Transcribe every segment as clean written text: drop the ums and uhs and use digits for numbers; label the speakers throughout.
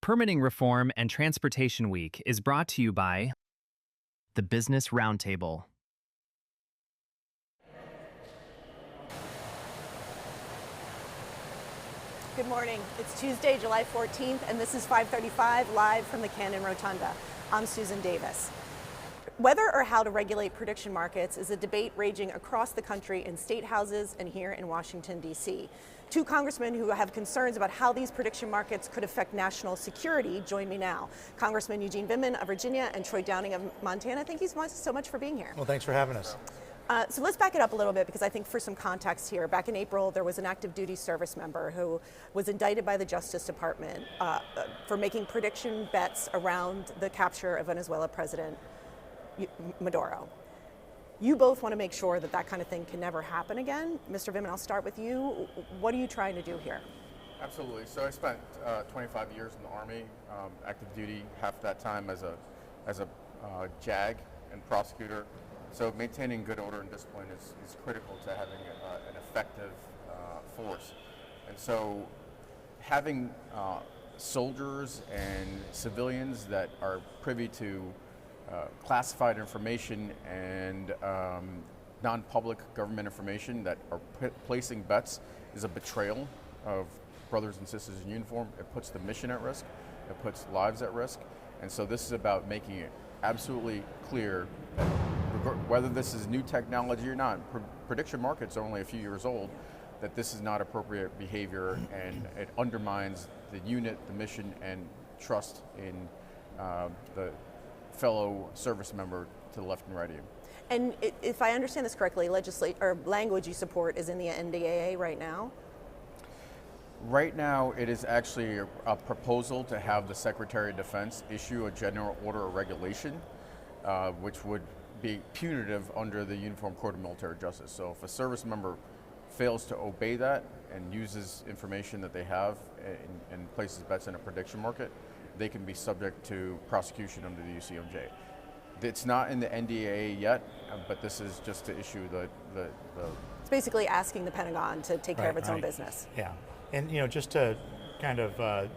Speaker 1: Permitting Reform and Transportation Week is brought to you by the Business Roundtable.
Speaker 2: Good morning. It's Tuesday, July 14th, and this is 5:35 live from the Cannon Rotunda. I'm Susan Davis. Whether or how to regulate prediction markets is a debate raging across the country in state houses and here in Washington, D.C. Two congressmen who have concerns about how these prediction markets could affect national security join me now. Congressman Eugene Vindman of Virginia and Troy Downing of Montana. Thank you so much for being here.
Speaker 3: Well, thanks for having us.
Speaker 2: So let's back it up a little bit, because I think for some context here, back in April, there was an active duty service member who was indicted by the Justice Department for making prediction bets around the capture of Venezuela President Maduro. You both want to make sure that that kind of thing can never happen again. Mr. Vindman, I'll start with you. What are you trying to do here?
Speaker 4: Absolutely. So I spent 25 years in the Army, active duty, half that time as a JAG and prosecutor. So maintaining good order and discipline is critical to having an effective force. And so having soldiers and civilians that are privy to classified information and non-public government information that are placing bets is a betrayal of brothers and sisters in uniform. It puts the mission at risk. It puts lives at risk. And so this is about making it absolutely clear that whether this is new technology or not, prediction markets are only a few years old, that this is not appropriate behavior, and it undermines the unit, the mission, and trust in the fellow service member to the left and right of you.
Speaker 2: And if I understand this correctly, language you support is in the NDAA right now?
Speaker 4: Right now, it is actually a proposal to have the Secretary of Defense issue a general order or regulation, which would be punitive under the Uniform Code of Military Justice. So if a service member fails to obey that and uses information that they have and places bets in a prediction market, they can be subject to prosecution under the UCMJ. It's not in the NDAA yet, but this is just to issue the
Speaker 2: It's basically asking the Pentagon to take care of its own business.
Speaker 3: Yeah, and just to kind of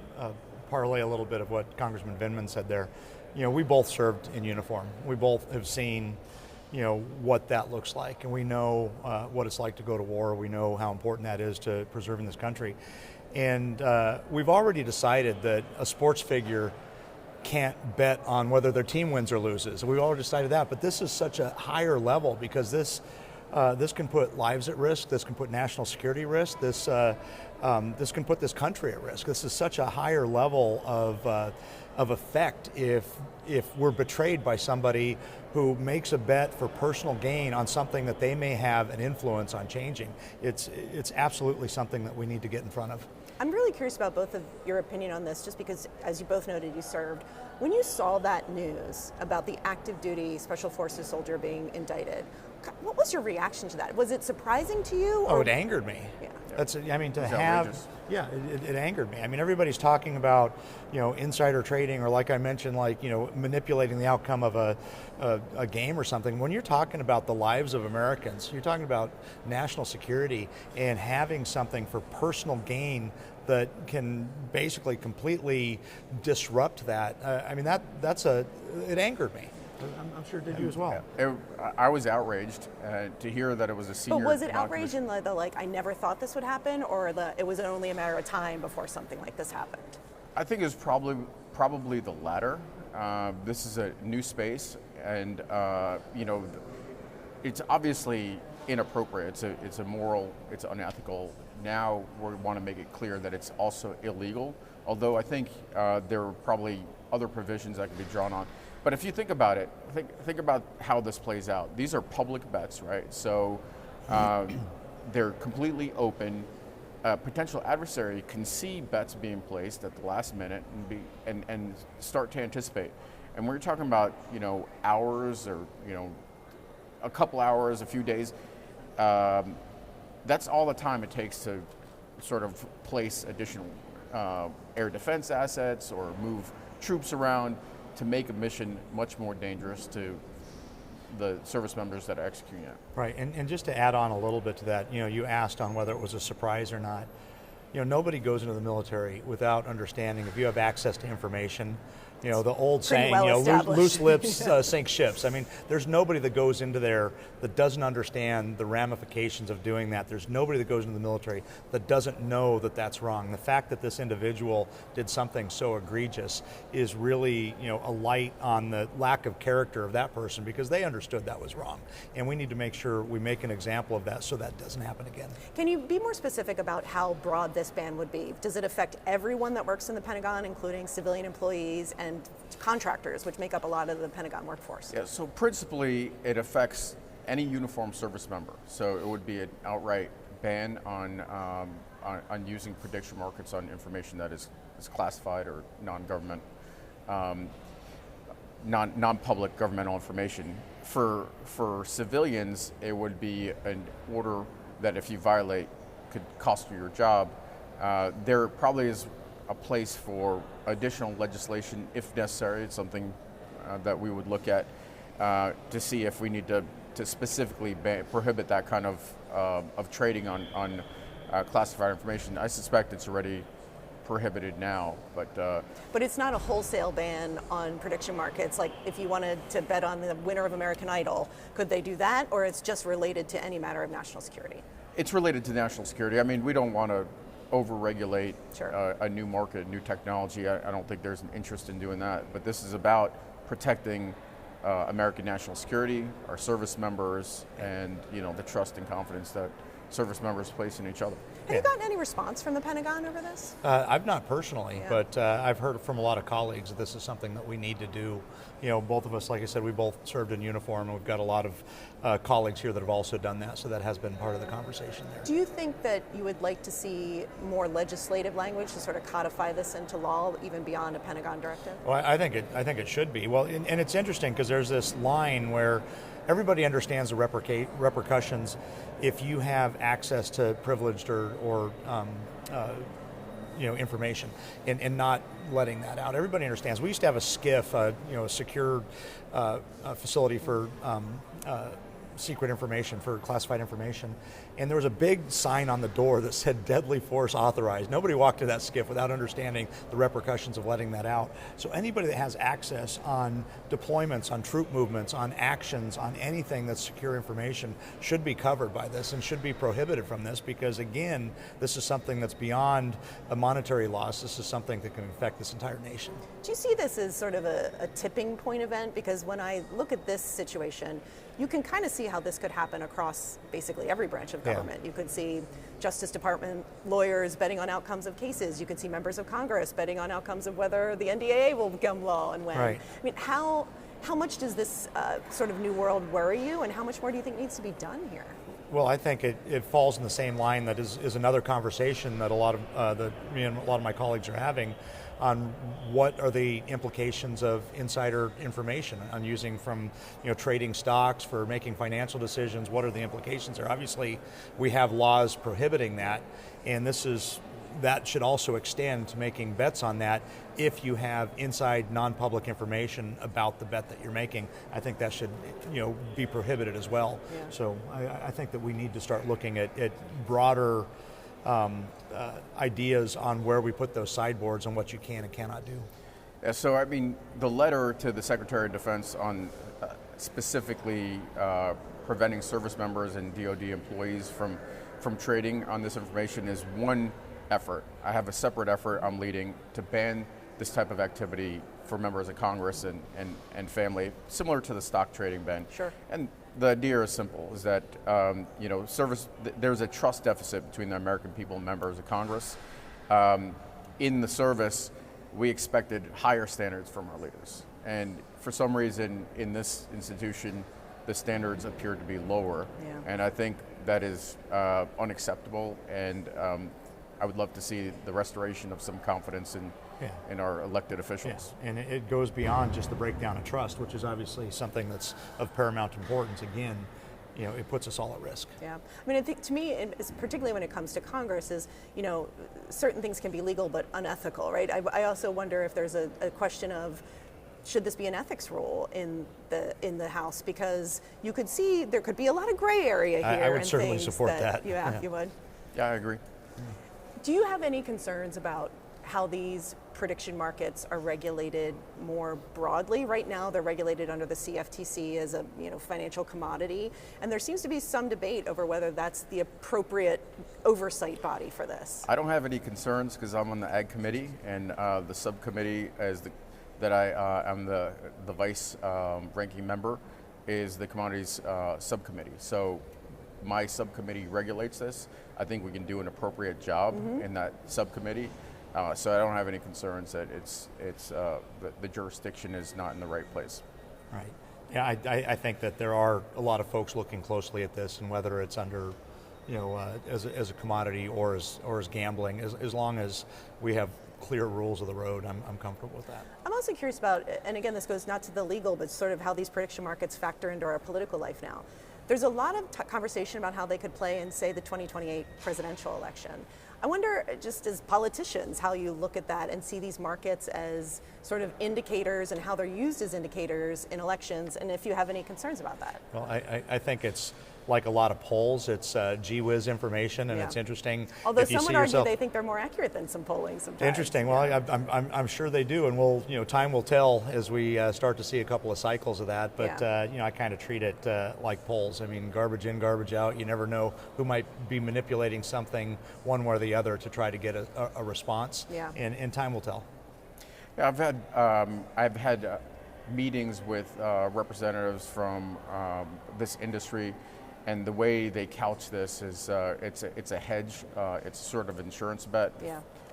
Speaker 3: parlay a little bit of what Congressman Vindman said there, we both served in uniform. We both have seen, what that looks like, and we know what it's like to go to war. We know how important that is to preserving this country. And we've already decided that a sports figure can't bet on whether their team wins or loses. We've already decided that, but this is such a higher level, because this can put lives at risk. This can put national security at risk. This can put this country at risk. This is such a higher level of effect if we're betrayed by somebody who makes a bet for personal gain on something that they may have an influence on changing. It's absolutely something that we need to get in front of.
Speaker 2: I'm really curious about both of your opinion on this, just because, as you both noted, you served. When you saw that news about the active duty Special Forces soldier being indicted, what was your reaction to that? Was it surprising to you?
Speaker 3: Oh, it angered me.
Speaker 2: Yeah.
Speaker 4: Outrageous.
Speaker 3: It angered me. I mean, everybody's talking about, insider trading, or like I mentioned, manipulating the outcome of a game or something. When you're talking about the lives of Americans, you're talking about national security, and having something for personal gain that can basically completely disrupt that. It angered me. I'm sure it did you as well.
Speaker 4: I was outraged to hear that it was a senior.
Speaker 2: But was it outrage in the I never thought this would happen, or it was only a matter of time before something like this happened?
Speaker 4: I think it was probably the latter. This is a new space, and it's obviously inappropriate. It's immoral. It's unethical. Now we want to make it clear that it's also illegal. Although I think there are probably other provisions that can be drawn on. But if you think about it, think about how this plays out. These are public bets, right? So they're completely open. A potential adversary can see bets being placed at the last minute and start to anticipate. And we're talking about hours, or a couple hours, a few days. That's all the time it takes to sort of place additional air defense assets or move troops around to make a mission much more dangerous to the service members that are executing it.
Speaker 3: Right, and just to add on a little bit to that, you asked on whether it was a surprise or not. nobody goes into the military without understanding. If you have access to information, the old saying, loose lips sink ships. I mean, there's nobody that goes into there that doesn't understand the ramifications of doing that. There's nobody that goes into the military that doesn't know that that's wrong. The fact that this individual did something so egregious is really, a light on the lack of character of that person, because they understood that was wrong. And we need to make sure we make an example of that so that doesn't happen again.
Speaker 2: Can you be more specific about how broad this ban would be? Does it affect everyone that works in the Pentagon, including civilian employees and contractors, which make up a lot of the Pentagon workforce?
Speaker 4: Yeah, so principally it affects any uniformed service member. So it would be an outright ban on using prediction markets on information that is classified or non-government, non-public governmental information. For civilians, it would be an order that if you violate could cost you your job. There probably is a place for additional legislation if necessary. It's something that we would look at to see if we need to specifically prohibit that kind of trading on classified information. I suspect it's already prohibited now,
Speaker 2: but it's not a wholesale ban on prediction markets. Like if you wanted to bet on the winner of American Idol, could they do that, or it's just related to any matter of national security?
Speaker 4: It's related to national security. I mean, we don't want to over-regulate a new market, a new technology. I don't think there's an interest in doing that, but this is about protecting American national security, our service members, and the trust and confidence that service members place in each other.
Speaker 2: Have you gotten any response from the Pentagon over this?
Speaker 3: I've not personally, but I've heard from a lot of colleagues that this is something that we need to do. Both of us, like I said, we both served in uniform, and we've got a lot of colleagues here that have also done that, so that has been part of the conversation there.
Speaker 2: Do you think that you would like to see more legislative language to sort of codify this into law, even beyond a Pentagon directive?
Speaker 3: Well, I think it should be. Well, and it's interesting because there's this line where everybody understands the repercussions if you have access to privileged or information, and not letting that out. Everybody understands. We used to have a SCIF, a secure facility for secret information, for classified information, and there was a big sign on the door that said deadly force authorized. Nobody walked to that SCIF without understanding the repercussions of letting that out. So anybody that has access on deployments, on troop movements, on actions, on anything that's secure information should be covered by this and should be prohibited from this, because again, this is something that's beyond a monetary loss. This is something that can affect this entire nation.
Speaker 2: Do you see this as sort of a tipping point event? Because when I look at this situation, you can kind of see how this could happen across basically every branch of government. You could see Justice Department lawyers betting on outcomes of cases. You could see members of Congress betting on outcomes of whether the NDAA will become law and when.
Speaker 3: Right.
Speaker 2: I mean, how much does this sort of new world worry you, and how much more do you think needs to be done here?
Speaker 3: Well, I think it falls in the same line that is another conversation that a lot of my colleagues are having on what are the implications of insider information on using from trading stocks for making financial decisions. What are the implications there? Obviously, we have laws prohibiting that, and that should also extend to making bets on that. If you have inside non-public information about the bet that you're making, I think that should be prohibited as well.
Speaker 2: Yeah.
Speaker 3: So I think that we need to start looking at broader ideas on where we put those sideboards and what you can and cannot do.
Speaker 4: Yeah, so I mean, the letter to the Secretary of Defense on specifically preventing service members and DoD employees from trading on this information is one effort. I have a separate effort I'm leading to ban this type of activity for members of Congress and family, similar to the stock trading ban.
Speaker 2: Sure.
Speaker 4: And the idea is simple, is that there's a trust deficit between the American people and members of Congress. In the service, we expected higher standards from our leaders. And for some reason, in this institution, the standards appear to be lower.
Speaker 2: Yeah.
Speaker 4: And I think that is unacceptable, and I would love to see the restoration of some confidence in our elected officials.
Speaker 3: Yeah. And it goes beyond just the breakdown of trust, which is obviously something that's of paramount importance. Again, it puts us all at risk.
Speaker 2: Yeah, I mean, I think to me, particularly when it comes to Congress, is certain things can be legal but unethical, right? I also wonder if there's a question of, should this be an ethics rule in the House? Because you could see there could be a lot of gray area here.
Speaker 3: I would certainly support that.
Speaker 2: You would.
Speaker 4: Yeah, I agree.
Speaker 2: Do you have any concerns about how these prediction markets are regulated more broadly? Right now, they're regulated under the CFTC as a financial commodity, and there seems to be some debate over whether that's the appropriate oversight body for this.
Speaker 4: I don't have any concerns because I'm on the Ag Committee, and the subcommittee that I am the vice ranking member is the Commodities Subcommittee. So my subcommittee regulates this. I think we can do an appropriate job in that subcommittee. So I don't have any concerns that the jurisdiction is not in the right place.
Speaker 3: Right. Yeah, I think that there are a lot of folks looking closely at this, and whether it's under, as a commodity or as gambling, as long as we have clear rules of the road, I'm comfortable with that.
Speaker 2: I'm also curious about, and again, this goes not to the legal, but sort of how these prediction markets factor into our political life now. There's a lot of conversation about how they could play in, say, the 2028 presidential election. I wonder, just as politicians, how you look at that and see these markets as sort of indicators and how they're used as indicators in elections, and if you have any concerns about that.
Speaker 3: Well, I think it's like a lot of polls. It's gee whiz information, and it's interesting.
Speaker 2: Although
Speaker 3: if you
Speaker 2: some would
Speaker 3: see
Speaker 2: argue
Speaker 3: yourself,
Speaker 2: they think they're more accurate than some polling sometimes.
Speaker 3: Interesting. Well, I'm sure they do, and time will tell as we start to see a couple of cycles of that. But I kind of treat it like polls. I mean, garbage in, garbage out. You never know who might be manipulating something one way or the other to try to get a response.
Speaker 2: Yeah.
Speaker 3: And time will tell.
Speaker 4: Yeah, I've had meetings with representatives from this industry. And the way they couch this is it's a hedge, it's sort of insurance bet,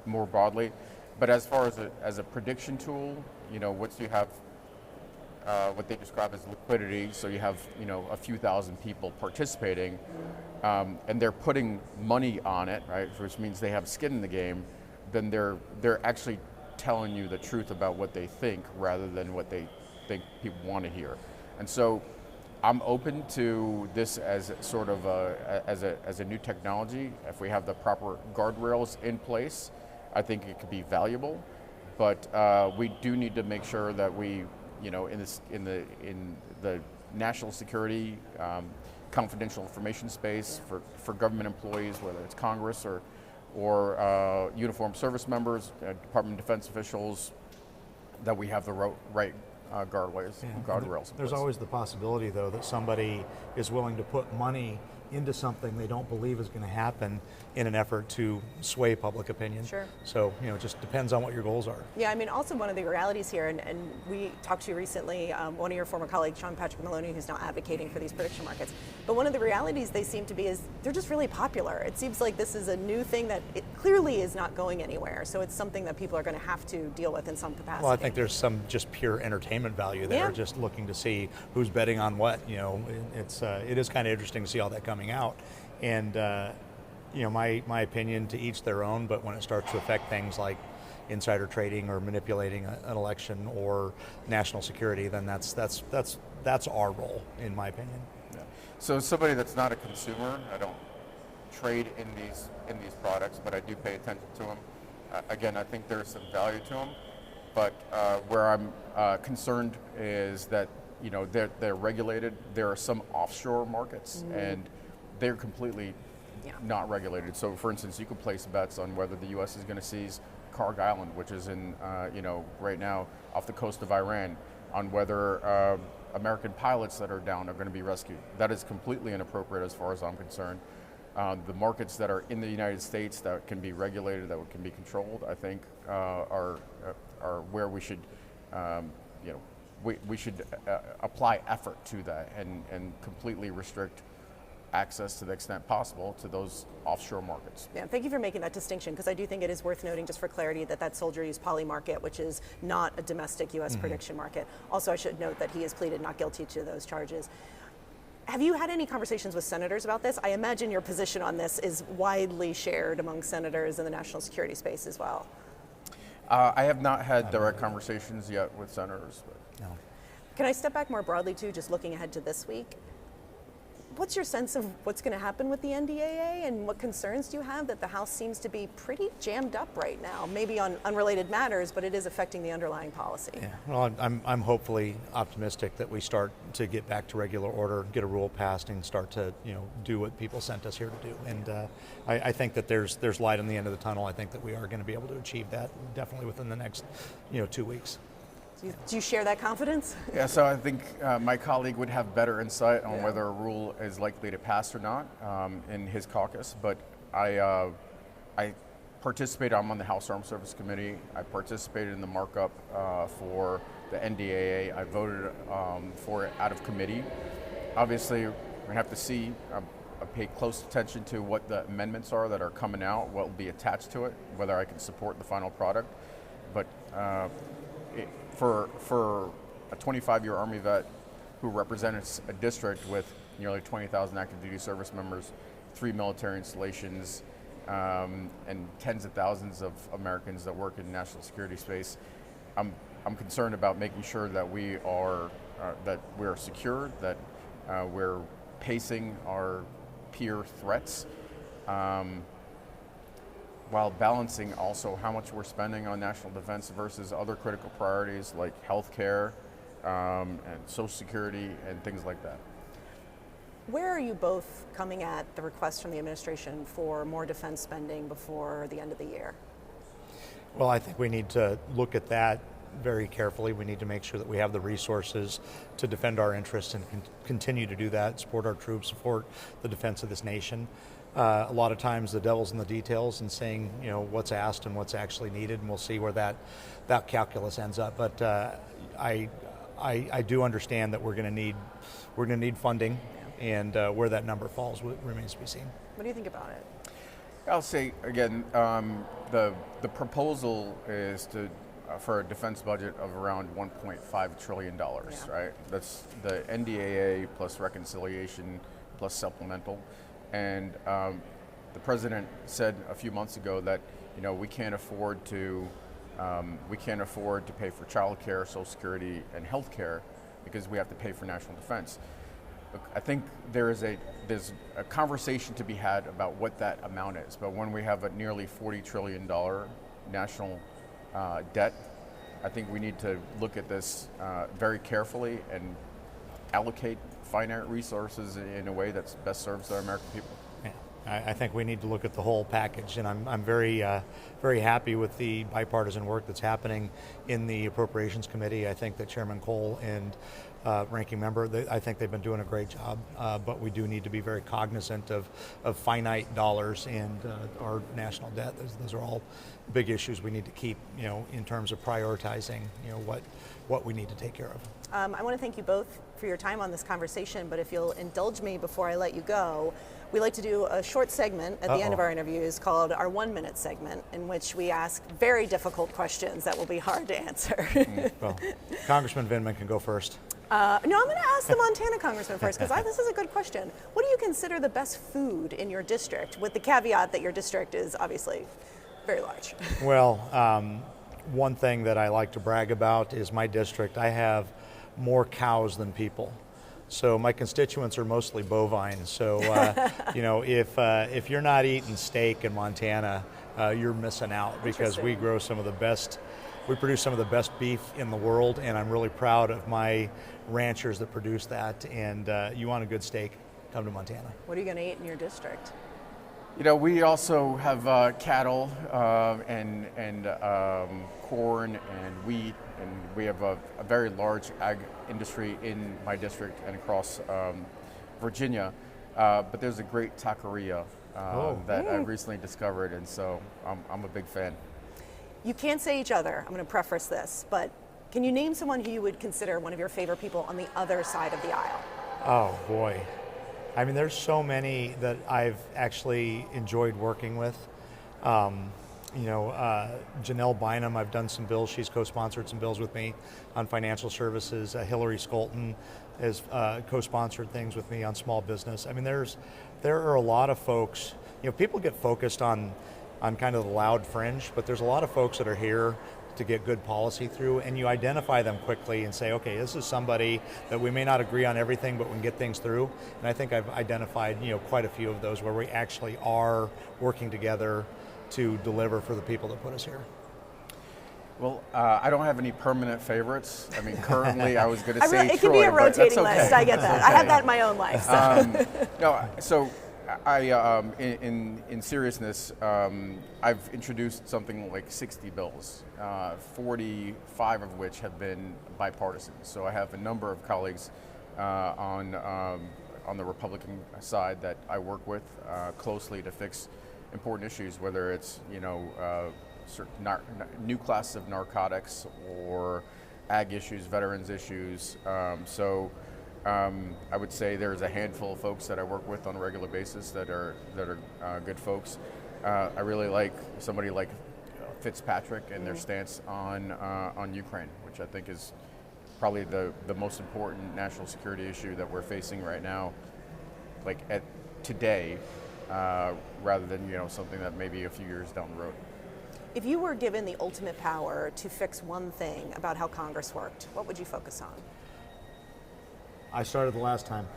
Speaker 4: more broadly. But as far as a prediction tool, once you have what they describe as liquidity, so you have a few thousand people participating, and they're putting money on it, right? Which means they have skin in the game. Then they're actually telling you the truth about what they think rather than what they think people want to hear, and so. I'm open to this as sort of as a new technology. If we have the proper guardrails in place, I think it could be valuable. But we do need to make sure that we, in the national security, confidential information space for government employees, whether it's Congress or uniformed service members, Department of Defense officials, that we have the right guardrails.
Speaker 3: There's always the possibility, though, that somebody is willing to put money into something they don't believe is going to happen in an effort to sway public opinion.
Speaker 2: Sure.
Speaker 3: So, it just depends on what your goals are.
Speaker 2: Yeah, I mean, also one of the realities here, and we talked to you recently, one of your former colleagues, Sean Patrick Maloney, who's now advocating for these prediction markets. But one of the realities they seem to be is they're just really popular. It seems like this is a new thing that it clearly is not going anywhere. So it's something that people are going to have to deal with in some capacity.
Speaker 3: Well, I think there's some just pure entertainment value there, just looking to see who's betting on what. It is kind of interesting to see all that coming out. And, my opinion, to each their own, but when it starts to affect things like insider trading or manipulating an election or national security, then that's our role, in my opinion.
Speaker 4: Yeah. So somebody that's not a consumer, I don't trade in these products, but I do pay attention to them. Again, I think there's some value to them, but where I'm concerned is that they're regulated. There are some offshore markets, and they're completely not regulated. So, for instance, you could place bets on whether the U.S. is going to seize Karg Island, which is in, right now off the coast of Iran, on whether American pilots that are down are going to be rescued. That is completely inappropriate as far as I'm concerned. The markets that are in the United States that can be regulated, that can be controlled, I think are where we should, we should apply effort to that and completely restrict access to the extent possible to those offshore markets.
Speaker 2: Yeah, thank you for making that distinction, because I do think it is worth noting, just for clarity, that soldier use poly market, which is not a domestic U.S. prediction market. Also, I should note that he has pleaded not guilty to those charges. Have you had any conversations with senators about this? I imagine your position on this is widely shared among senators in the national security space as well.
Speaker 4: I have not had direct conversations yet with senators. But.
Speaker 3: No.
Speaker 2: Can I step back more broadly too, just looking ahead to this week? What's your sense of what's going to happen with the NDAA, and what concerns do you have that the House seems to be pretty jammed up right now, maybe on unrelated matters, but it is affecting the underlying policy?
Speaker 3: Yeah, well, I'm hopefully optimistic that we start to get back to regular order, get a rule passed, and start to do what people sent us here to do. And I think that there's light on the end of the tunnel. I think that we are going to be able to achieve that definitely within the next 2 weeks.
Speaker 2: Do you share that confidence?
Speaker 4: Yeah, so I think my colleague would have better insight on whether a rule is likely to pass or not in his caucus. But I participated. I'm on the House Armed Services Committee. I participated in the markup for the NDAA. I voted for it out of committee. Obviously, we have to see. I pay close attention to what the amendments are that are coming out, what will be attached to it, whether I can support the final product. But for a 25-year Army vet who represents a district with nearly 20,000 active duty service members, 3 military installations, and tens of thousands of Americans that work in national security space, I'm concerned about making sure that we are secure, that we're pacing our peer threats, while balancing also how much we're spending on national defense versus other critical priorities like healthcare and Social Security and things like that.
Speaker 2: Where are you both coming at the request from the administration for more defense spending before the end of the year?
Speaker 3: Well, I think we need to look at that very carefully. We need to make sure that we have the resources to defend our interests and continue to do that, support our troops, support the defense of this nation. A lot of times the devil's in the details and saying, what's asked and what's actually needed, and we'll see where that calculus ends up. But I do understand that we're going to need funding, and where that number falls remains to be seen.
Speaker 2: What do you think about it?
Speaker 4: I'll say again, the proposal is for a defense budget of around $1.5 trillion, right? That's the NDAA plus reconciliation plus supplemental. And the president said a few months ago that we can't afford to pay for child care, Social Security, and health care because we have to pay for national defense. Look, I think there's a conversation to be had about what that amount is. But when we have a nearly $40 trillion national debt, I think we need to look at this very carefully and allocate finite resources in a way that best serves the American people.
Speaker 3: Yeah, I think we need to look at the whole package, and I'm very happy with the bipartisan work that's happening in the Appropriations Committee. I think that Chairman Cole and Ranking Member, I think they've been doing a great job, but we do need to be very cognizant of finite dollars and our national debt. Those are all big issues we need to keep, in terms of prioritizing, what we need to take care of.
Speaker 2: I want to thank you both for your time on this conversation, but if you'll indulge me before I let you go, we like to do a short segment at the end of our interviews called our 1-minute segment, in which we ask very difficult questions that will be hard to answer.
Speaker 3: Well, Congressman Vindman can go first.
Speaker 2: No, I'm going to ask the Montana congressman first, because this is a good question. What do you consider the best food in your district, with the caveat that your district is obviously very large?
Speaker 3: Well, one thing that I like to brag about is my district. I have more cows than people. So my constituents are mostly bovine. So, if you're not eating steak in Montana, you're missing out, because we grow we produce some of the best beef in the world, and I'm really proud of my ranchers that produce that. And you want a good steak, come to Montana.
Speaker 2: What are you going to eat in your district?
Speaker 4: We also have cattle and corn and wheat, and we have a very large ag industry in my district and across Virginia. But there's a great taqueria that I recently discovered, and so I'm a big fan.
Speaker 2: You can't say each other. I'm going to preface this, but can you name someone who you would consider one of your favorite people on the other side of the aisle?
Speaker 3: Oh, boy. I mean, there's so many that I've actually enjoyed working with. Janelle Bynum, I've done some bills. She's co-sponsored some bills with me on financial services. Hillary Skolton has co-sponsored things with me on small business. I mean, there are a lot of folks. People get focused on kind of the loud fringe, but there's a lot of folks that are here to get good policy through, and you identify them quickly and say, okay, this is somebody that we may not agree on everything, but we can get things through. And I think I've identified quite a few of those where we actually are working together to deliver for the people that put us here.
Speaker 4: Well, I don't have any permanent favorites. I mean, currently I was going to say
Speaker 2: it
Speaker 4: Troy,
Speaker 2: could be a
Speaker 4: but that's
Speaker 2: rotating
Speaker 4: okay.
Speaker 2: list. I get that.
Speaker 4: That's
Speaker 2: I have
Speaker 4: okay.
Speaker 2: that in my own life.
Speaker 4: So I, in seriousness, I've introduced something like 60 bills, 45 of which have been bipartisan. So I have a number of colleagues on the Republican side that I work with closely to fix important issues, whether it's certain new classes of narcotics or ag issues, veterans issues. I would say there's a handful of folks that I work with on a regular basis that are good folks. I really like somebody like Fitzpatrick and their stance on Ukraine, which I think is probably the most important national security issue that we're facing right now, like at today, rather than something that maybe a few years down the road.
Speaker 2: If you were given the ultimate power to fix one thing about how Congress worked, what would you focus on?
Speaker 3: I started the last time.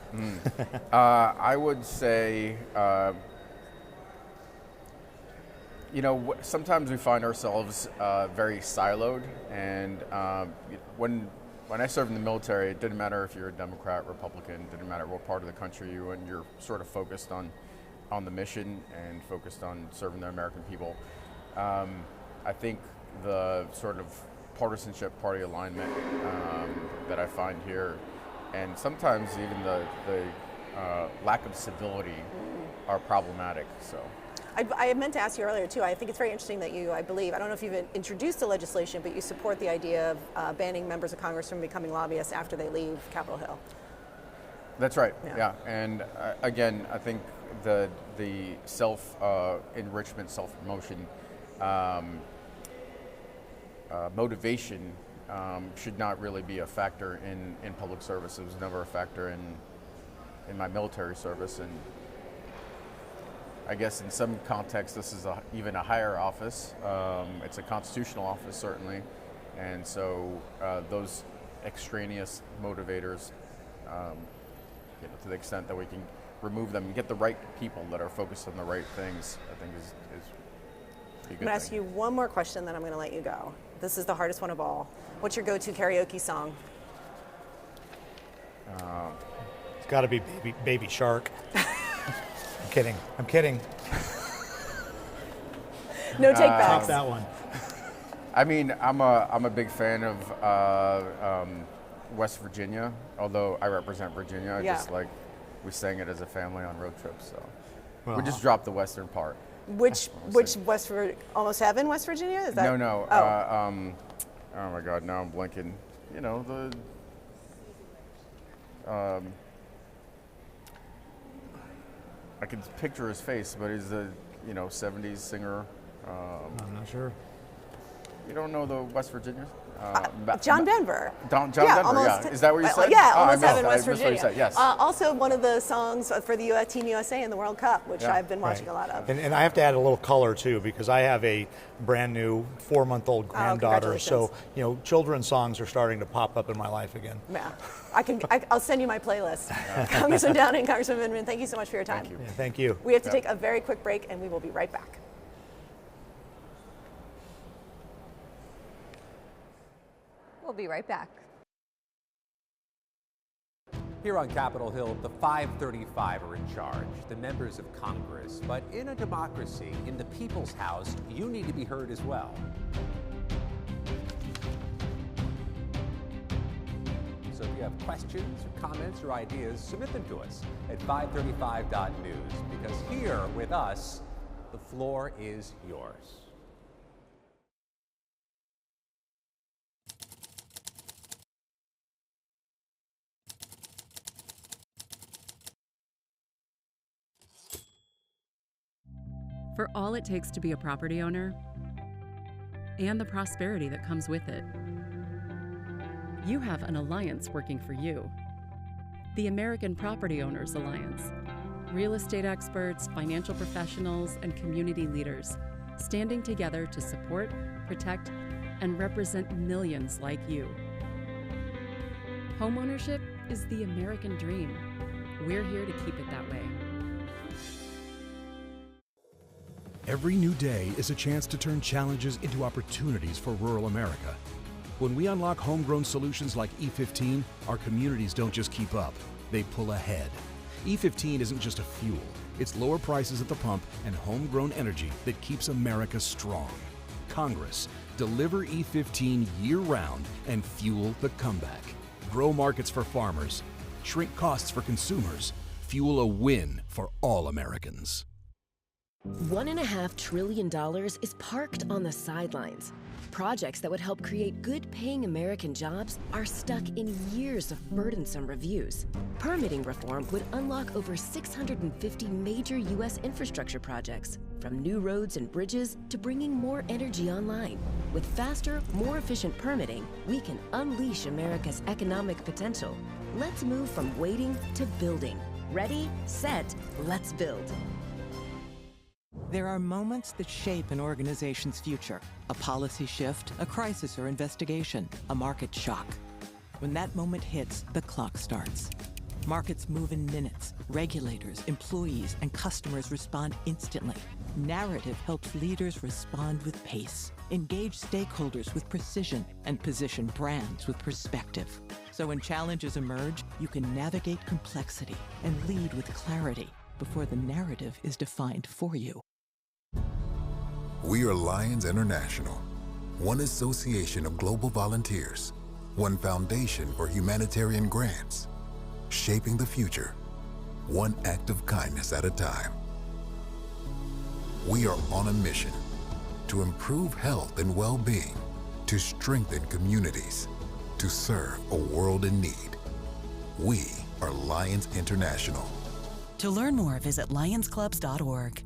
Speaker 4: I would say, sometimes we find ourselves very siloed, and when I served in the military, it didn't matter if you're a Democrat, Republican, it didn't matter what part of the country you're in, you're sort of focused on the mission and focused on serving the American people. I think the sort of partisanship, party alignment that I find here, and sometimes even the lack of civility are problematic. So,
Speaker 2: I meant to ask you earlier too. I think it's very interesting that you, I don't know if you've introduced the legislation, but you support the idea of banning members of Congress from becoming lobbyists after they leave Capitol Hill.
Speaker 4: That's right. Yeah, and again, I think the self-enrichment, self-promotion motivation should not really be a factor in public service. It was never a factor in my military service, and I guess in some contexts this is even a higher office. It's a constitutional office, certainly, and so those extraneous motivators, to the extent that we can remove them and get the right people that are focused on the right things, I think is a good thing.
Speaker 2: I'm going to ask you one more question, then I'm going to let you go. This is the hardest one of all. What's your go-to karaoke song?
Speaker 3: It's got to be Baby Shark. I'm kidding.
Speaker 2: No take backs.
Speaker 3: Top that one.
Speaker 4: I mean, I'm a big fan of West Virginia, although I represent Virginia. Just like we sang it as a family on road trips, so we just dropped the western part.
Speaker 2: Which West Virginia? Almost Heaven, West Virginia? Is that?
Speaker 4: No.
Speaker 2: Oh.
Speaker 4: Oh my God! Now I'm blinking. I can picture his face, but he's a 70s singer.
Speaker 3: I'm not sure.
Speaker 4: You don't know the West Virginia?
Speaker 2: John Denver.
Speaker 4: John Denver,
Speaker 2: almost,
Speaker 4: Is that what you said?
Speaker 2: Yeah,
Speaker 4: Oh,
Speaker 2: Almost
Speaker 4: I
Speaker 2: Heaven,
Speaker 4: missed-
Speaker 2: West
Speaker 4: I missed what you
Speaker 2: Virginia.
Speaker 4: said, yes.
Speaker 2: Also one of the songs for the Team USA in the World Cup, which I've been watching a lot of.
Speaker 3: And I have to add a little color too, because I have a brand new 4-month-old granddaughter. So children's songs are starting to pop up in my life again.
Speaker 2: Yeah, I'll send you my playlist. Congressman Downing, Congressman Vindman, thank you so much for your time.
Speaker 4: Thank you.
Speaker 3: Yeah, thank you.
Speaker 2: We have to take a very quick break, and we will be right back.
Speaker 5: We'll be right back.
Speaker 6: Here on Capitol Hill, the 535 are in charge, the members of Congress. But in a democracy, in the people's house, you need to be heard as well. So if you have questions or comments or ideas, submit them to us at 535.news, because here with us, the floor is yours.
Speaker 7: For all it takes to be a property owner and the prosperity that comes with it, you have an alliance working for you. The American Property Owners Alliance. Real estate experts, financial professionals, and community leaders standing together to support, protect, and represent millions like you. Homeownership is the American dream. We're here to keep it that way.
Speaker 8: Every new day is a chance to turn challenges into opportunities for rural America. When we unlock homegrown solutions like E15, our communities don't just keep up, they pull ahead. E15 isn't just a fuel, it's lower prices at the pump and homegrown energy that keeps America strong. Congress, deliver E15 year-round and fuel the comeback. Grow markets for farmers, shrink costs for consumers, fuel a win for all Americans.
Speaker 9: $1.5 trillion is parked on the sidelines. Projects that would help create good-paying American jobs are stuck in years of burdensome reviews. Permitting reform would unlock over 650 major U.S. infrastructure projects, from new roads and bridges to bringing more energy online. With faster, more efficient permitting, we can unleash America's economic potential. Let's move from waiting to building. Ready, set, let's build.
Speaker 10: There are moments that shape an organization's future. A policy shift, a crisis or investigation, a market shock. When that moment hits, the clock starts. Markets move in minutes. Regulators, employees, and customers respond instantly. Narrative helps leaders respond with pace, engage stakeholders with precision, and position brands with perspective. So when challenges emerge, you can navigate complexity and lead with clarity before the narrative is defined for you.
Speaker 11: We are Lions International, one association of global volunteers, one foundation for humanitarian grants, shaping the future, one act of kindness at a time. We are on a mission to improve health and well-being, to strengthen communities, to serve a world in need. We are Lions International.
Speaker 12: To learn more, visit lionsclubs.org.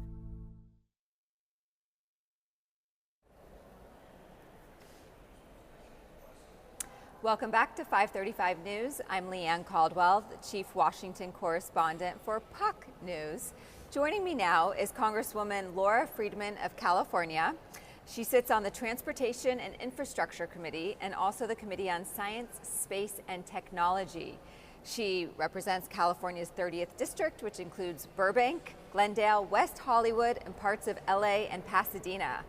Speaker 5: Welcome back to 535 News. I'm Leanne Caldwell, the Chief Washington Correspondent for Puck News. Joining me now is Congresswoman Laura Friedman of California. She sits on the Transportation and Infrastructure Committee and also the Committee on Science, Space, and Technology. She represents California's 30th District, which includes Burbank, Glendale, West Hollywood, and parts of LA and Pasadena.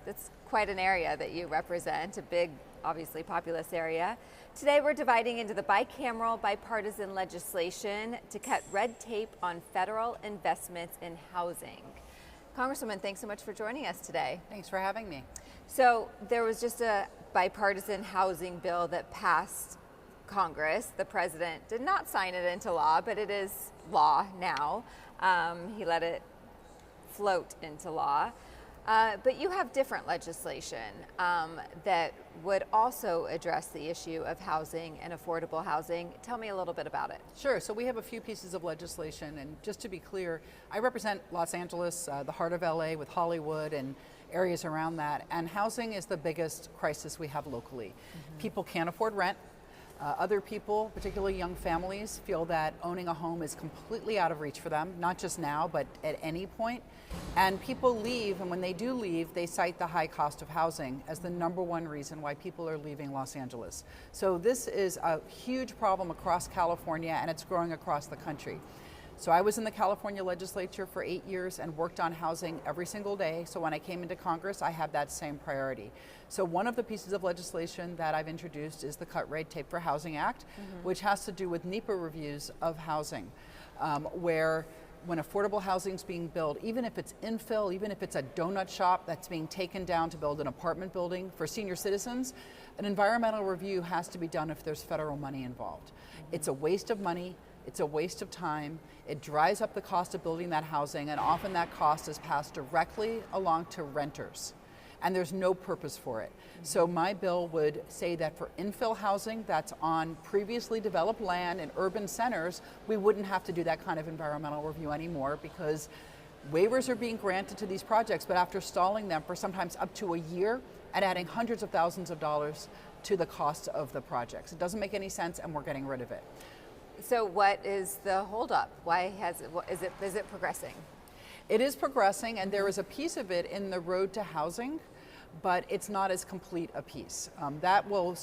Speaker 5: That's quite an area that you represent, a big, obviously populous area. Today we're dividing into the bicameral bipartisan legislation to cut red tape on federal investments in housing. Congresswoman, thanks so much for joining us today.
Speaker 13: Thanks for having me.
Speaker 5: So there was just a bipartisan housing bill that passed Congress. The president did not sign it into law, but it is law now. He let it float into law. But you have different legislation that would also address the issue of housing and affordable housing. Tell me a little bit about it.
Speaker 13: Sure. So we have a few pieces of legislation, and just to be clear, I represent Los Angeles, the heart of LA, with Hollywood and areas around that, and housing is the biggest crisis we have locally. Mm-hmm. People can't afford rent. Other people, particularly young families, feel that owning a home is completely out of reach for them, not just now, but at any point. And people leave, and when they do leave, they cite the high cost of housing as the #1 reason why people are leaving Los Angeles. So this is a huge problem across California, and it's growing across the country. So I was in the California legislature for 8 years and worked on housing every single day. So when I came into Congress, I had that same priority. So one of the pieces of legislation that I've introduced is the Cut Red Tape for Housing Act, which has to do with NEPA reviews of housing, where when affordable housing is being built, even if it's infill, even if it's a donut shop that's being taken down to build an apartment building for senior citizens, an environmental review has to be done if there's federal money involved. It's a waste of money. It's a waste of time. It drives up the cost of building that housing, and often that cost is passed directly along to renters. And there's no purpose for it. So my bill would say that for infill housing that's on previously developed land in urban centers, we wouldn't have to do that kind of environmental review anymore, because waivers are being granted to these projects, but after stalling them for sometimes up to a year and adding hundreds of thousands of dollars to the cost of the projects. It doesn't make any sense, and we're getting rid of it.
Speaker 5: So what is the holdup? Why is it progressing?
Speaker 13: It is progressing, and there is a piece of it in the Road to Housing but it's not as complete a piece. That will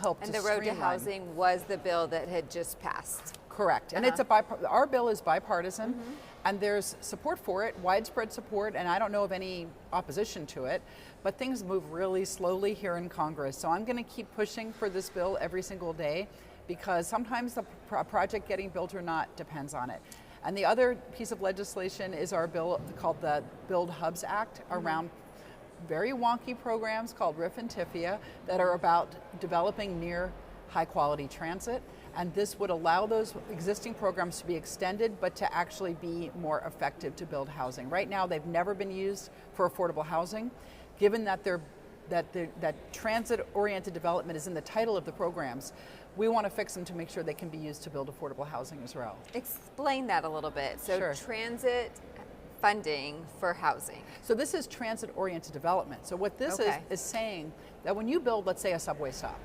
Speaker 13: help
Speaker 5: and
Speaker 13: to
Speaker 5: the Road to
Speaker 13: streamline.
Speaker 5: Housing was the bill that had just passed.
Speaker 13: Correct, and it's our bill is bipartisan, and there's support for it, widespread support, and I don't know of any opposition to it, but things move really slowly here in Congress. So I'm going to keep pushing for this bill every single day, because sometimes the project getting built or not depends on it. And the other piece of legislation is our bill called the Build Hubs Act around very wonky programs called RIF and TIFIA that are about developing near high quality transit. And this would allow those existing programs to be extended, but to actually be more effective to build housing. Right now, they've never been used for affordable housing. Given that that transit-oriented development is in the title of the programs, we want to fix them to make sure they can be used to build affordable housing as well.
Speaker 5: Explain that a little bit. So
Speaker 13: Sure.
Speaker 5: Transit funding for housing.
Speaker 13: So this is transit-oriented development. So what this is saying that when you build, let's say, a subway stop,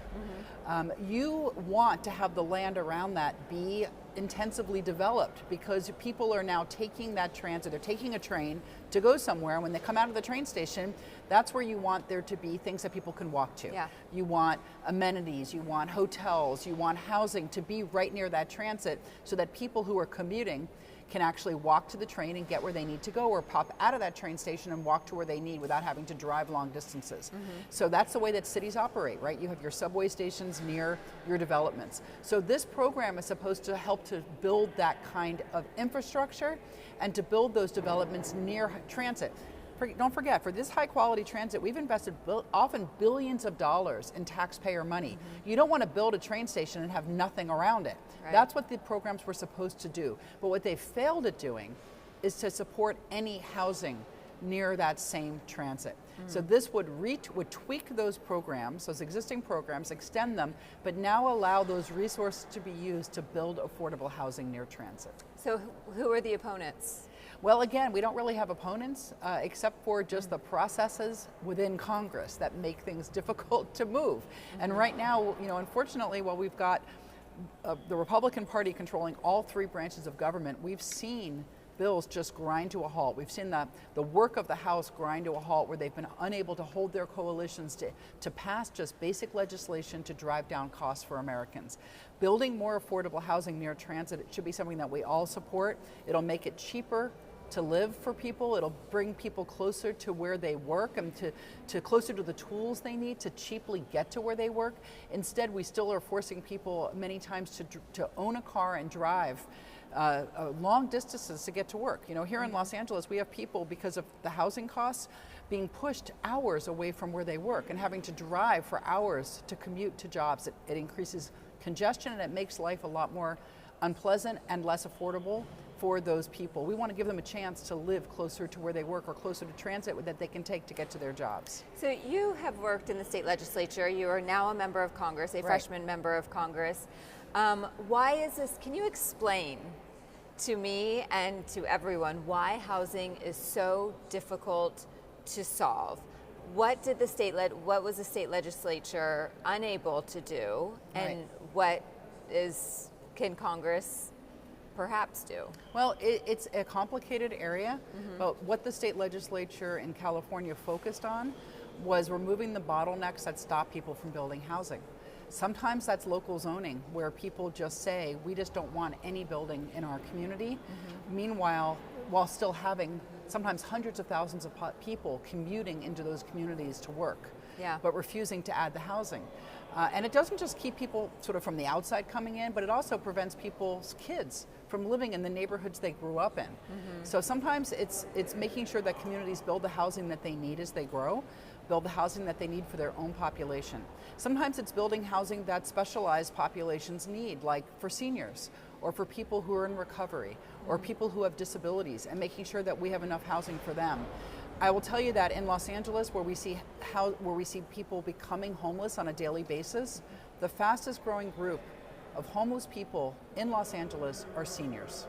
Speaker 13: you want to have the land around that be intensively developed, because people are now taking that transit, they're taking a train to go somewhere. When they come out of the train station, that's where you want there to be things that people can walk to.
Speaker 5: Yeah.
Speaker 13: You want amenities, you want hotels, you want housing to be right near that transit, so that people who are commuting can actually walk to the train and get where they need to go, or pop out of that train station and walk to where they need without having to drive long distances. So that's the way that cities operate, right? You have your subway stations near your developments. So this program is supposed to help to build that kind of infrastructure and to build those developments near transit. Don't forget, for this high quality transit, we've invested often billions of dollars in taxpayer money. You don't want to build a train station and have nothing around it.
Speaker 5: Right.
Speaker 13: That's what the programs were supposed to do. But what they failed at doing is to support any housing near that same transit. So this would tweak those programs, those existing programs, extend them, but now allow those resources to be used to build affordable housing near transit.
Speaker 5: So who are the opponents?
Speaker 13: Well, again, we don't really have opponents, except for just the processes within Congress that make things difficult to move. And right now, unfortunately, while we've got the Republican Party controlling all three branches of government, we've seen bills just grind to a halt. We've seen the work of the House grind to a halt, where they've been unable to hold their coalitions to pass just basic legislation to drive down costs for Americans. Building more affordable housing near transit, it should be something that we all support. It'll make it cheaper to live for people. It'll bring people closer to where they work and to closer to the tools they need to cheaply get to where they work. Instead, we still are forcing people many times to own a car and drive long distances to get to work. Here in Los Angeles, we have people, because of the housing costs, being pushed hours away from where they work and having to drive for hours to commute to jobs. It increases congestion, and it makes life a lot more unpleasant and less affordable for those people. We want to give them a chance to live closer to where they work, or closer to transit that they can take to get to their jobs.
Speaker 5: So you have worked in the state legislature. You are now a member of Congress, a freshman member of Congress. Why is this? Can you explain to me and to everyone why housing is so difficult to solve? What was the state legislature unable to do, and what can Congress perhaps do?
Speaker 13: Well, it's a complicated area, but what the state legislature in California focused on was removing the bottlenecks that stop people from building housing. Sometimes that's local zoning, where people just say, we just don't want any building in our community. Meanwhile, while still having sometimes hundreds of thousands of people commuting into those communities to work, but refusing to add the housing. And it doesn't just keep people sort of from the outside coming in, but it also prevents people's kids from living in the neighborhoods they grew up in. So sometimes it's making sure that communities build the housing that they need as they grow, build the housing that they need for their own population. Sometimes it's building housing that specialized populations need, like for seniors, or for people who are in recovery, or people who have disabilities, and making sure that we have enough housing for them. I will tell you that in Los Angeles, where we see people becoming homeless on a daily basis, the fastest growing group of homeless people in Los Angeles are seniors.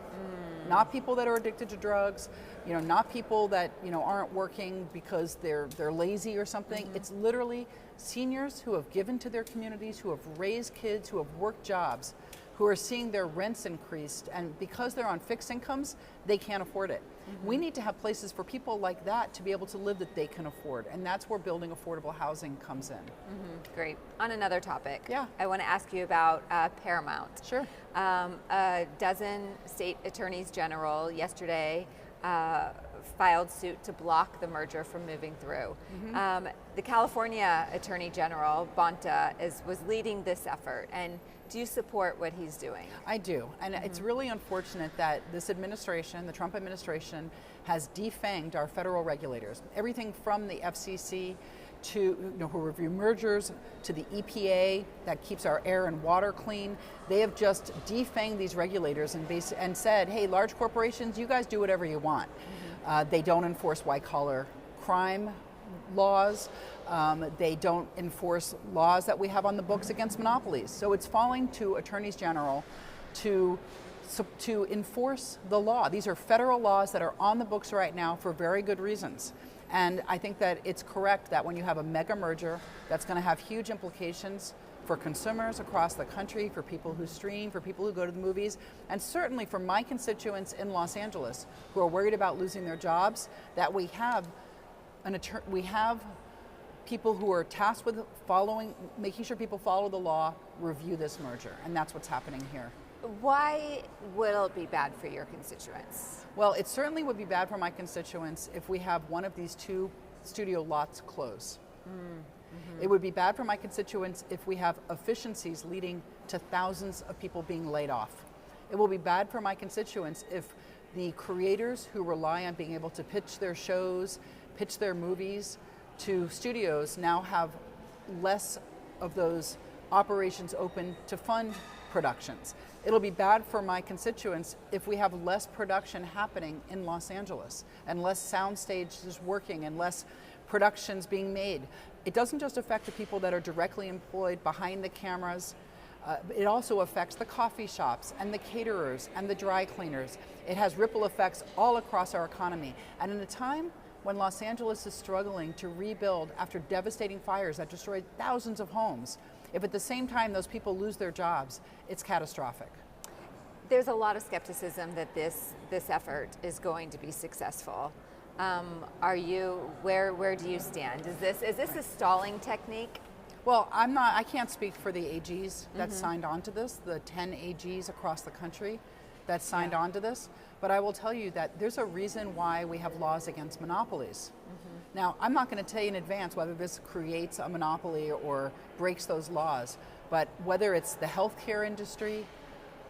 Speaker 13: Not people that are addicted to drugs, not people that aren't working because they're lazy or something. It's literally seniors who have given to their communities, who have raised kids, who have worked jobs, who are seeing their rents increased, and because they're on fixed incomes, they can't afford it. We need to have places for people like that to be able to live that they can afford, and that's where building affordable housing comes in.
Speaker 5: Great. On another topic,
Speaker 13: Yeah.
Speaker 5: I want to ask you about Paramount.
Speaker 13: Sure.
Speaker 5: A dozen state attorneys general yesterday filed suit to block the merger from moving through. The California Attorney General, Bonta, was leading this effort. And do you support what he's doing?
Speaker 13: I do. And it's really unfortunate that this administration, the Trump administration, has defanged our federal regulators. Everything from the FCC to who review mergers, to the EPA that keeps our air and water clean. They have just defanged these regulators and said, hey, large corporations, you guys do whatever you want. They don't enforce white-collar crime laws. They don't enforce laws that we have on the books against monopolies. So it's falling to attorneys general to enforce the law. These are federal laws that are on the books right now for very good reasons. And I think that it's correct that when you have a mega merger that's going to have huge implications for consumers across the country, for people who stream, for people who go to the movies, and certainly for my constituents in Los Angeles who are worried about losing their jobs, that we have people who are tasked with making sure people follow the law, review this merger, and that's what's happening here.
Speaker 5: Why will it be bad for your constituents?
Speaker 13: Well, it certainly would be bad for my constituents if we have one of these two studio lots close. It would be bad for my constituents if we have efficiencies leading to thousands of people being laid off. It will be bad for my constituents if the creators who rely on being able to pitch their shows, pitch their movies to studios now have less of those operations open to fund productions. It'll be bad for my constituents if we have less production happening in Los Angeles and less sound stages working and less productions being made. It doesn't just affect the people that are directly employed behind the cameras. It also affects the coffee shops and the caterers and the dry cleaners. It has ripple effects all across our economy. And in a time when Los Angeles is struggling to rebuild after devastating fires that destroyed thousands of homes, if at the same time those people lose their jobs, it's catastrophic.
Speaker 5: There's a lot of skepticism that this effort is going to be successful. Where do you stand? Is this a stalling technique?
Speaker 13: Well, I can't speak for the AGs that signed on to this, the 10 AGs across the country that signed on to this. But I will tell you that there's a reason why we have laws against monopolies. Now, I'm not going to tell you in advance whether this creates a monopoly or breaks those laws, but whether it's the healthcare industry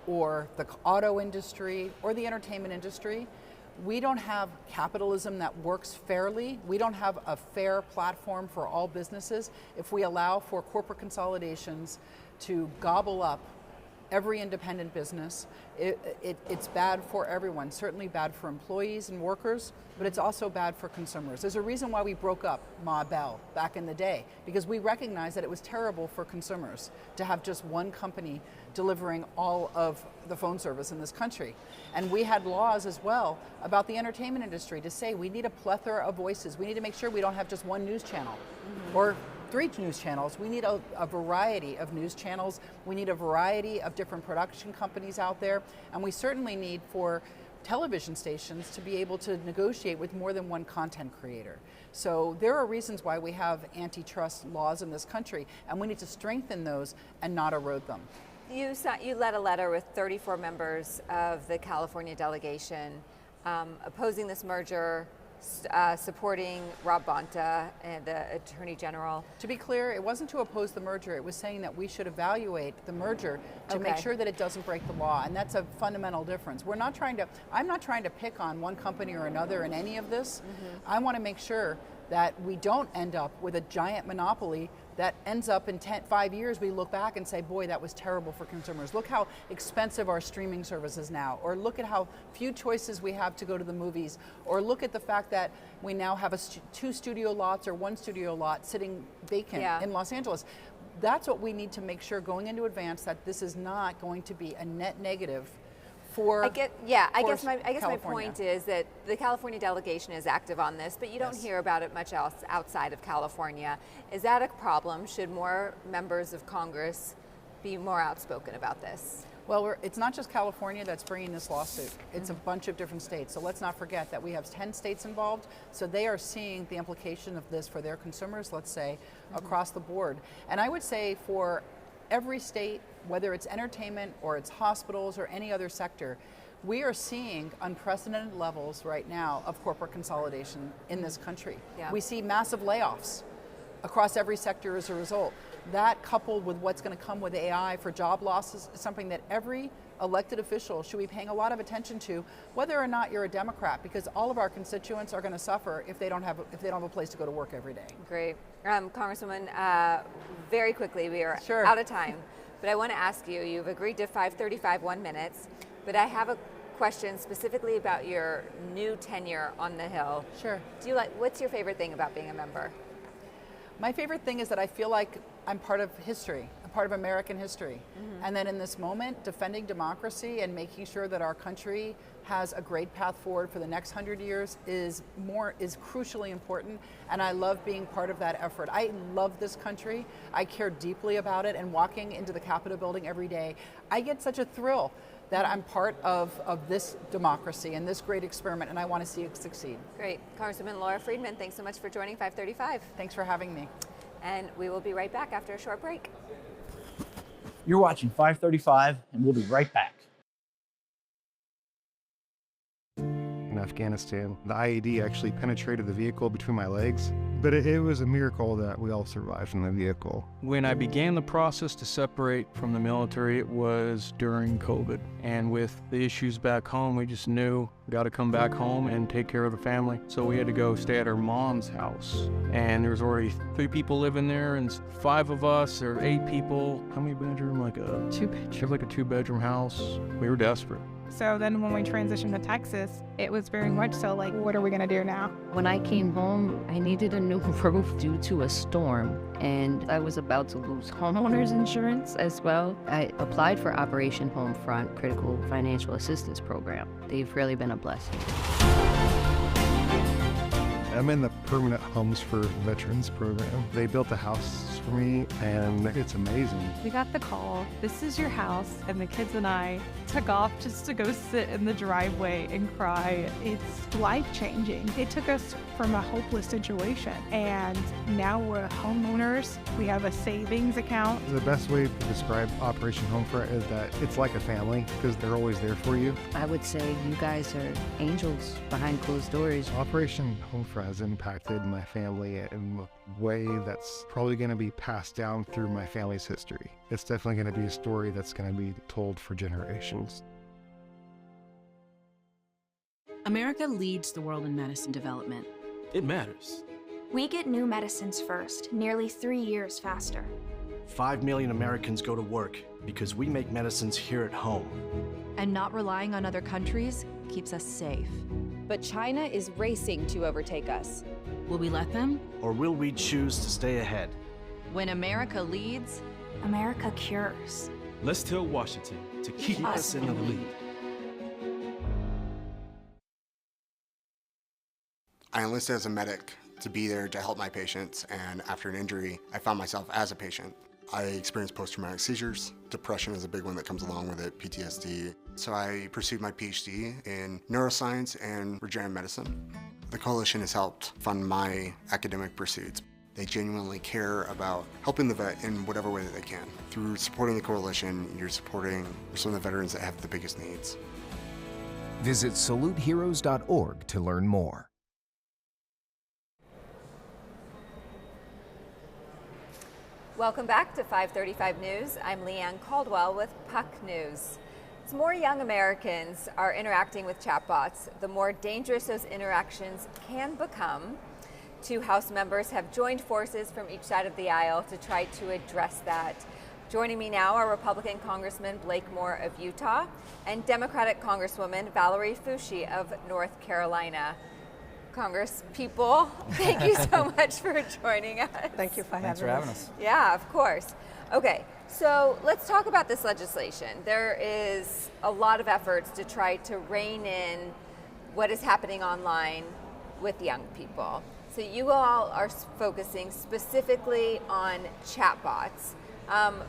Speaker 13: or the auto industry or the entertainment industry, we don't have capitalism that works fairly. We don't have a fair platform for all businesses if we allow for corporate consolidations to gobble up every independent business. It's bad for everyone, certainly bad for employees and workers, but it's also bad for consumers. There's a reason why we broke up Ma Bell back in the day, because we recognized that it was terrible for consumers to have just one company delivering all of the phone service in this country. And we had laws as well about the entertainment industry to say we need a plethora of voices. We need to make sure we don't have just one news channel or 3 news channels. We need a variety of news channels. We need a variety of different production companies out there. And we certainly need for television stations to be able to negotiate with more than one content creator. So there are reasons why we have antitrust laws in this country, and we need to strengthen those and not erode them.
Speaker 5: You led a letter with 34 members of the California delegation opposing this merger, supporting Rob Bonta, the Attorney General.
Speaker 13: To be clear, it wasn't to oppose the merger. It was saying that we should evaluate the merger to make sure that it doesn't break the law, and that's a fundamental difference. I'm not trying to pick on one company or another in any of this. I want to make sure that we don't end up with a giant monopoly that ends up in 5 years, we look back and say, boy, that was terrible for consumers. Look how expensive our streaming service is now. Or look at how few choices we have to go to the movies. Or look at the fact that we now have 2 studio lots or 1 studio lot sitting vacant in Los Angeles. That's what we need to make sure going into advance, that this is not going to be a net negative for
Speaker 5: I guess my point is that the California delegation is active on this, but you don't hear about it much else outside of California. Is that a problem? Should more members of Congress be more outspoken about this?
Speaker 13: Well, it's not just California that's bringing this lawsuit. It's a bunch of different states. So let's not forget that we have 10 states involved. So they are seeing the implication of this for their consumers, let's say, across the board. And I would say for every state, whether it's entertainment or it's hospitals or any other sector, we are seeing unprecedented levels right now of corporate consolidation in this country.
Speaker 5: Yeah.
Speaker 13: We see massive layoffs across every sector as a result. That, coupled with what's going to come with AI for job losses, is something that every elected official should be paying a lot of attention to, whether or not you're a Democrat, because all of our constituents are going to suffer if they don't have a place to go to work every day.
Speaker 5: Great. Congresswoman, very quickly, we are
Speaker 13: Sure.
Speaker 5: out of time, but I want to ask you, you've agreed to 5:35, 1 minute, but I have a question specifically about your new tenure on the Hill.
Speaker 13: Sure.
Speaker 5: What's your favorite thing about being a member?
Speaker 13: My favorite thing is that I feel like I'm part of history, I'm part of American history. And then in this moment, defending democracy and making sure that our country has a great path forward for the next 100 years is crucially important. And I love being part of that effort. I love this country. I care deeply about it. And walking into the Capitol building every day, I get such a thrill that I'm part of this democracy and this great experiment, and I want to see it succeed.
Speaker 5: Great. Congresswoman Laura Friedman, thanks so much for joining 535.
Speaker 13: Thanks for having me.
Speaker 5: And we will be right back after a short break.
Speaker 14: You're watching 535, and we'll be right back.
Speaker 15: In Afghanistan, the IED actually penetrated the vehicle between my legs, but it was a miracle that we all survived in the vehicle.
Speaker 16: When I began the process to separate from the military, it was during COVID. And with the issues back home, we just knew we got to come back home and take care of the family. So we had to go stay at our mom's house. And there was already 3 people living there and 5 of us, or 8 people. How many bedroom? Like a 2-bedroom. Like a 2-bedroom house. We were desperate.
Speaker 17: So then when we transitioned to Texas, it was very much so like, what are we gonna do now?
Speaker 18: When I came home, I needed a new roof due to a storm, and I was about to lose homeowners insurance as well. I applied for Operation Homefront Critical Financial Assistance Program. They've really been a blessing.
Speaker 15: I'm in the Permanent Homes for Veterans program. They built a house for me, and it's amazing.
Speaker 19: We got the call, this is your house, and the kids and I took off just to go sit in the driveway and cry. It's life-changing. It took us from a hopeless situation, and now we're homeowners. We have a savings account.
Speaker 15: The best way to describe Operation Homefront is that it's like a family, because they're always there for you.
Speaker 18: I would say you guys are angels behind closed doors.
Speaker 15: Operation Homefront has impacted my family in a way that's probably going to be passed down through my family's history. It's definitely going to be a story that's going to be told for generations.
Speaker 20: America leads the world in medicine development.
Speaker 21: It matters.
Speaker 22: We get new medicines first, nearly 3 years faster.
Speaker 21: 5 million Americans go to work because we make medicines here at home.
Speaker 23: And not relying on other countries keeps us safe.
Speaker 24: But China is racing to overtake us.
Speaker 20: Will we let them?
Speaker 21: Or will we choose to stay ahead?
Speaker 23: When America leads,
Speaker 22: America cures.
Speaker 21: Let's tell Washington to keep us in the lead.
Speaker 25: I enlisted as a medic to be there to help my patients, and after an injury, I found myself as a patient. I experienced post-traumatic seizures. Depression is a big one that comes along with it, PTSD. So I pursued my PhD in neuroscience and regenerative medicine. The coalition has helped fund my academic pursuits. They genuinely care about helping the vet in whatever way that they can. Through supporting the coalition, you're supporting some of the veterans that have the biggest needs.
Speaker 26: Visit saluteheroes.org to learn more.
Speaker 5: Welcome back to 535 News. I'm Leanne Caldwell with Puck News. As more young Americans are interacting with chatbots, the more dangerous those interactions can become. 2 House members have joined forces from each side of the aisle to try to address that. Joining me now are Republican Congressman Blake Moore of Utah and Democratic Congresswoman Valerie Foushee of North Carolina. Congress people, thank you so much for joining us.
Speaker 27: Thank you for having us.
Speaker 28: Thanks for having us.
Speaker 5: Yeah, of course. Okay, so let's talk about this legislation. There is a lot of efforts to try to rein in what is happening online with young people. So you all are focusing specifically on chatbots.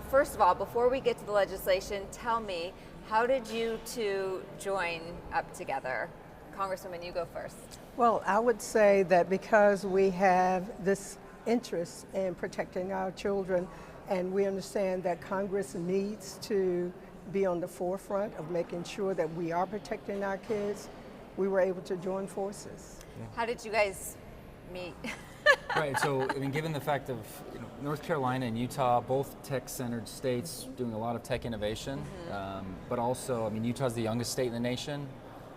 Speaker 5: First of all, before we get to the legislation, tell me, how did you two join up together? Congresswoman, you go first.
Speaker 1: Well, I would say that because we have this interest in protecting our children, and we understand that Congress needs to be on the forefront of making sure that we are protecting our kids, we were able to join forces.
Speaker 5: How did you guys meet?
Speaker 2: Right, so I mean, given the fact of North Carolina and Utah, both tech-centered states doing a lot of tech innovation, but also, I mean, Utah's the youngest state in the nation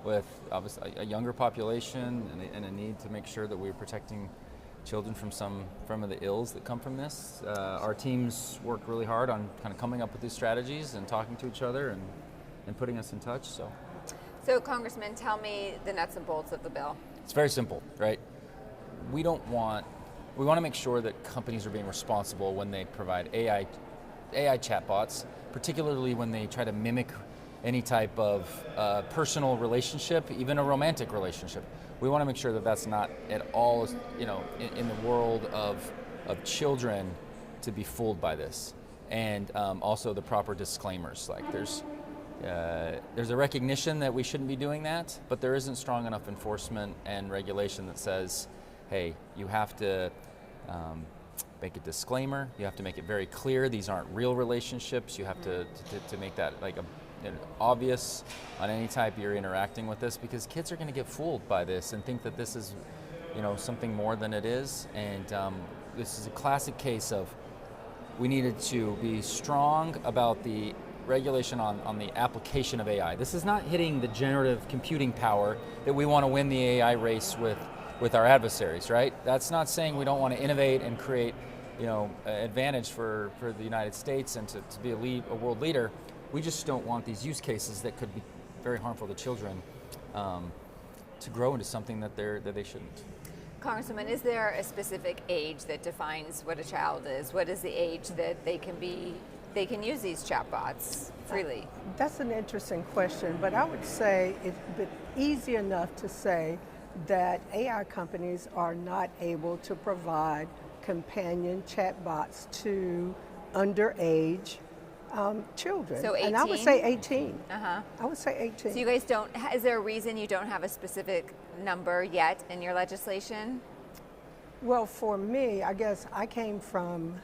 Speaker 2: with obviously a younger population and a need to make sure that we're protecting children from some of the ills that come from this. Our teams work really hard on kind of coming up with these strategies and talking to each other and putting us in touch.
Speaker 5: So Congressman, tell me the nuts and bolts of the bill.
Speaker 2: It's very simple, right? We want to make sure that companies are being responsible when they provide AI chatbots, particularly when they try to mimic any type of personal relationship, even a romantic relationship. We want to make sure that that's not at all, in the world of children to be fooled by this. And also the proper disclaimers, like there's a recognition that we shouldn't be doing that, but there isn't strong enough enforcement and regulation that says, hey, you have to make a disclaimer, you have to make it very clear these aren't real relationships, you have to make that like obvious on any type you're interacting with this, because kids are going to get fooled by this and think that this is something more than it is. And this is a classic case of we needed to be strong about the regulation on the application of AI. This is not hitting the generative computing power that we want to win the AI race with our adversaries, right? That's not saying we don't want to innovate and create advantage for the United States and to be a world leader. We just don't want these use cases that could be very harmful to children to grow into something that they shouldn't.
Speaker 5: Congresswoman, is there a specific age that defines what a child is? What is the age that they can use these chatbots freely?
Speaker 1: That's an interesting question, but I would say it's easy enough to say that AI companies are not able to provide companion chatbots to underage children.
Speaker 5: So 18?
Speaker 1: And I would say 18.
Speaker 5: Uh-huh.
Speaker 1: I would say 18.
Speaker 5: So you guys is there a reason you don't have a specific number yet in your legislation?
Speaker 1: Well, for me, I guess I came from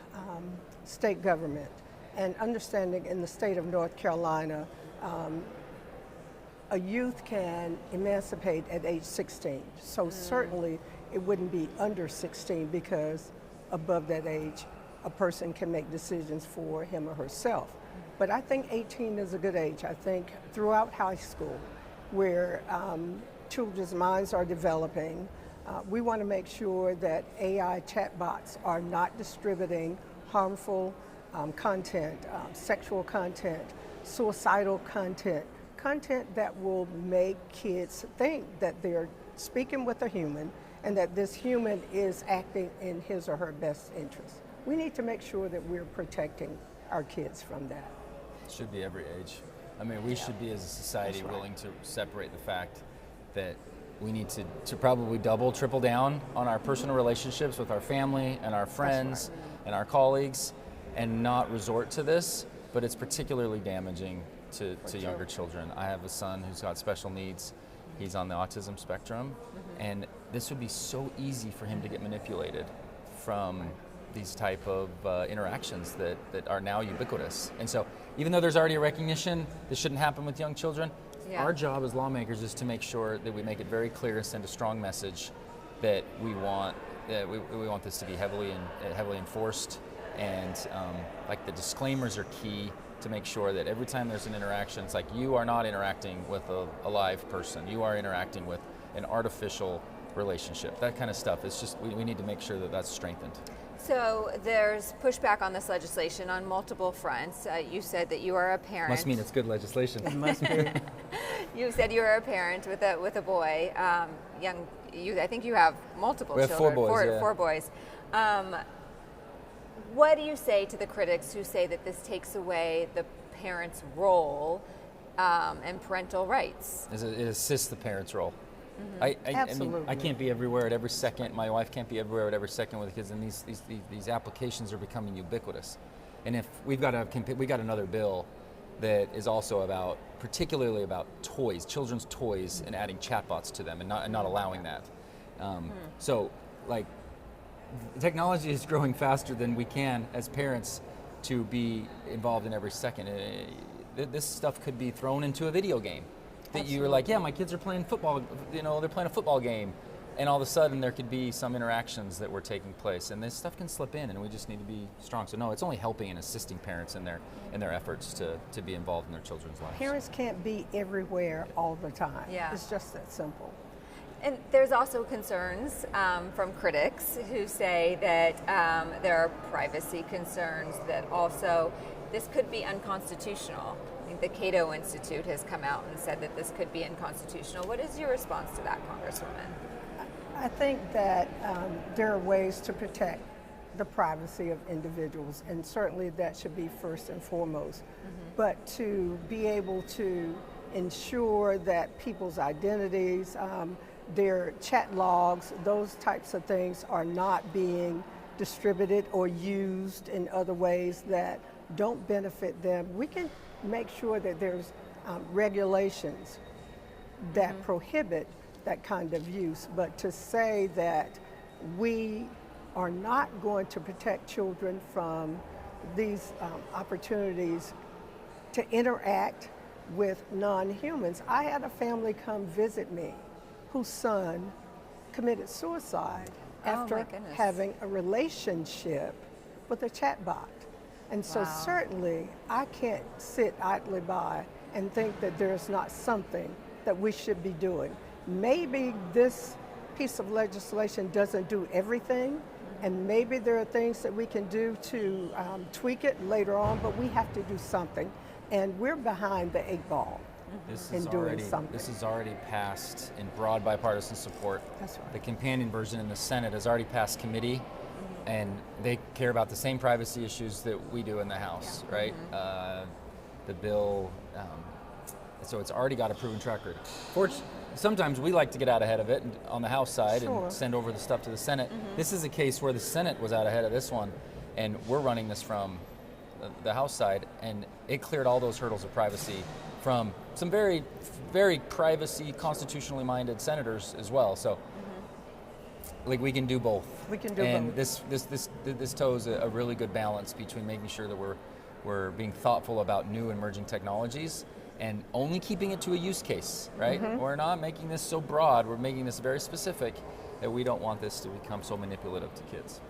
Speaker 1: state government, and understanding in the state of North Carolina, a youth can emancipate at age 16. So certainly it wouldn't be under 16, because above that age, a person can make decisions for him or herself. But I think 18 is a good age. I think throughout high school, where children's minds are developing, we want to make sure that AI chatbots are not distributing harmful content, sexual content, suicidal content that will make kids think that they're speaking with a human and that this human is acting in his or her best interest. We need to make sure that we're protecting our kids from that.
Speaker 2: It should be every age. I mean, we should be as a society willing to separate the fact that we need to probably triple down on our personal relationships with our family and our friends and our colleagues, and not resort to this. But it's particularly damaging to younger children. I have a son who's got special needs. He's on the autism spectrum, and this would be so easy for him to get manipulated from these type of interactions that are now ubiquitous. And so even though there's already a recognition this shouldn't happen with young children, our job as lawmakers is to make sure that we make it very clear and send a strong message that we want this to be heavily enforced, and like the disclaimers are key to make sure that every time there's an interaction, it's like you are not interacting with a live person, you are interacting with an artificial relationship, that kind of stuff. It's just we need to make sure that that's strengthened.
Speaker 5: So there's pushback on this legislation on multiple fronts. You said that you are a parent.
Speaker 2: Must mean it's good legislation.
Speaker 1: It must be.
Speaker 5: You said you are a parent with a boy. I think you have multiple
Speaker 2: children. We have 4 boys.
Speaker 5: What do you say to the critics who say that this takes away the parent's role and parental rights?
Speaker 2: It assists the parent's role.
Speaker 1: Mm-hmm.
Speaker 2: I mean, I can't be everywhere at every second. My wife can't be everywhere at every second with the kids, and these applications are becoming ubiquitous. And if we got another bill that is also about, particularly about toys, children's toys, and adding chatbots to them, and not allowing that. So, like, technology is growing faster than we can as parents to be involved in every second. This stuff could be thrown into a video game. That you're like, yeah, my kids are playing football. They're playing a football game, and all of a sudden there could be some interactions that were taking place, and this stuff can slip in, and we just need to be strong. So no, it's only helping and assisting parents in their efforts to be involved in their children's lives.
Speaker 1: Parents can't be everywhere all the time.
Speaker 5: Yeah.
Speaker 1: It's just that simple.
Speaker 5: And there's also concerns from critics who say that there are privacy concerns, that also this could be unconstitutional. I think the Cato Institute has come out and said that this could be unconstitutional. What is your response to that, Congresswoman?
Speaker 1: I think that there are ways to protect the privacy of individuals, and certainly that should be first and foremost. But to be able to ensure that people's identities, their chat logs, those types of things are not being distributed or used in other ways that don't benefit them, we can make sure that there's regulations that prohibit that kind of use. But to say that we are not going to protect children from these opportunities to interact with non-humans. I had a family come visit me whose son committed suicide after having a relationship with a chatbot. And so certainly I can't sit idly by and think that there's not something that we should be doing. Maybe this piece of legislation doesn't do everything, and maybe there are things that we can do to tweak it later on, but we have to do something. And we're behind the 8 ball in doing something.
Speaker 2: This is already passed in broad bipartisan support.
Speaker 1: That's right.
Speaker 2: The companion version in the Senate has already passed committee, and they care about the same privacy issues that we do in the House, right? The bill, so it's already got a proven track record. Sometimes we like to get out ahead of it on the House side and send over the stuff to the Senate. This is a case where the Senate was out ahead of this one, and we're running this from the House side, and it cleared all those hurdles of privacy from some very, very privacy, constitutionally minded senators as well. So, like, we can do both.
Speaker 1: We can do
Speaker 2: both.
Speaker 1: And
Speaker 2: this toes a really good balance between making sure that we're being thoughtful about new emerging technologies and only keeping it to a use case, right? We're not making this so broad. We're making this very specific that we don't want this to become so manipulative to kids.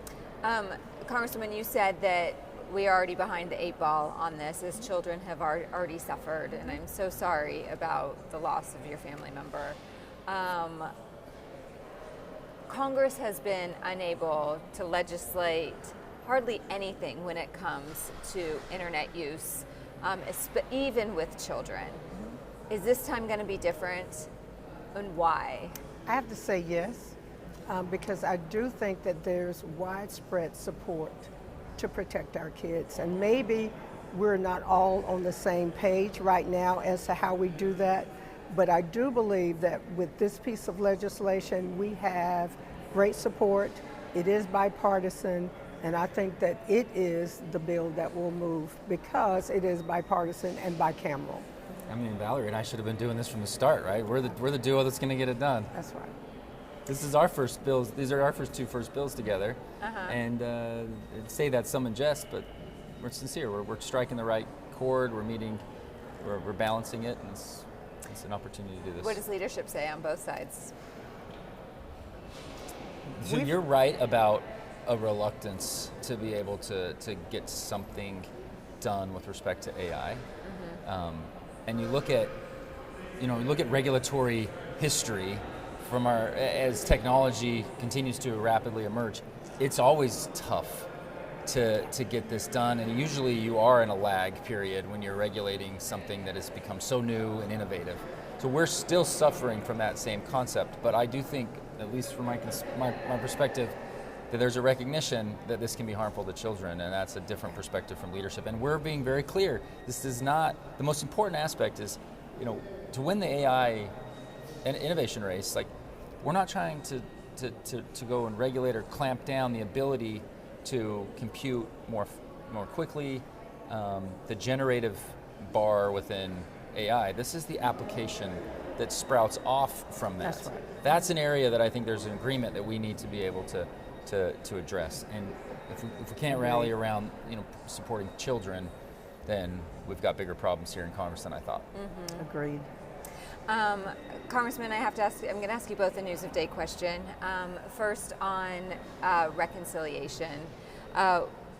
Speaker 5: Congresswoman, you said that we are already behind the 8 ball on this, as children have already suffered, and I'm so sorry about the loss of your family member. Congress has been unable to legislate hardly anything when it comes to internet use, even with children. Is this time going to be different, and why?
Speaker 1: I have to say yes, because I do think that there's widespread support to protect our kids, and maybe we're not all on the same page right now as to how we do that, but I do believe that with this piece of legislation we have great support. It is bipartisan, and I think that it is the bill that will move because it is bipartisan and bicameral.
Speaker 2: I mean, Valerie and I should have been doing this from the start, right? We're the duo that's going to get it done.
Speaker 1: That's right.
Speaker 2: This is our first bills. These are our first 2 bills together, and say that some in jest, but we're sincere. We're striking the right chord. We're balancing it, and it's an opportunity to do this.
Speaker 5: What does leadership say on both sides?
Speaker 2: So you're right about a reluctance to be able to get something done with respect to AI, and you look at regulatory history from as technology continues to rapidly emerge. It's always tough to get this done, and usually you are in a lag period when you're regulating something that has become so new and innovative. So we're still suffering from that same concept, but I do think, at least from my perspective, that there's a recognition that this can be harmful to children, and that's a different perspective from leadership. And we're being very clear. This is not, the most important aspect is, to win the AI and innovation race, like, we're not trying to go and regulate or clamp down the ability to compute more more quickly. The generative bar within AI, this is the application that sprouts off from that.
Speaker 1: That's right.
Speaker 2: That's an area that I think there's an agreement that we need to be able to address. And if we can't rally around, supporting children, then we've got bigger problems here in Congress than I thought.
Speaker 1: Agreed.
Speaker 5: Congressman, I'm going to ask you both a news of day question. First on reconciliation.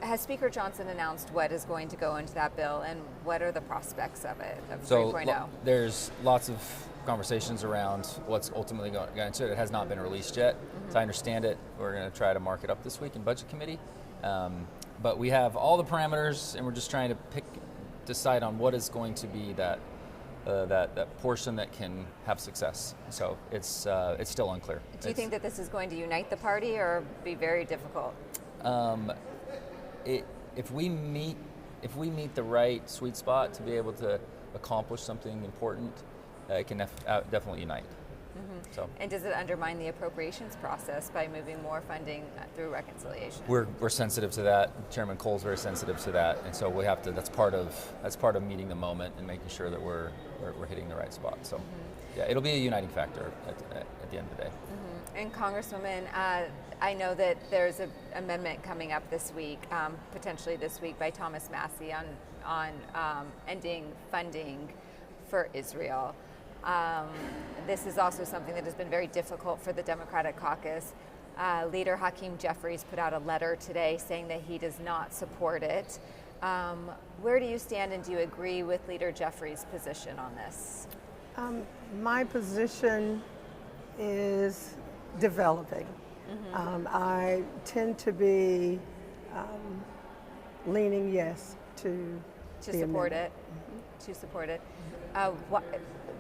Speaker 5: Has Speaker Johnson announced what is going to go into that bill, and what are the prospects of it, of 3.0?
Speaker 2: There's lots of conversations around what's ultimately going into it. It has not been released yet. As I understand it, we're going to try to mark it up this week in Budget Committee. But we have all the parameters, and we're just trying to decide on what is going to be that portion that can have success. So it's still unclear.
Speaker 5: Do you think that this is going to unite the party or be very difficult?
Speaker 2: If we meet the right sweet spot to be able to accomplish something important, it can definitely unite. So. And
Speaker 5: does it undermine the appropriations process by moving more funding through reconciliation?
Speaker 2: We're sensitive to that. Chairman Cole's very sensitive to that, and so we have to. That's part of meeting the moment and making sure that we're hitting the right spot. So, yeah, it'll be a uniting factor at the end of the day.
Speaker 5: And Congresswoman, I know that there's an amendment coming up this week, potentially this week, by Thomas Massey on ending funding for Israel. This is also something that has been very difficult for the Democratic caucus. Leader Hakeem Jeffries put out a letter today saying that he does not support it. Where do you stand, and do you agree with Leader Jeffries' position on this?
Speaker 1: My position is developing. I tend to be leaning yes to
Speaker 5: support it. To support it.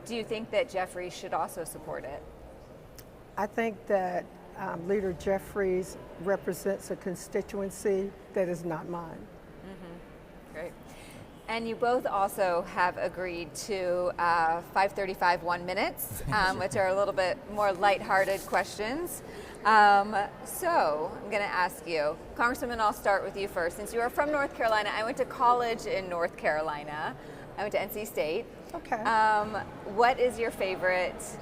Speaker 5: Do you think that Jeffries should also support it?
Speaker 1: I think that Leader Jeffries represents a constituency that is not mine.
Speaker 5: Great. And you both also have agreed to 5:35 1 minutes, which are a little bit more lighthearted questions. So I'm going to ask you, Congresswoman, I'll start with you first. Since you are from North Carolina, I went to college in North Carolina. I went to NC State.
Speaker 1: Okay.
Speaker 5: What is your favorite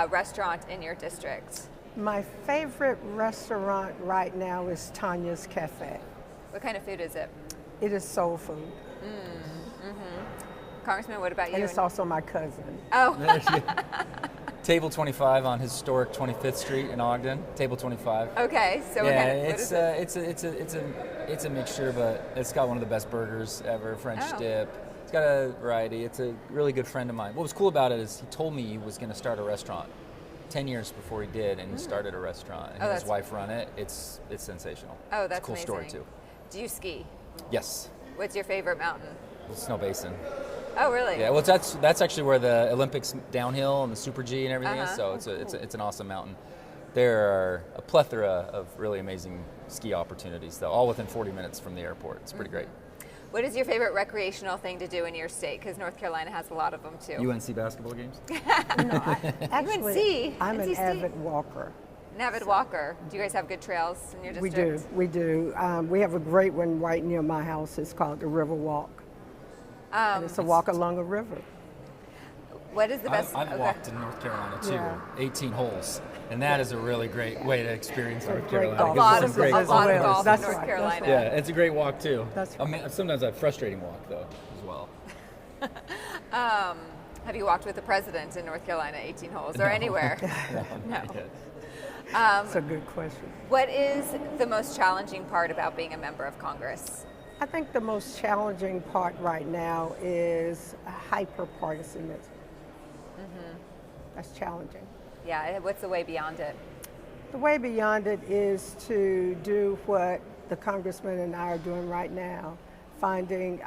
Speaker 5: restaurant in your district?
Speaker 1: My favorite restaurant right now is Tanya's Cafe.
Speaker 5: What kind of food is it?
Speaker 1: It is soul food.
Speaker 5: Congressman, what about you?
Speaker 1: And it's also my cousin.
Speaker 5: Oh.
Speaker 2: Table 25 on historic 25th Street in Ogden. Table 25.
Speaker 5: Okay, so
Speaker 2: it's a mixture, but it's got one of the best burgers ever. French dip. It's got a variety. It's a really good friend of mine. What was cool about it is he told me he was going to start a restaurant 10 years before he did, and he started a restaurant. And his wife run it. It's sensational.
Speaker 5: Oh, that's
Speaker 2: it's a cool
Speaker 5: amazing.
Speaker 2: story too.
Speaker 5: Do you ski?
Speaker 2: Yes.
Speaker 5: What's your favorite mountain?
Speaker 2: Snow Basin.
Speaker 5: Oh, really?
Speaker 2: Yeah. Well, that's actually where the Olympics downhill and the Super G and everything is. So it's an awesome mountain. There are a plethora of really amazing ski opportunities, though, all within 40 minutes from the airport. It's pretty great.
Speaker 5: What is your favorite recreational thing to do in your state? Because North Carolina has a lot of them too.
Speaker 2: UNC basketball games?
Speaker 1: Actually, I'm an avid walker.
Speaker 5: An avid walker. Do you guys have good trails in your district?
Speaker 1: We do. We have a great one right near my house. It's called the River Walk. And it's a walk along a river.
Speaker 5: What is the best?
Speaker 2: I've walked in North Carolina too, 18 holes. And that is a really great way to experience North Carolina.
Speaker 5: A lot of golf in North Carolina.
Speaker 2: Yeah, it's a great walk too.
Speaker 1: That's
Speaker 2: right. Sometimes a frustrating walk though, as well.
Speaker 5: Have you walked with the president in North Carolina 18 holes or anywhere?
Speaker 2: No.
Speaker 1: That's a good question.
Speaker 5: What is the most challenging part about being a member of Congress?
Speaker 1: I think the most challenging part right now is hyper-partisanism. That's challenging.
Speaker 5: Yeah, what's the way beyond it?
Speaker 1: The way beyond it is to do what the congressman and I are doing right now, finding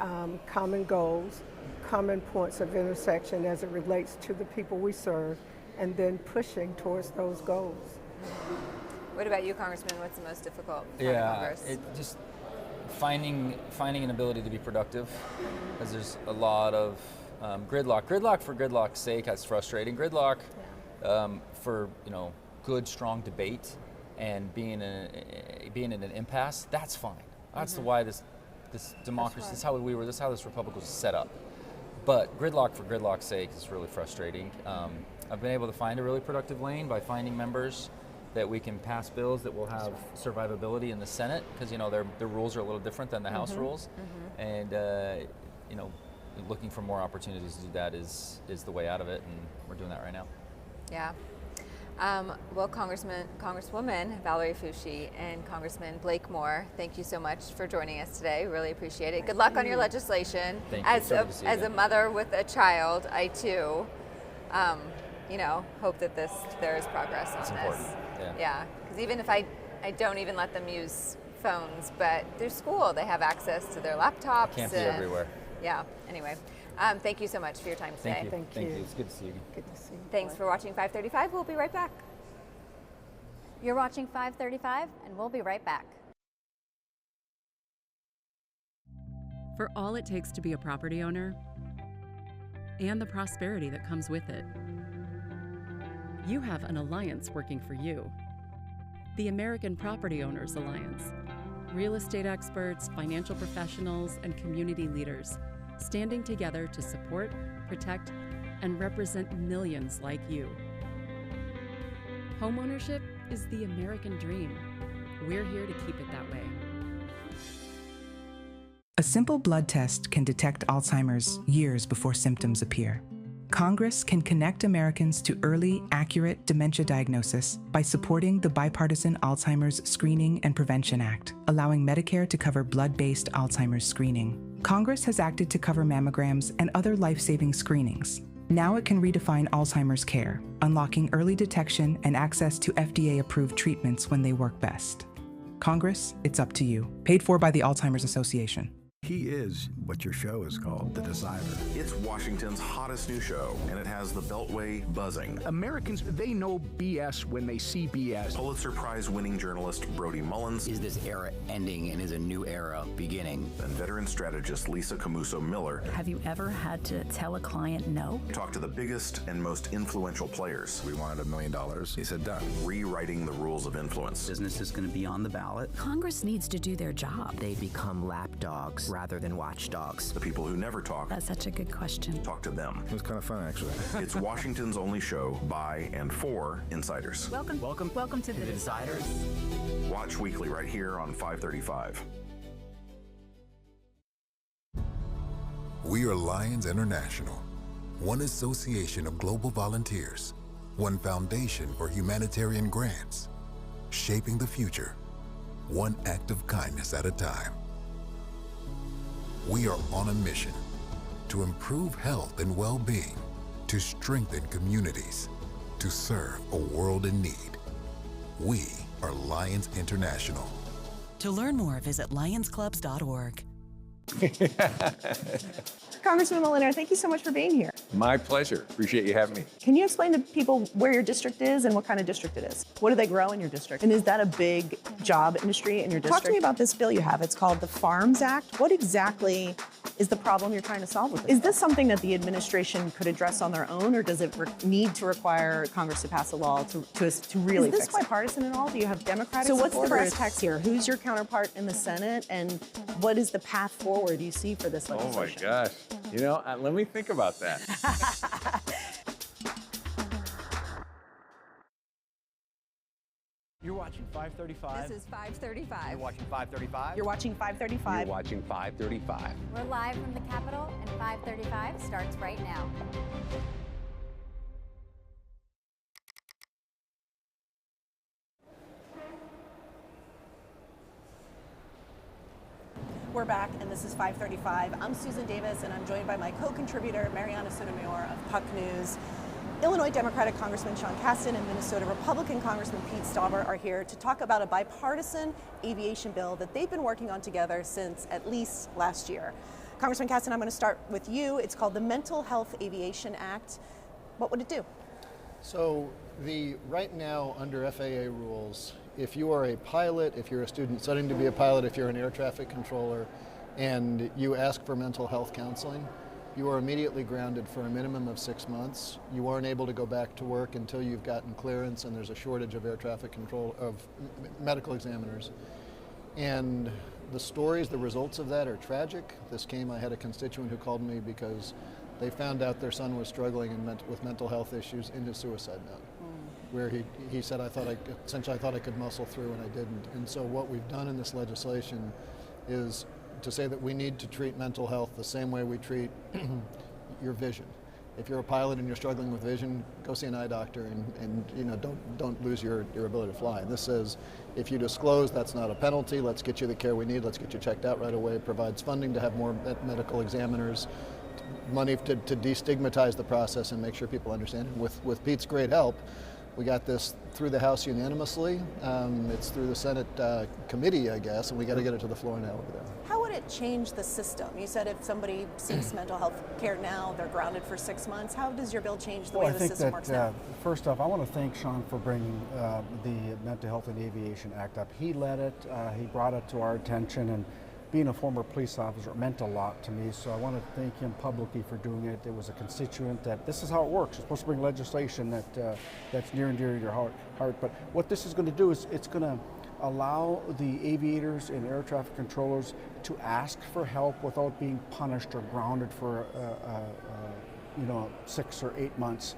Speaker 1: common goals, common points of intersection as it relates to the people we serve, and then pushing towards those goals.
Speaker 5: What about you, Congressman? What's the most difficult part of Congress?
Speaker 2: Just finding an ability to be productive, because there's a lot of gridlock. Gridlock for gridlock's sake, that's frustrating. Gridlock for good, strong debate and being in an impasse, that's fine. That's why this this democracy. This is how we were. This is how this republic was set up. But gridlock for gridlock's sake is really frustrating. I've been able to find a really productive lane by finding members that we can pass bills that will have survivability in the Senate, because their rules are a little different than the House rules, and looking for more opportunities to do that is the way out of it, and we're doing that right now.
Speaker 5: Yeah. Well, Congresswoman Valerie Foushee and Congressman Blake Moore, thank you so much for joining us today. Really appreciate it. Good luck on your legislation.
Speaker 2: Thank you.
Speaker 5: As a mother with a child, I too, hope that there is progress on
Speaker 2: It's
Speaker 5: this.
Speaker 2: important.
Speaker 5: Yeah, because even if I don't even let them use phones, but through school they have access to their laptops.
Speaker 2: Can't be everywhere.
Speaker 5: Yeah. Anyway, thank you so much for your time today.
Speaker 2: Thank you. It's good to see you.
Speaker 1: Good to see you.
Speaker 5: Thanks for watching 535. We'll be right back.
Speaker 24: You're watching 535, and we'll be right back.
Speaker 20: For all it takes to be a property owner and the prosperity that comes with it, you have an alliance working for you. The American Property Owners Alliance. Real estate experts, financial professionals, and community leaders standing together to support, protect, and represent millions like you. Homeownership is the American dream. We're here to keep it that way.
Speaker 3: A simple blood test can detect Alzheimer's years before symptoms appear. Congress can connect Americans to early, accurate dementia diagnosis by supporting the bipartisan Alzheimer's Screening and Prevention Act, allowing Medicare to cover blood-based Alzheimer's screening. Congress has acted to cover mammograms and other life-saving screenings. Now it can redefine Alzheimer's care, unlocking early detection and access to FDA-approved treatments when they work best. Congress, it's up to you. Paid for by the Alzheimer's Association.
Speaker 4: He is what your show is called, The Decider.
Speaker 6: It's Washington's hottest new show, and it has the Beltway buzzing.
Speaker 7: Americans, they know BS when they see BS.
Speaker 6: Pulitzer Prize-winning journalist Brody Mullins.
Speaker 8: Is this era ending and is a new era beginning?
Speaker 6: And veteran strategist Lisa Camuso Miller.
Speaker 9: Have you ever had to tell a client no?
Speaker 6: Talk to the biggest and most influential players.
Speaker 4: We wanted $1 million. He said done.
Speaker 6: Rewriting the rules of influence.
Speaker 8: Business is going to be on the ballot.
Speaker 9: Congress needs to do their job.
Speaker 8: They become lapdogs rather than watchdogs.
Speaker 6: The people who never talk.
Speaker 9: That's such a good question.
Speaker 6: Talk to them.
Speaker 4: It was kind of fun, actually.
Speaker 6: It's Washington's only show by and for insiders.
Speaker 9: Welcome to the
Speaker 8: Deciders.
Speaker 6: Watch weekly right here on 535.
Speaker 11: We are Lions International, one association of global volunteers, one foundation for humanitarian grants, shaping the future, one act of kindness at a time. We are on a mission to improve health and well-being, to strengthen communities, to serve a world in need. We are Lions International.
Speaker 12: To learn more, visit lionsclubs.org.
Speaker 27: Congressman Molina, thank you so much for being here.
Speaker 28: My pleasure. Appreciate you having me.
Speaker 27: Can you explain to people where your district is and what kind of district it is? What do they grow in your district? And is that a big job industry in your district? Talk to me about this bill you have. It's called the Farms Act. What exactly is the problem you're trying to solve with this? Is this something that the administration could address on their own, or does it need to require Congress to pass a law to really fix it? Is this bipartisan at all? Do you have Democratic support? So what's the brass tacks here? Who's your counterpart in the Senate, and what is the path forward you see for this legislation?
Speaker 28: Oh my gosh. Let me think about that.
Speaker 14: You're watching 535.
Speaker 5: This is 535.
Speaker 14: You're watching 535.
Speaker 27: You're watching 535.
Speaker 28: You're watching 535.
Speaker 24: We're live from the Capitol, and 535 starts right now.
Speaker 27: We're back, and this is 535. I'm Susan Davis, and I'm joined by my co-contributor, Mariana Sotomayor of Puck News. Illinois Democratic Congressman Sean Casten and Minnesota Republican Congressman Pete Stauber are here to talk about a bipartisan aviation bill that they've been working on together since at least last year. Congressman Casten, I'm going to start with you. It's called the Mental Health Aviation Act. What would it do?
Speaker 29: So right now under FAA rules, if you are a pilot, if you're a student studying to be a pilot, if you're an air traffic controller, and you ask for mental health counseling, you are immediately grounded for a minimum of 6 months. You aren't able to go back to work until you've gotten clearance, and there's a shortage of air traffic control, of medical examiners. And the stories, the results of that are tragic. I had a constituent who called me because they found out their son was struggling with mental health issues in his suicide note, where he said, I thought I could muscle through and I didn't. And so what we've done in this legislation is to say that we need to treat mental health the same way we treat your vision. If you're a pilot and you're struggling with vision, go see an eye doctor and don't lose your ability to fly. And this says, if you disclose, that's not a penalty. Let's get you the care we need. Let's get you checked out right away. It provides funding to have more medical examiners, money to destigmatize the process and make sure people understand it. With Pete's great help, we got this through the House unanimously. It's through the Senate committee, I guess, and we got to get it to the floor now over there.
Speaker 27: How would it change the system? You said if somebody seeks mental health care now, they're grounded for 6 months. How does your bill change the way the system works now?
Speaker 10: First off, I want to thank Sean for bringing the Mental Health and Aviation Act up. He led it, he brought it to our attention, and being a former police officer meant a lot to me, so I want to thank him publicly for doing it. It was a constituent that this is how it works. You're supposed to bring legislation that's near and dear to your heart. But what this is going to do is it's going to allow the aviators and air traffic controllers to ask for help without being punished or grounded for 6 or 8 months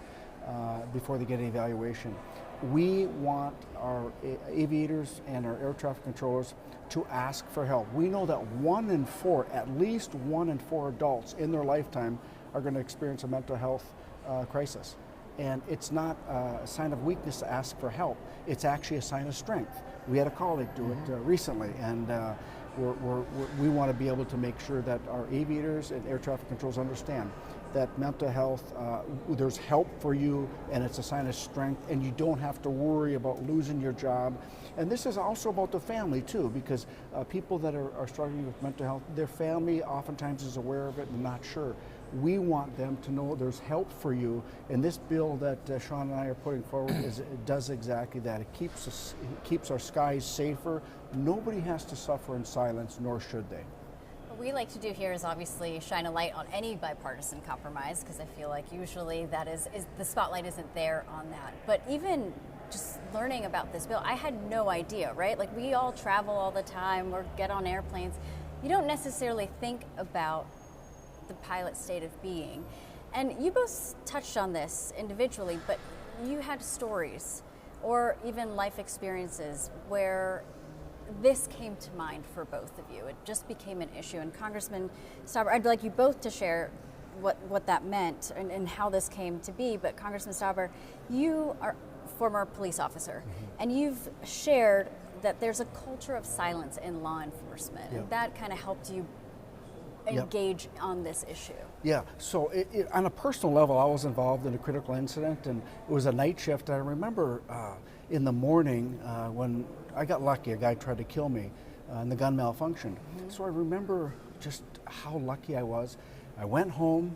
Speaker 10: before they get an evaluation. We want our aviators and our air traffic controllers to ask for help. We know that at least one in four adults in their lifetime are going to experience a mental health crisis. And it's not a sign of weakness to ask for help. It's actually a sign of strength. We had a colleague do it recently, and we want to be able to make sure that our aviators and air traffic controllers understand that mental health, there's help for you, and it's a sign of strength, and you don't have to worry about losing your job. And this is also about the family too, because people that are struggling with mental health, their family oftentimes is aware of it and not sure. We want them to know there's help for you, and this bill that Sean and I are putting forward it does exactly that. It keeps our skies safer. Nobody has to suffer in silence, nor should they.
Speaker 24: What we like to do here is obviously shine a light on any bipartisan compromise, because I feel like usually that is the spotlight isn't there on that. But even just learning about this bill, I had no idea, right? Like, we all travel all the time or get on airplanes. You don't necessarily think about the pilot state of being. And you both touched on this individually, but you had stories or even life experiences where this came to mind for both of you. It just became an issue. And Congressman Stauber, I'd like you both to share what that meant and how this came to be. But Congressman Stauber, you are a former police officer, and you've shared that there's a culture of silence in law enforcement.
Speaker 10: Yep.
Speaker 24: And that kind of helped you engage on this issue.
Speaker 10: Yeah, so on a personal level, I was involved in a critical incident, and it was a night shift. I remember in the morning when I got lucky, a guy tried to kill me and the gun malfunctioned. So I remember just how lucky I was. I went home,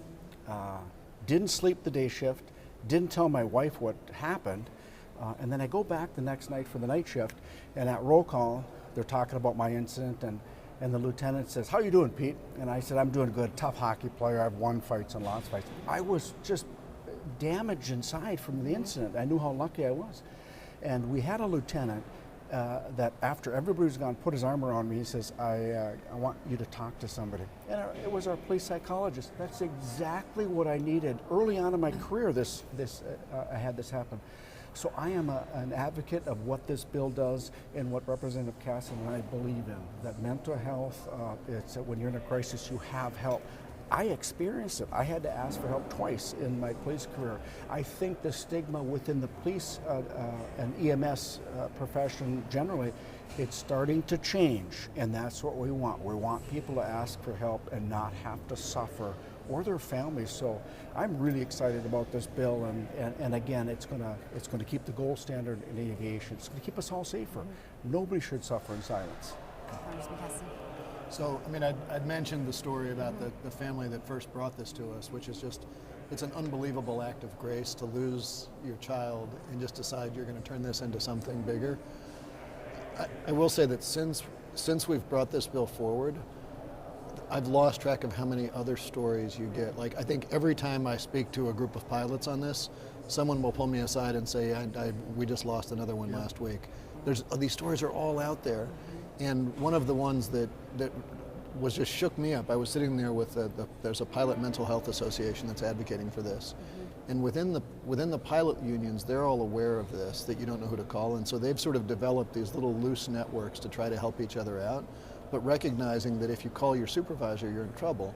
Speaker 10: didn't sleep the day shift, didn't tell my wife what happened, and then I go back the next night for the night shift, and at roll call, they're talking about my incident, and the lieutenant says, "How you doing, Pete?" And I said, "I'm doing good, tough hockey player, I've won fights and lost fights." I was just damaged inside from the incident. I knew how lucky I was. And we had a lieutenant that after everybody was gone, put his arm around me. He says, I want you to talk to somebody. And it was our police psychologist. That's exactly what I needed. Early on in my career, I had this happen. So I am an advocate of what this bill does and what Representative Casten and I believe in, that mental health, it's that when you're in a crisis, you have help. I experienced it. I had to ask for help twice in my police career. I think the stigma within the police and EMS profession generally, it's starting to change, and that's what we want. We want people to ask for help and not have to suffer, or their families. So I'm really excited about this bill, and again, it's gonna keep the gold standard in aviation. It's gonna keep us all safer. Nobody should suffer in silence.
Speaker 29: So, I mean, I'd mentioned the story about the family that first brought this to us, which is just, it's an unbelievable act of grace to lose your child and just decide you're going to turn this into something bigger. I will say that since we've brought this bill forward, I've lost track of how many other stories you get. Like, I think every time I speak to a group of pilots on this, someone will pull me aside and say, we just lost another one last week. These stories are all out there. And one of the ones that was just shook me up, I was sitting there with there's a pilot mental health association that's advocating for this. And within the pilot unions, they're all aware of this, that you don't know who to call. And so they've sort of developed these little loose networks to try to help each other out, but recognizing that if you call your supervisor, you're in trouble.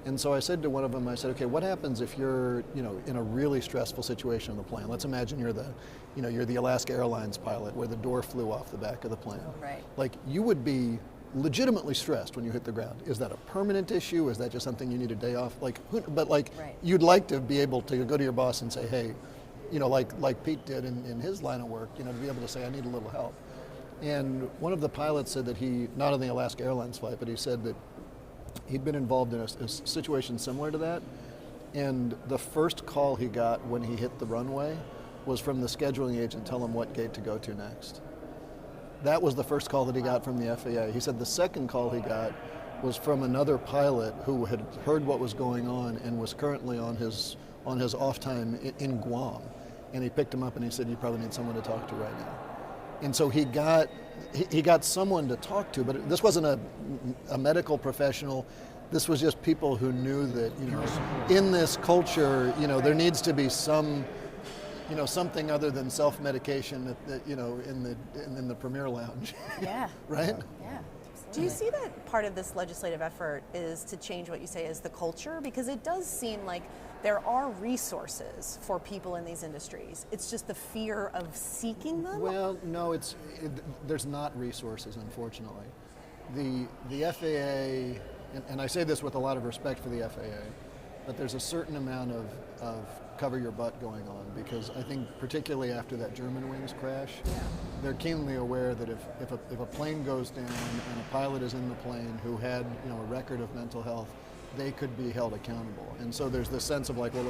Speaker 29: And so I said to one of them, I said, okay, what happens if you're, in a really stressful situation on the plane? Let's imagine you're the Alaska Airlines pilot where the door flew off the back of the plane.
Speaker 24: Right.
Speaker 29: Like, you would be legitimately stressed when you hit the ground. Is that a permanent issue? Is that just something you need a day off? You'd like to be able to go to your boss and say, hey, like Pete did in his line of work, to be able to say, I need a little help. And one of the pilots said that he, not on the Alaska Airlines flight, but he said that he'd been involved in a situation similar to that, and the first call he got when he hit the runway was from the scheduling agent telling him what gate to go to next. That was the first call that he got from the FAA. He said the second call he got was from another pilot who had heard what was going on and was currently on his off time in Guam, and he picked him up and he said, you probably need someone to talk to right now. And so he got someone to talk to, but this wasn't a medical professional. This was just people who knew that, in this culture, there needs to be some, something other than self-medication in the Premier Lounge.
Speaker 27: Yeah.
Speaker 29: Right?
Speaker 27: Yeah. Do you see that part of this legislative effort is to change what you say is the culture? Because it does seem like there are resources for people in these industries. It's just the fear of seeking them?
Speaker 29: Well, no, there's not resources, unfortunately. The FAA, and I say this with a lot of respect for the FAA, but there's a certain amount of cover your butt going on, because I think particularly after that Germanwings crash, they're keenly aware that if a plane goes down and a pilot is in the plane who had a record of mental health, they could be held accountable. And so there's this sense of like, well,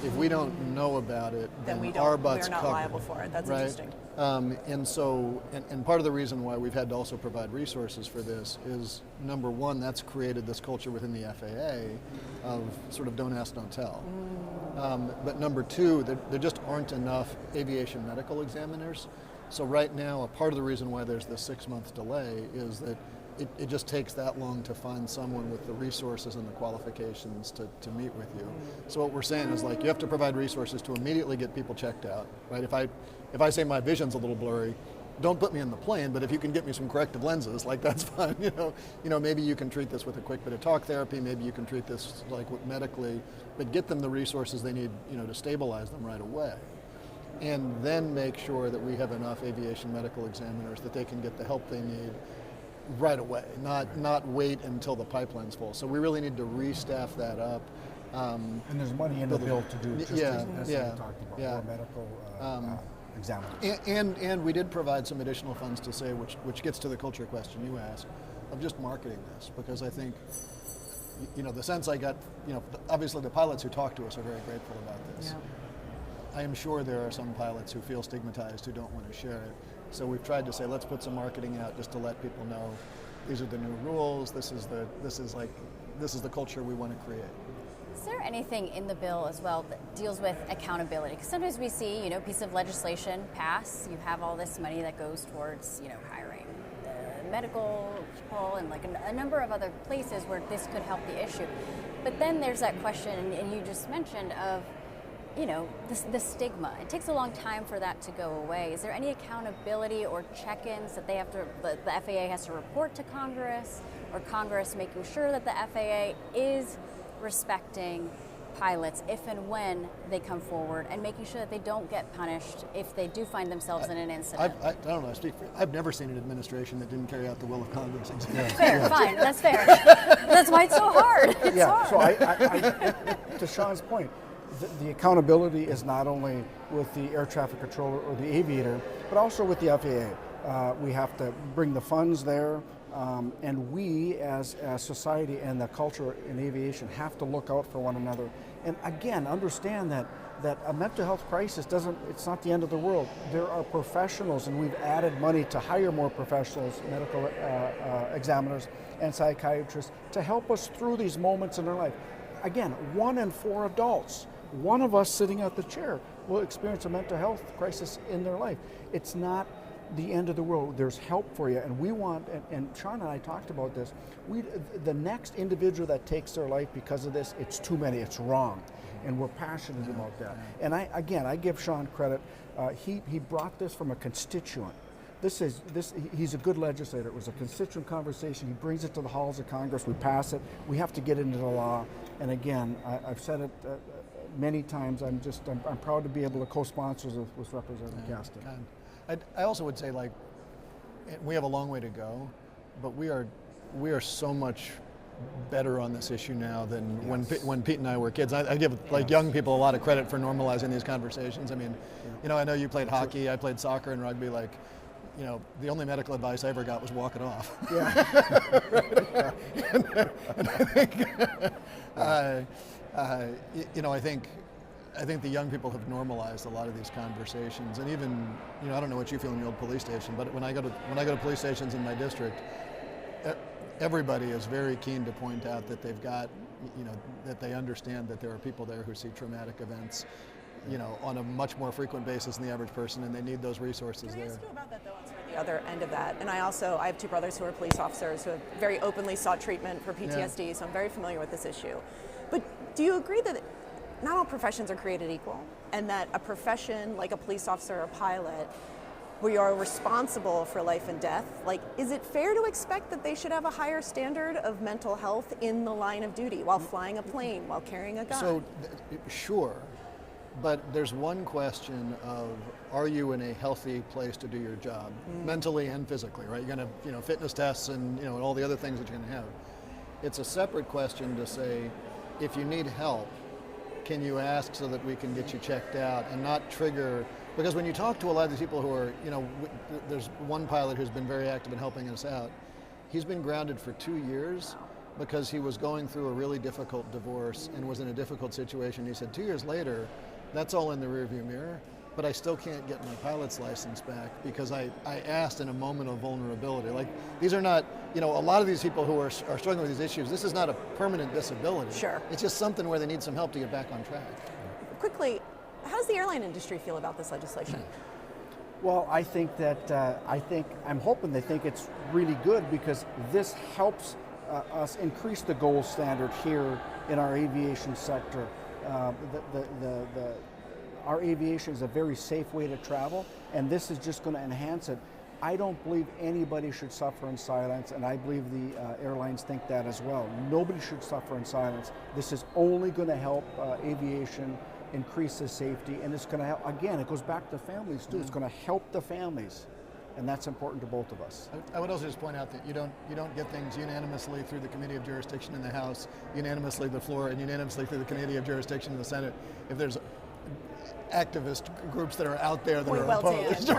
Speaker 29: if we don't know about it, then our butt's
Speaker 27: we're not
Speaker 29: covered,
Speaker 27: liable for it. That's
Speaker 29: right?
Speaker 27: interesting.
Speaker 29: And so, and part of the reason why we've had to also provide resources for this is, number one, that's created this culture within the FAA of sort of don't ask, don't tell. But number two, there just aren't enough aviation medical examiners. So right now, a part of the reason why there's this 6-month delay is that it just takes that long to find someone with the resources and the qualifications to meet with you. So what we're saying is, like, you have to provide resources to immediately get people checked out, right? If I say my vision's a little blurry, don't put me in the plane, but if you can get me some corrective lenses, like, that's fine. Maybe you can treat this with a quick bit of talk therapy, maybe you can treat this medically, but get them the resources they need, to stabilize them right away. And then make sure that we have enough aviation medical examiners that they can get the help they need right away, not wait until the pipeline's full. So we really need to restaff that up.
Speaker 10: And there's money in the bill to do just as we talked about, more medical examiners.
Speaker 29: And we did provide some additional funds to say, which gets to the culture question you asked, of just marketing this, because I think, the sense I got, obviously the pilots who talk to us are very grateful about this. Yeah. I am sure there are some pilots who feel stigmatized, who don't want to share it. So we've tried to say, let's put some marketing out just to let people know these are the new rules. This is the culture we want to create.
Speaker 24: Is there anything in the bill as well that deals with accountability? Because sometimes we see, a piece of legislation pass. You have all this money that goes towards, hiring medical people and like a number of other places where this could help the issue. But then there's that question, and you just mentioned of, the stigma. It takes a long time for that to go away. Is there any accountability or check-ins that the FAA has to report to Congress, or Congress making sure that the FAA is respecting pilots if and when they come forward, and making sure that they don't get punished if they do find themselves in an incident?
Speaker 29: I don't know, I speak for you. I've never seen an administration that didn't carry out the will of Congress.
Speaker 24: Fair, fine, that's fair. That's why it's so hard. It's hard.
Speaker 10: So I to Sean's point, the accountability is not only with the air traffic controller or the aviator, but also with the FAA. We have to bring the funds there, and we as society and the culture in aviation have to look out for one another. And again, understand that a mental health crisis it's not the end of the world. There are professionals, and we've added money to hire more professionals, medical examiners and psychiatrists, to help us through these moments in our life. Again, 1 in 4 adults, one of us sitting at the chair, will experience a mental health crisis in their life. It's not the end of the world. There's help for you, and we want. And Sean and I talked about this. The next individual that takes their life because of this, it's too many. It's wrong, and we're passionate about that. And I give Sean credit. He brought this from a constituent. He's a good legislator. It was a constituent conversation. He brings it to the halls of Congress. We pass it. We have to get into the law. And again, I've said it many times. I'm proud to be able to co-sponsor with Representative Casten.
Speaker 29: I also would say, like, we have a long way to go, but we are so much better on this issue now than when Pete and I were kids. I give young people a lot of credit for normalizing these conversations. I mean, I know you played hockey. I played soccer and rugby. Like, the only medical advice I ever got was walk it off. Yeah. and I think I think the young people have normalized a lot of these conversations, and even, I don't know what you feel in your old police station, but when I go to police stations in my district, everybody is very keen to point out that they've got, that they understand that there are people there who see traumatic events, on a much more frequent basis than the average person, and they need those resources there.
Speaker 27: Can I ask you about that, though, on sort of the other end of that? And I have two brothers who are police officers who have very openly sought treatment for PTSD, so I'm very familiar with this issue. But do you agree that not all professions are created equal, and that a profession like a police officer or a pilot, where you are responsible for life and death, is it fair to expect that they should have a higher standard of mental health in the line of duty while flying a plane, while carrying a gun?
Speaker 29: So, sure. But there's one question of, are you in a healthy place to do your job, mentally and physically, right? You're going to, fitness tests and, all the other things that you're going to have. It's a separate question to say, if you need help, can you ask so that we can get you checked out and not trigger, because when you talk to a lot of these people who are, there's one pilot who's been very active in helping us out. He's been grounded for 2 years because he was going through a really difficult divorce and was in a difficult situation. He said 2 years later, that's all in the rearview mirror, but I still can't get my pilot's license back because I asked in a moment of vulnerability. These are not, a lot of these people who are struggling with these issues, this is not a permanent disability.
Speaker 27: Sure.
Speaker 29: It's just something where they need some help to get back on track.
Speaker 27: Quickly, how does the airline industry feel about this legislation?
Speaker 10: Well, I think that, I'm hoping they think it's really good because this helps us increase the gold standard here in our aviation sector. Our aviation is a very safe way to travel, and this is just going to enhance it. I don't believe anybody should suffer in silence, and I believe the airlines think that as well. Nobody should suffer in silence. This is only going to help aviation increase the safety, and it's going to help, again, it goes back to families too. It's going to help the families, and that's important to both of us.
Speaker 29: I would also just point out that you don't get things unanimously through the Committee of Jurisdiction in the House, unanimously the floor, and unanimously through the Committee of Jurisdiction in the Senate if there's activist groups that are out there that are opposed.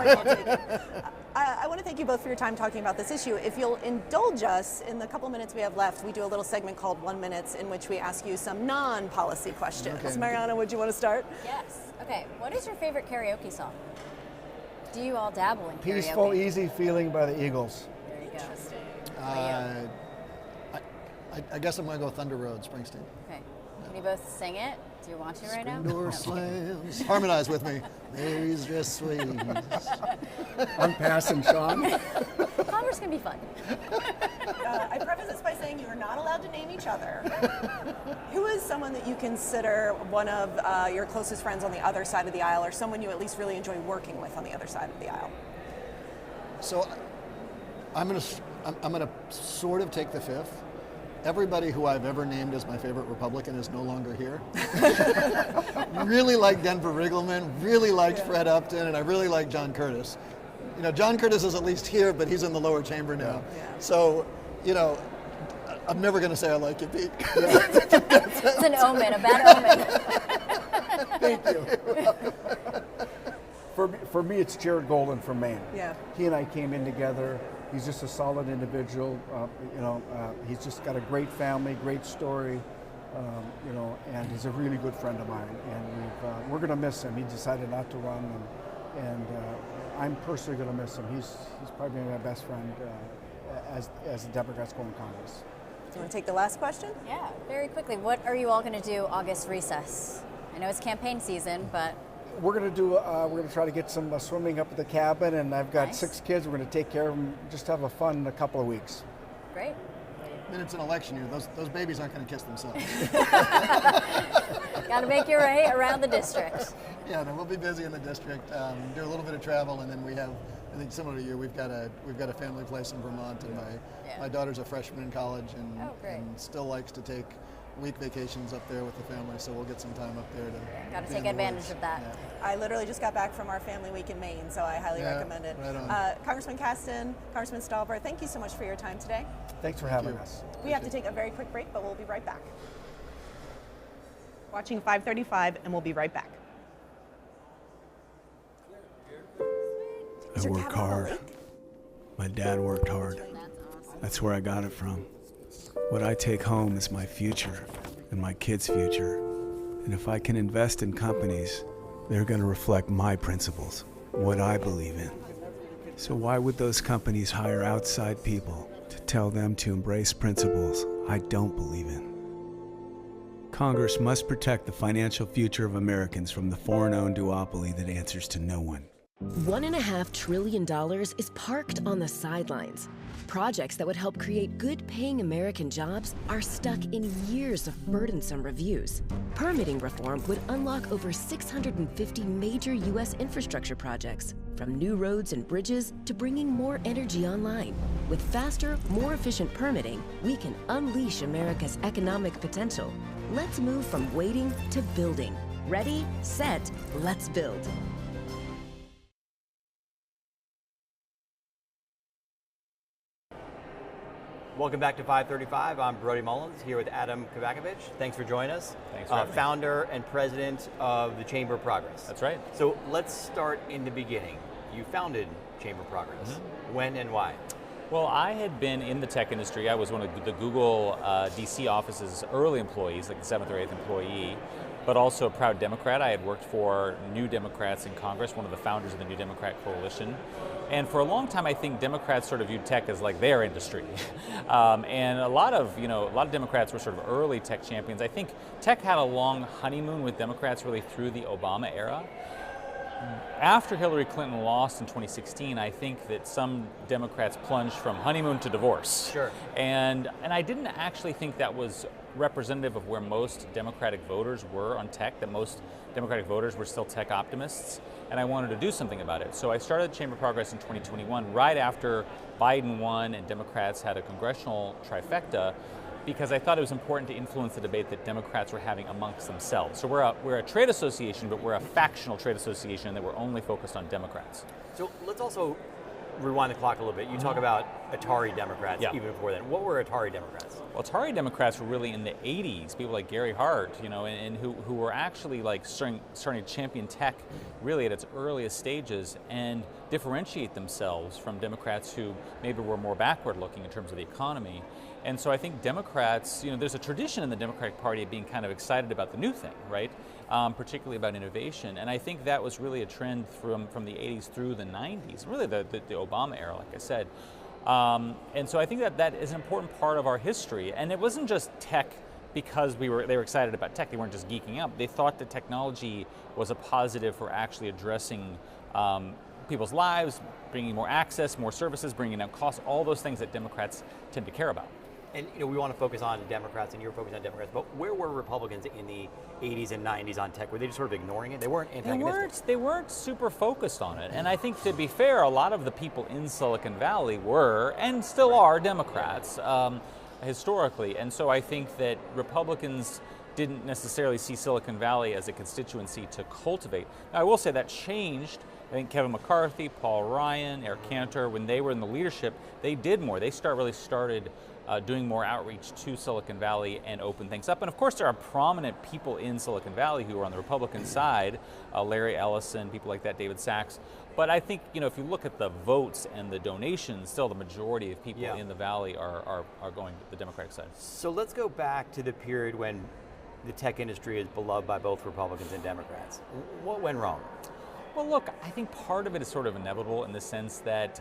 Speaker 27: I want to thank you both for your time talking about this issue. If you'll indulge us, in the couple minutes we have left, we do a little segment called 1 Minute in which we ask you some non-policy questions. Okay. Mariana, would you want to start?
Speaker 24: Yes. Okay. What is your favorite karaoke song? Do you all dabble in karaoke?
Speaker 10: Peaceful, Easy Feeling by the Eagles.
Speaker 24: There you go. Interesting.
Speaker 29: I guess I'm going to go Thunder Road, Springsteen.
Speaker 24: Okay. Can you both sing it? Do you want to right now?
Speaker 29: Door slams. Harmonize with me. Mary's dress sways.
Speaker 10: I'm passing, Sean.
Speaker 24: Congress can be fun.
Speaker 27: I preface this by saying you are not allowed to name each other. Who is someone that you consider one of your closest friends on the other side of the aisle, or someone you at least really enjoy working with on the other side of the aisle?
Speaker 29: So I'm gonna sort of take the fifth. Everybody who I've ever named as my favorite Republican is no longer here. Really like Denver Riggleman, really liked Fred Upton, and I really like John Curtis. John Curtis is at least here, but he's in the lower chamber now. Yeah. So, I'm never going to say I like you, Pete.
Speaker 24: It's an omen, a bad
Speaker 10: omen. Thank you. For me, it's Jared Golden from Maine.
Speaker 27: Yeah.
Speaker 10: He and I came in together. He's just a solid individual. He's just got a great family, great story, and he's a really good friend of mine. And we're going to miss him. He decided not to run, and I'm personally going to miss him. He's probably my best friend as the Democrats go in Congress.
Speaker 27: Do you want to take the last question?
Speaker 24: Yeah, very quickly. What are you all going to do August recess? I know it's campaign season, but
Speaker 10: we're going to try to get some swimming up at the cabin, and I've got 6 kids. We're going to take care of them, just have a fun couple of weeks.
Speaker 24: Great.
Speaker 29: Then it's an election year. Those babies aren't going to kiss themselves.
Speaker 24: Got to make your way around the district.
Speaker 29: Yeah, no, we'll be busy in the district. Do a little bit of travel, and then we have, I think similar to you, we've got a family place in Vermont, and my daughter's a freshman in college, and still likes to take week vacations up there with the family, so we'll get some time up there to
Speaker 24: got to take advantage of that.
Speaker 27: Yeah. I literally just got back from our family week in Maine, so I highly recommend it.
Speaker 29: Right on.
Speaker 27: Congressman Casten, Congressman Stauber, thank you so much for your time today.
Speaker 10: Thanks for having us.
Speaker 27: We have to take a very quick break, but we'll be right back. Watching 535, and we'll be right back.
Speaker 13: I work hard. My dad worked hard. That's where I got it from. What I take home is my future and my kids' future. And if I can invest in companies, they're going to reflect my principles, what I believe in. So why would those companies hire outside people to tell them to embrace principles I don't believe in? Congress must protect the financial future of Americans from the foreign-owned duopoly that answers to no one.
Speaker 15: $1.5 trillion is parked on the sidelines. Projects that would help create good-paying American jobs are stuck in years of burdensome reviews. Permitting reform would unlock over 650 major U.S. infrastructure projects, from new roads and bridges to bringing more energy online. With faster, more efficient permitting, we can unleash America's economic potential. Let's move from waiting to building. Ready, set, let's build.
Speaker 16: Welcome back to 535. I'm Brody Mullins here with Adam Kovacevic. Thanks for joining us.
Speaker 2: Thanks for having me.
Speaker 16: Founder and president of the Chamber of Progress.
Speaker 2: That's right.
Speaker 16: So let's start in the beginning. You founded Chamber of Progress.
Speaker 2: Mm-hmm.
Speaker 16: When and why?
Speaker 2: Well, I had been in the tech industry. I was one of the Google DC office's early employees, like the 7th or 8th employee, but also a proud Democrat. I had worked for New Democrats in Congress, one of the founders of the New Democrat Coalition. And for a long time, I think Democrats sort of viewed tech as like their industry. And a lot of Democrats were sort of early tech champions. I think tech had a long honeymoon with Democrats really through the Obama era. After Hillary Clinton lost in 2016, I think that some Democrats plunged from honeymoon to divorce.
Speaker 16: Sure.
Speaker 2: And I didn't actually think that was representative of where most Democratic voters were on tech, that most Democratic voters were still tech optimists, and I wanted to do something about it. So I started Chamber of Progress in 2021, right after Biden won and Democrats had a congressional trifecta, because I thought it was important to influence the debate that Democrats were having amongst themselves. So we're a trade association, but we're a factional trade association, and that we're only focused on Democrats.
Speaker 16: So let's also rewind the clock a little bit. You talk about Atari Democrats even before then. What were Atari Democrats?
Speaker 2: Well, Atari Democrats were really in the 80s, people like Gary Hart, and who were actually like starting to champion tech really at its earliest stages and differentiate themselves from Democrats who maybe were more backward looking in terms of the economy. And so I think Democrats, there's a tradition in the Democratic Party of being kind of excited about the new thing, right? Particularly about innovation. And I think that was really a trend from the 80s through the 90s, really the Obama era, like I said. And so I think that is an important part of our history. And it wasn't just tech because they were excited about tech. They weren't just geeking out. They thought that technology was a positive for actually addressing people's lives, bringing more access, more services, bringing down costs, all those things that Democrats tend to care about.
Speaker 16: And we want to focus on Democrats, and you're focused on Democrats, but where were Republicans in the 80s and 90s on tech? Were they just sort of ignoring it? They weren't antagonistic.
Speaker 2: They weren't super focused on it. And I think, to be fair, a lot of the people in Silicon Valley were, and still are, Democrats historically. And so I think that Republicans didn't necessarily see Silicon Valley as a constituency to cultivate. Now, I will say that changed. I think Kevin McCarthy, Paul Ryan, Eric Cantor, when they were in the leadership, they did more. They started doing more outreach to Silicon Valley and open things up. And of course, there are prominent people in Silicon Valley who are on the Republican side, Larry Ellison, people like that, David Sachs. But I think, if you look at the votes and the donations, still the majority of people in the Valley are going to the Democratic side.
Speaker 16: So let's go back to the period when the tech industry is beloved by both Republicans and Democrats. What went wrong?
Speaker 2: Well, look, I think part of it is sort of inevitable in the sense that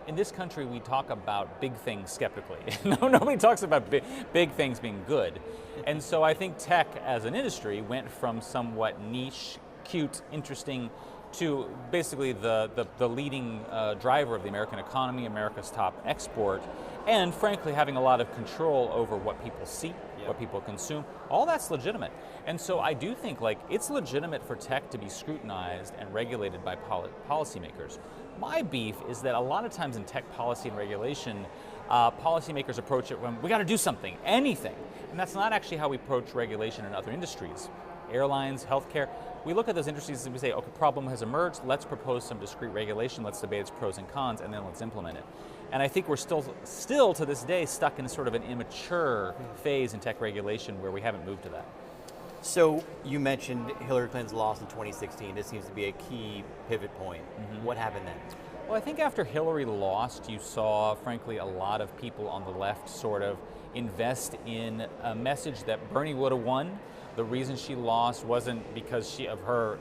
Speaker 2: in this country we talk about big things skeptically. Nobody talks about big things being good. And so I think tech as an industry went from somewhat niche
Speaker 1: cute, interesting, to basically the leading driver of the American economy, America's top export, and frankly having a lot of control over what people see, what people consume. All that's legitimate. And so I do think like it's legitimate for tech to be scrutinized and regulated by policymakers. My beef is that a lot of times in tech policy and regulation, policymakers approach it when we got to do something, anything. And that's not actually how we approach regulation in other industries. Airlines, healthcare, we look at those industries and we say, okay, problem has emerged, let's propose some discrete regulation, let's debate its pros and cons, and then let's implement it. And I think we're still to this day stuck in sort of an immature phase in tech regulation where we haven't moved to that.
Speaker 16: So you mentioned Hillary Clinton's loss in 2016. This seems to be a key pivot point. What happened then?
Speaker 1: Well, I think after Hillary lost, you saw, frankly, a lot of people on the left sort of invest in a message that Bernie would have won. The reason she lost wasn't because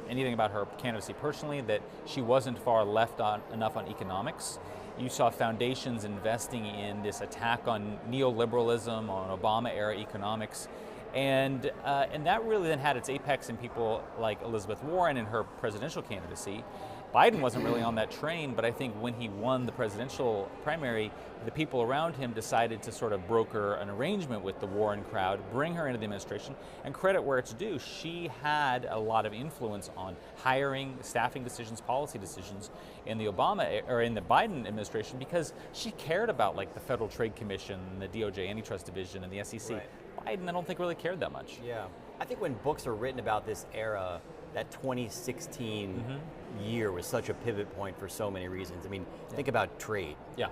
Speaker 1: anything about her candidacy personally, that she wasn't far left enough on economics. You saw foundations investing in this attack on neoliberalism, on Obama-era economics. And that really then had its apex in people like Elizabeth Warren in her presidential candidacy. Biden wasn't really on that train, but I think when he won the presidential primary, the people around him decided to sort of broker an arrangement with the Warren crowd, bring her into the administration, and credit where it's due. She had a lot of influence on hiring, staffing decisions, policy decisions in the Biden administration because she cared about like the Federal Trade Commission, the DOJ Antitrust Division, and the SEC. Right. Biden, I don't think really cared that much.
Speaker 16: Yeah, I think when books are written about this era, that 2016 year was such a pivot point for so many reasons. I mean, think about trade.
Speaker 1: Yeah.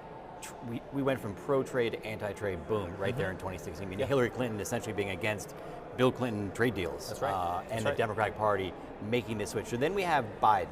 Speaker 16: We went from pro-trade to anti-trade, boom, right there in 2016. I mean, Hillary Clinton essentially being against Bill Clinton trade deals.
Speaker 1: That's right.
Speaker 16: And the Democratic Party making this switch. So then we have Biden.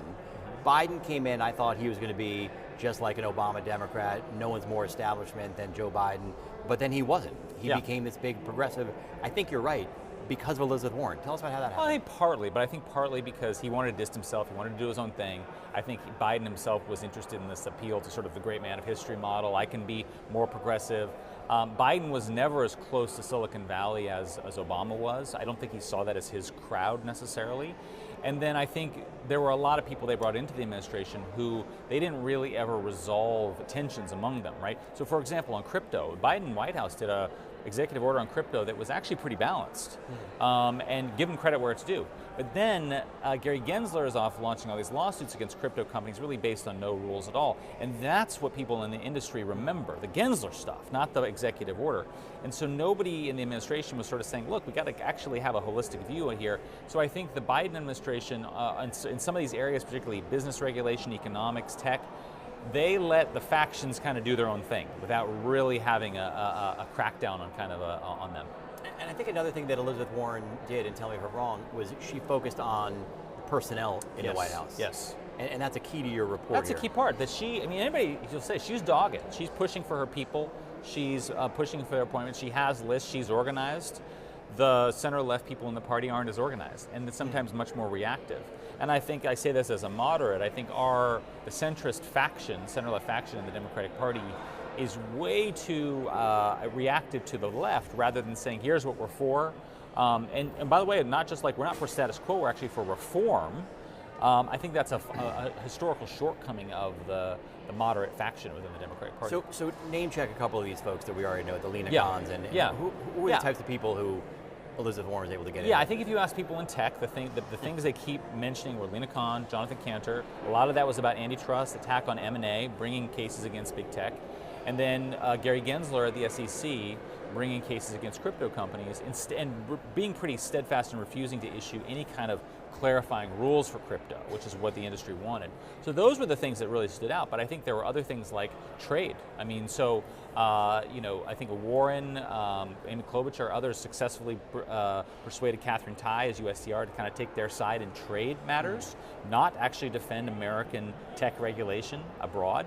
Speaker 16: Biden came in, I thought he was going to be just like an Obama Democrat. No one's more establishment than Joe Biden. But then he wasn't. He became this big progressive. I think you're right, because of Elizabeth Warren. Tell us about how that happened.
Speaker 1: Well, I think partly because he wanted to distance himself, he wanted to do his own thing. I think Biden himself was interested in this appeal to sort of the great man of history model. I can be more progressive. Biden was never as close to Silicon Valley as Obama was. I don't think he saw that as his crowd necessarily. And then I think there were a lot of people they brought into the administration who they didn't really ever resolve tensions among them, right? So for example, on crypto, Biden White House did a executive order on crypto that was actually pretty balanced, and give him credit where it's due. But then Gary Gensler is off launching all these lawsuits against crypto companies really based on no rules at all. And that's what people in the industry remember, the Gensler stuff, not the executive order. And so nobody in the administration was sort of saying, look, we got to actually have a holistic view here. So I think the Biden administration, in some of these areas, particularly business regulation, economics, tech, they let the factions kind of do their own thing without really having a crackdown on on them.
Speaker 16: And I think another thing that Elizabeth Warren did, and tell me if I'm wrong, was she focused on personnel in the White House.
Speaker 1: Yes.
Speaker 16: And that's a key to your report.
Speaker 1: That's a key part. That anybody, you'll say, she's dogged. She's pushing for her people. She's pushing for their appointments. She has lists. She's organized. The center-left people in the party aren't as organized, and it's sometimes much more reactive. And I think I say this as a moderate. I think the centrist faction, center-left faction in the Democratic Party, is way too reactive to the left rather than saying, here's what we're for. And by the way, not just like we're not for status quo, we're actually for reform. I think that's a historical shortcoming of the moderate faction within the Democratic Party.
Speaker 16: So name check a couple of these folks that we already know, the Lena Khans, and who are the types of people who Elizabeth Warren was able to get in?
Speaker 1: I think if you ask people in tech, the things they keep mentioning were Lena Khan, Jonathan Cantor. A lot of that was about antitrust, attack on M&A, bringing cases against big tech. And then Gary Gensler at the SEC bringing cases against crypto companies and being pretty steadfast in refusing to issue any kind of clarifying rules for crypto, which is what the industry wanted. So those were the things that really stood out, but I think there were other things like trade. I mean, so, I think Warren, Amy Klobuchar, others successfully persuaded Catherine Tai as USTR to kind of take their side in trade matters, not actually defend American tech regulation abroad.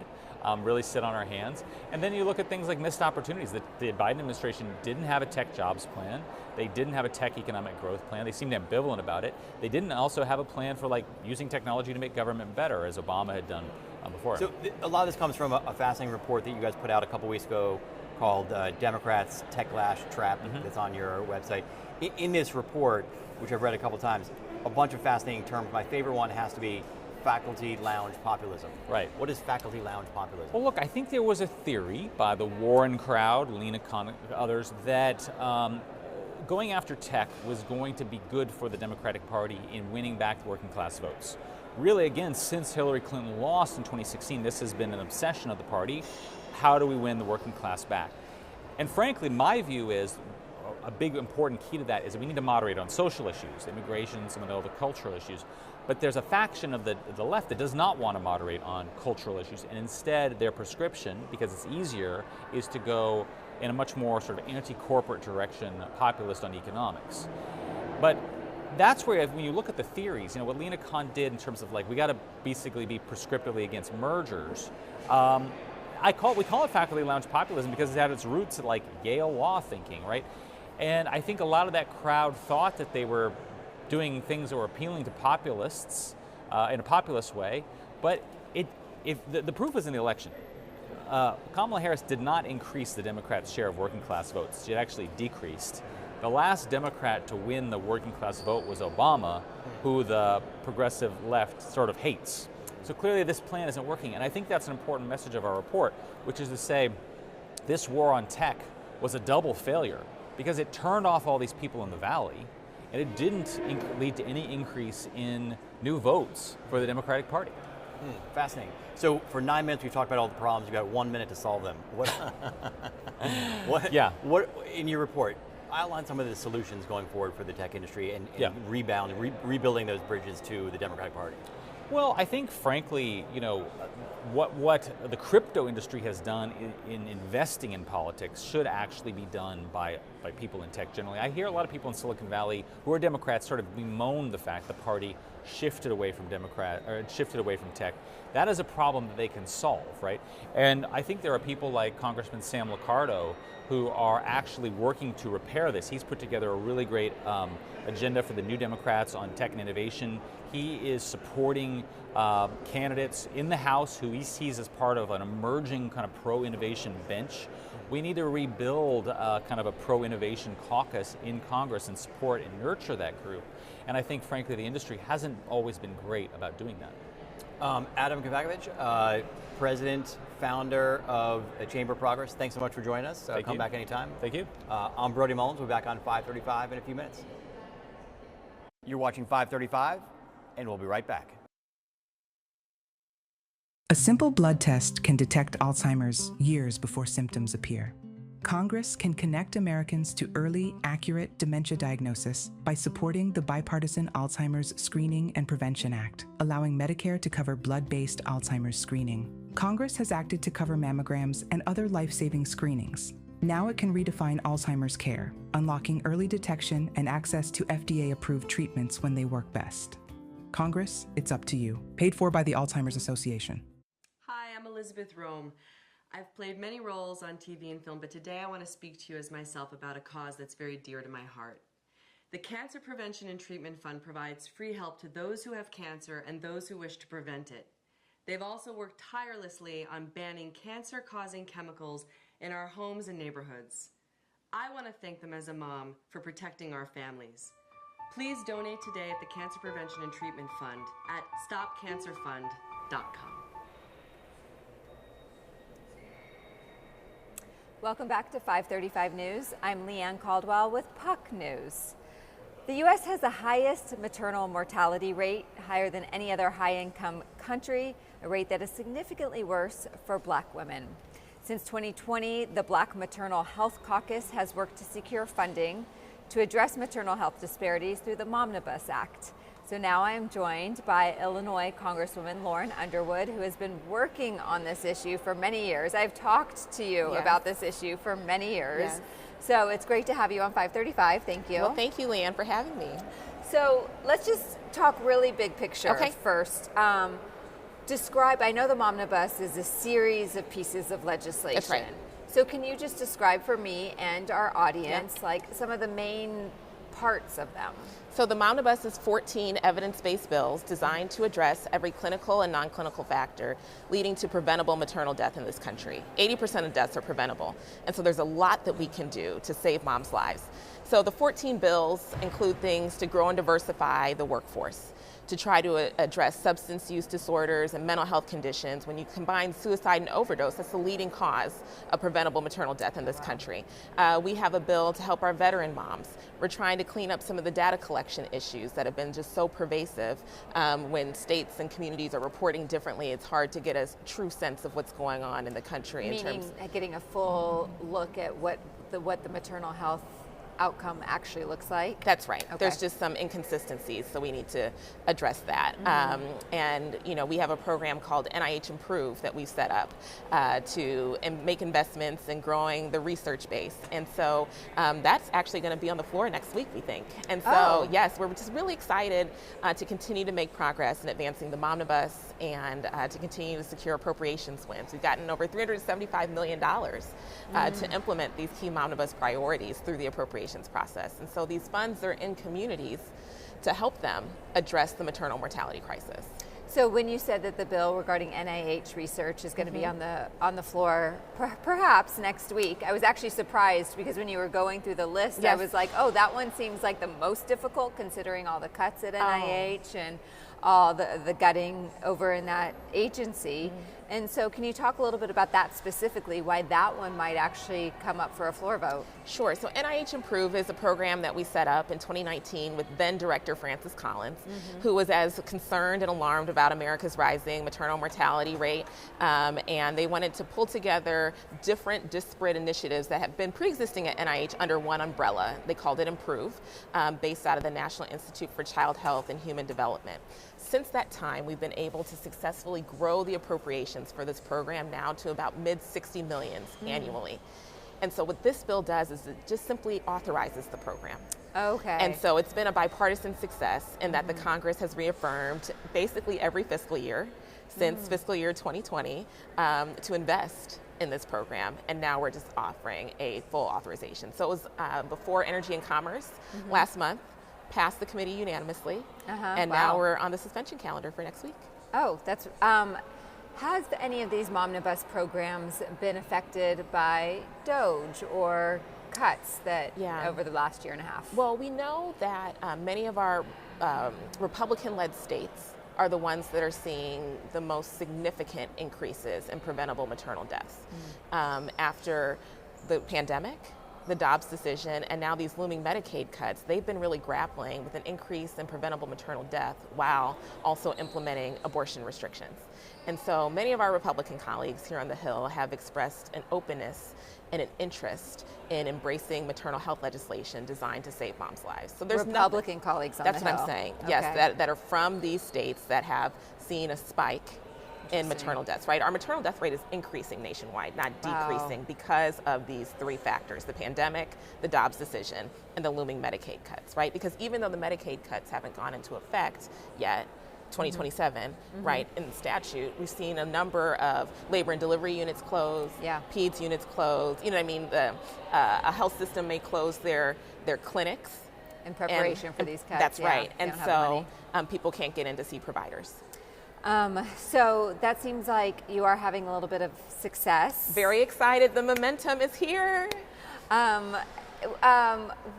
Speaker 1: Really sit on our hands. And then you look at things like missed opportunities. The Biden administration didn't have a tech jobs plan. They didn't have a tech economic growth plan. They seemed ambivalent about it. They didn't also have a plan for using technology to make government better, as Obama had done before.
Speaker 16: So a lot of this comes from a fascinating report that you guys put out a couple weeks ago called Democrats' Techlash Trap, that's on your website. In this report, which I've read a couple times, a bunch of fascinating terms. My favorite one has to be faculty lounge populism.
Speaker 1: Right.
Speaker 16: What is faculty lounge populism?
Speaker 1: Well, look, I think there was a theory by the Warren crowd, Lena Khan, others, that going after tech was going to be good for the Democratic Party in winning back the working class votes. Really, again, since Hillary Clinton lost in 2016, this has been an obsession of the party. How do we win the working class back? And frankly, my view is a big important key to that is that we need to moderate on social issues, immigration, some of the other cultural issues. But there's a faction of the left that does not want to moderate on cultural issues, and instead their prescription, because it's easier, is to go in a much more sort of anti-corporate direction, populist on economics. But that's where, when you look at the theories, what Lena Khan did in terms of we got to basically be prescriptively against mergers. We call it faculty lounge populism because it had its roots at Yale law thinking, right? And I think a lot of that crowd thought that they were doing things that were appealing to populists in a populist way, but the proof is in the election. Kamala Harris did not increase the Democrats' share of working class votes. She actually decreased. The last Democrat to win the working class vote was Obama, who the progressive left sort of hates. So clearly this plan isn't working, and I think that's an important message of our report, which is to say this war on tech was a double failure because it turned off all these people in the Valley, and it didn't lead to any increase in new votes for the Democratic Party.
Speaker 16: Fascinating. So for 9 minutes, we've talked about all the problems. You've got 1 minute to solve them. What in your report, outline some of the solutions going forward for the tech industry and rebuilding those bridges to the Democratic Party.
Speaker 1: Well, I think, frankly, what the crypto industry has done in investing in politics should actually be done by people in tech generally. I hear a lot of people in Silicon Valley who are Democrats sort of bemoan the fact the party shifted away from tech. That is a problem that they can solve, right? And I think there are people like Congressman Sam Liccardo who are actually working to repair this. He's put together a really great agenda for the New Democrats on tech and innovation. He is supporting candidates in the House who he sees as part of an emerging kind of pro-innovation bench. We need to rebuild kind of a pro-innovation caucus in Congress and support and nurture that group. And I think, frankly, the industry hasn't always been great about doing that.
Speaker 16: Adam Kavakovich, president, founder of Chamber of Progress, thanks so much for joining us. Come back anytime.
Speaker 1: Thank you.
Speaker 16: I'm Brody Mullins. We'll be back on 535 in a few minutes. You're watching 535, and we'll be right back.
Speaker 3: A simple blood test can detect Alzheimer's years before symptoms appear. Congress can connect Americans to early, accurate dementia diagnosis by supporting the bipartisan Alzheimer's Screening and Prevention Act, allowing Medicare to cover blood-based Alzheimer's screening. Congress has acted to cover mammograms and other life-saving screenings. Now it can redefine Alzheimer's care, unlocking early detection and access to FDA-approved treatments when they work best. Congress, it's up to you. Paid for by the Alzheimer's Association.
Speaker 17: Hi, I'm Elizabeth Rome. I've played many roles on TV and film, but today I want to speak to you as myself about a cause that's very dear to my heart. The Cancer Prevention and Treatment Fund provides free help to those who have cancer and those who wish to prevent it. They've also worked tirelessly on banning cancer-causing chemicals in our homes and neighborhoods. I want to thank them as a mom for protecting our families. Please donate today at the Cancer Prevention and Treatment Fund at stopcancerfund.com.
Speaker 5: Welcome back to 535 News. I'm Leanne Caldwell with Puck News. The U.S. has the highest maternal mortality rate, higher than any other high-income country, a rate that is significantly worse for Black women. Since 2020, the Black Maternal Health Caucus has worked to secure funding to address maternal health disparities through the Momnibus Act. So now I am joined by Illinois Congresswoman Lauren Underwood, who has been working on this issue for many years. I've talked to you about this issue for many years.
Speaker 18: Yes.
Speaker 5: So it's great to have you on 535. Thank you.
Speaker 18: Well, thank you, Leanne, for having me.
Speaker 5: So let's just talk really big picture first. Describe, I know the Momnibus is a series of pieces of legislation.
Speaker 18: That's right.
Speaker 5: So can you just describe for me and our audience like some of the main parts of them?
Speaker 7: So the Momnibus is 14 evidence-based bills designed to address every clinical and non-clinical factor leading to preventable maternal death in this country. 80% of deaths are preventable. And so there's a lot that we can do to save moms' lives. So the 14 bills include things to grow and diversify the workforce, to try to address substance use disorders and mental health conditions. When you combine suicide and overdose, that's the leading cause of preventable maternal death in this country. We have a bill to help our veteran moms. We're trying to clean up some of the data collection issues that have been just so pervasive. When states and communities are reporting differently, it's hard to get a true sense of what's going on in the country.
Speaker 5: Meaning getting a full look at what the maternal health outcome actually looks like?
Speaker 7: That's right.
Speaker 5: Okay.
Speaker 7: There's just some inconsistencies, so we need to address that. And we have a program called NIH Improve that we've set up to make investments in growing the research base. And so that's actually going to be on the floor next week, we think. And so, yes, we're just really excited to continue to make progress in advancing the Momnibus and to continue to secure appropriations wins. We've gotten over $375 million to implement these key Momnibus priorities through the appropriations process. And so these funds are in communities to help them address the maternal mortality crisis.
Speaker 5: So when you said that the bill regarding NIH research is going to be on the floor perhaps next week, I was actually surprised because when you were going through the list, I was like, oh, that one seems like the most difficult considering all the cuts at NIH and all the gutting over in that agency. And so can you talk a little bit about that specifically, why that one might actually come up for a floor vote?
Speaker 7: Sure. So NIH Improve is a program that we set up in 2019 with then Director Francis Collins, who was as concerned and alarmed about America's rising maternal mortality rate. And they wanted to pull together different disparate initiatives that have been pre-existing at NIH under one umbrella. They called it Improve, based out of the National Institute for Child Health and Human Development. Since that time, we've been able to successfully grow the appropriations for this program now to about mid-60 millions annually. And so what this bill does is it just simply authorizes the program.
Speaker 5: Okay.
Speaker 7: And so it's been a bipartisan success in that the Congress has reaffirmed basically every fiscal year since fiscal year 2020 to invest in this program, and now we're just offering a full authorization. So it was before Energy and Commerce last month, passed the committee unanimously, and now we're on the suspension calendar for next week.
Speaker 5: Oh, that's has any of these Momnibus programs been affected by DOGE or cuts that over the last year and a half?
Speaker 7: Well, we know that many of our Republican-led states are the ones that are seeing the most significant increases in preventable maternal deaths. After the pandemic, the Dobbs decision, and now these looming Medicaid cuts, they've been really grappling with an increase in preventable maternal death while also implementing abortion restrictions. And so many of our Republican colleagues here on the Hill have expressed an openness and an interest in embracing maternal health legislation designed to save moms' lives. So there's
Speaker 5: Republican colleagues on the Hill.
Speaker 7: That's what I'm saying. Yes, that are from these states that have seen a spike in maternal deaths, right? Our maternal death rate is increasing nationwide, not decreasing, because of these three factors: the pandemic, the Dobbs decision, and the looming Medicaid cuts, right? Because even though the Medicaid cuts haven't gone into effect yet, 2027, right, in the statute, we've seen a number of labor and delivery units close, PEDS units close. You know what I mean? A health system may close their clinics.
Speaker 5: In preparation for these cuts.
Speaker 7: That's right. And so people can't get in to see providers.
Speaker 5: So that seems like you are having a little bit of success.
Speaker 7: Very excited. The momentum is here.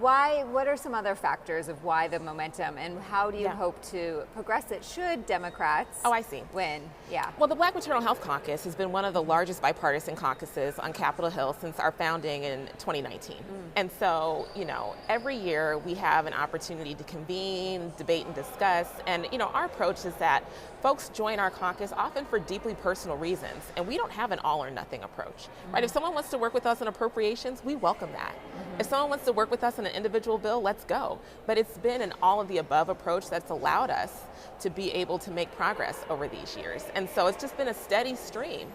Speaker 5: What are some other factors of why the momentum, and how do you hope to progress it should Democrats win? Yeah.
Speaker 7: Well, the Black Maternal Health Caucus has been one of the largest bipartisan caucuses on Capitol Hill since our founding in 2019. And so, every year we have an opportunity to convene, debate, and discuss. And, our approach is that folks join our caucus often for deeply personal reasons, and we don't have an all or nothing approach, right? If someone wants to work with us on appropriations, we welcome that. If someone wants to work with us on an individual bill, let's go. But it's been an all of the above approach that's allowed us to be able to make progress over these years. And so it's just been a steady stream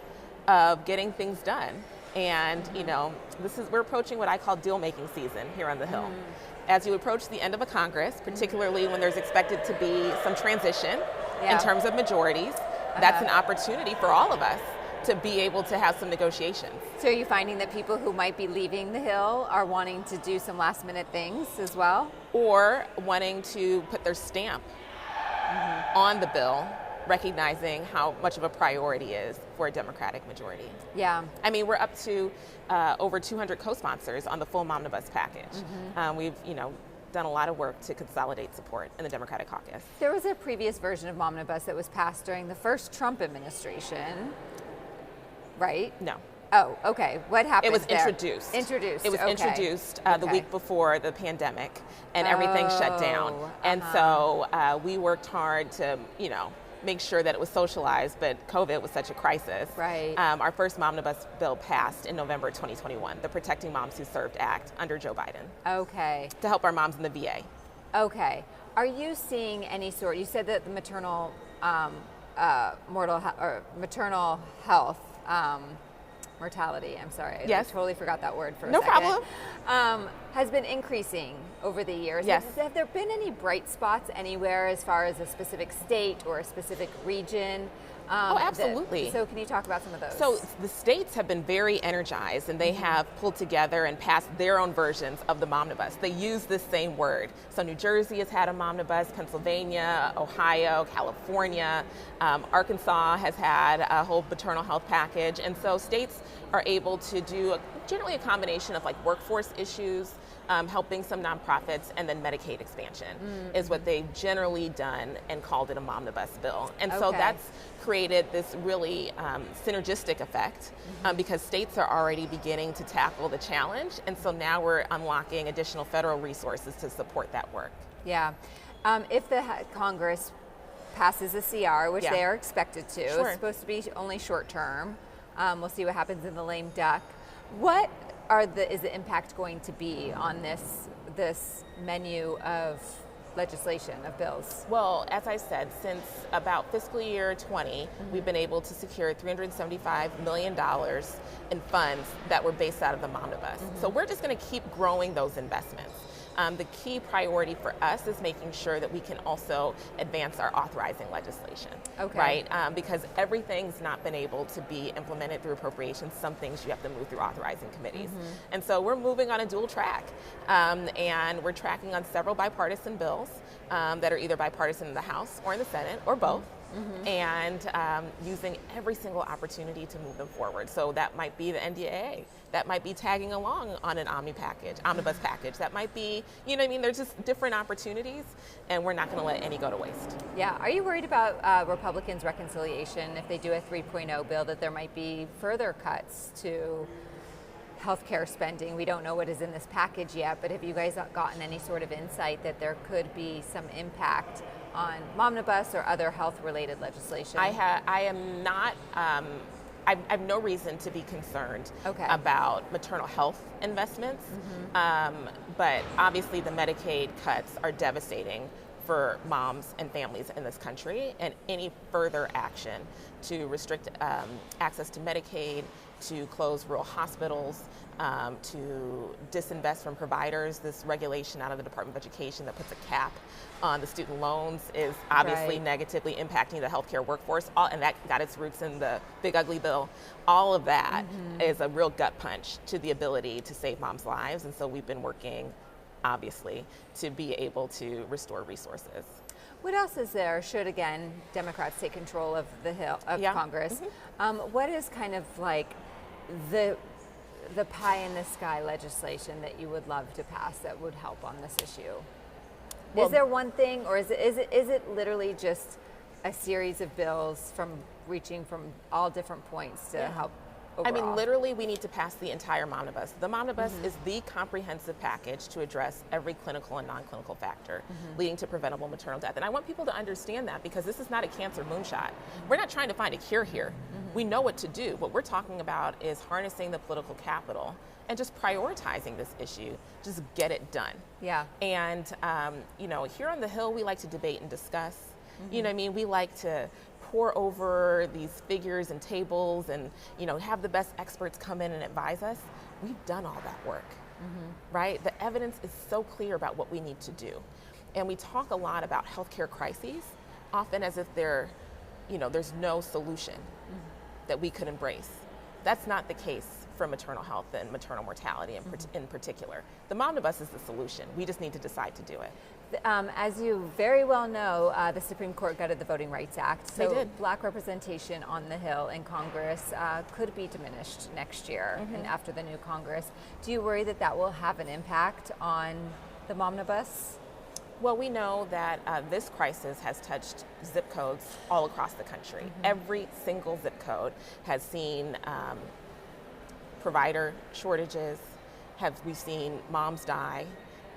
Speaker 7: of getting things done. And, we're approaching what I call deal-making season here on the Hill. As you approach the end of a Congress, particularly when there's expected to be some transition in terms of majorities, that's an opportunity for all of us to be able to have some negotiations.
Speaker 5: So are you finding that people who might be leaving the Hill are wanting to do some last minute things as well?
Speaker 7: Or wanting to put their stamp on the bill, recognizing how much of a priority is for a Democratic majority.
Speaker 5: Yeah.
Speaker 7: I mean, we're up to over 200 co-sponsors on the full Momnibus package. We've, done a lot of work to consolidate support in the Democratic caucus.
Speaker 5: There was a previous version of Momnibus that was passed during the first Trump administration, right?
Speaker 7: No.
Speaker 5: Oh, okay. What happened?
Speaker 7: It was
Speaker 5: there?
Speaker 7: introduced.
Speaker 5: Introduced.
Speaker 7: It was
Speaker 5: okay.
Speaker 7: introduced the week before the pandemic, and everything shut down. And so we worked hard to, make sure that it was socialized, but COVID was such a crisis.
Speaker 5: Right.
Speaker 7: Our first Momnibus bill passed in November 2021, the Protecting Moms Who Served Act under Joe Biden.
Speaker 5: Okay.
Speaker 7: To help our moms in the VA.
Speaker 5: Okay. Are you seeing any sort? You said that the maternal maternal health mortality. I'm sorry.
Speaker 7: Yes.
Speaker 5: I totally forgot that word for a
Speaker 7: no
Speaker 5: second.
Speaker 7: problem.
Speaker 5: Has been increasing over the years.
Speaker 7: Yes.
Speaker 5: Have there been any bright spots anywhere as far as a specific state or a specific region?
Speaker 7: Absolutely.
Speaker 5: So can you talk about some of those?
Speaker 7: So the states have been very energized, and they have pulled together and passed their own versions of the Momnibus. They use this same word. So New Jersey has had a Momnibus, Pennsylvania, Ohio, California, Arkansas has had a whole maternal health package. And so states are able to do generally a combination of like workforce issues, helping some nonprofits, and then Medicaid expansion is what they've generally done and called it a Momnibus bill. And so that's created this really synergistic effect because states are already beginning to tackle the challenge. And so now we're unlocking additional federal resources to support that work.
Speaker 5: Yeah. If the Congress passes a CR, which they are expected to, it's supposed to be only short term. We'll see what happens in the lame duck. What is the impact going to be on this menu of legislation, of bills?
Speaker 7: Well, as I said, since about fiscal year 20, we've been able to secure $375 million in funds that were based out of the Momnibus. So we're just going to keep growing those investments. The key priority for us is making sure that we can also advance our authorizing legislation, right? Because everything's not been able to be implemented through appropriations. Some things you have to move through authorizing committees. And so we're moving on a dual track, and we're tracking on several bipartisan bills that are either bipartisan in the House or in the Senate or both. And using every single opportunity to move them forward. So that might be the NDAA. That might be tagging along on an omnibus package. That might be, there's just different opportunities, and we're not going to let any go to waste.
Speaker 5: Yeah. Are you worried about Republicans' reconciliation if they do a 3.0 bill, that there might be further cuts to healthcare spending? We don't know what is in this package yet, but have you guys gotten any sort of insight that there could be some impact on Momnibus or other health-related legislation?
Speaker 7: I am not. I have no reason to be concerned about maternal health investments, but obviously the Medicaid cuts are devastating for moms and families in this country, and any further action to restrict access to Medicaid, to close rural hospitals, to disinvest from providers. This regulation out of the Department of Education that puts a cap on the student loans is obviously negatively impacting the healthcare workforce, and that got its roots in the big ugly bill. All of that is a real gut punch to the ability to save moms' lives, and so we've been working, obviously, to be able to restore resources.
Speaker 5: What else is there, should, again, Democrats take control of the Congress? What is kind of like the pie-in-the-sky legislation that you would love to pass that would help on this issue? Well, is there one thing, or is it literally just a series of bills reaching from all different points to help overall?
Speaker 7: I mean, literally, we need to pass the entire Momnibus. The Momnibus is the comprehensive package to address every clinical and non-clinical factor leading to preventable maternal death. And I want people to understand that, because this is not a cancer moonshot. We're not trying to find a cure here. We know what to do. What we're talking about is harnessing the political capital and just prioritizing this issue. Just get it done.
Speaker 5: Yeah.
Speaker 7: And, here on the Hill, we like to debate and discuss. You know what I mean? We like to pour over these figures and tables and, have the best experts come in and advise us. We've done all that work, right? The evidence is so clear about what we need to do. And we talk a lot about healthcare crises, often as if there's no solution. that we could embrace. That's not the case for maternal health and maternal mortality in particular. The Momnibus is the solution. We just need to decide to do it.
Speaker 5: As you very well know, the Supreme Court gutted the Voting Rights Act. So
Speaker 7: They did.
Speaker 5: Black representation on the Hill in Congress could be diminished next year and after the new Congress. Do you worry that that will have an impact on the Momnibus?
Speaker 7: Well, we know that this crisis has touched zip codes all across the country. Every single zip code has seen provider shortages. We've seen moms die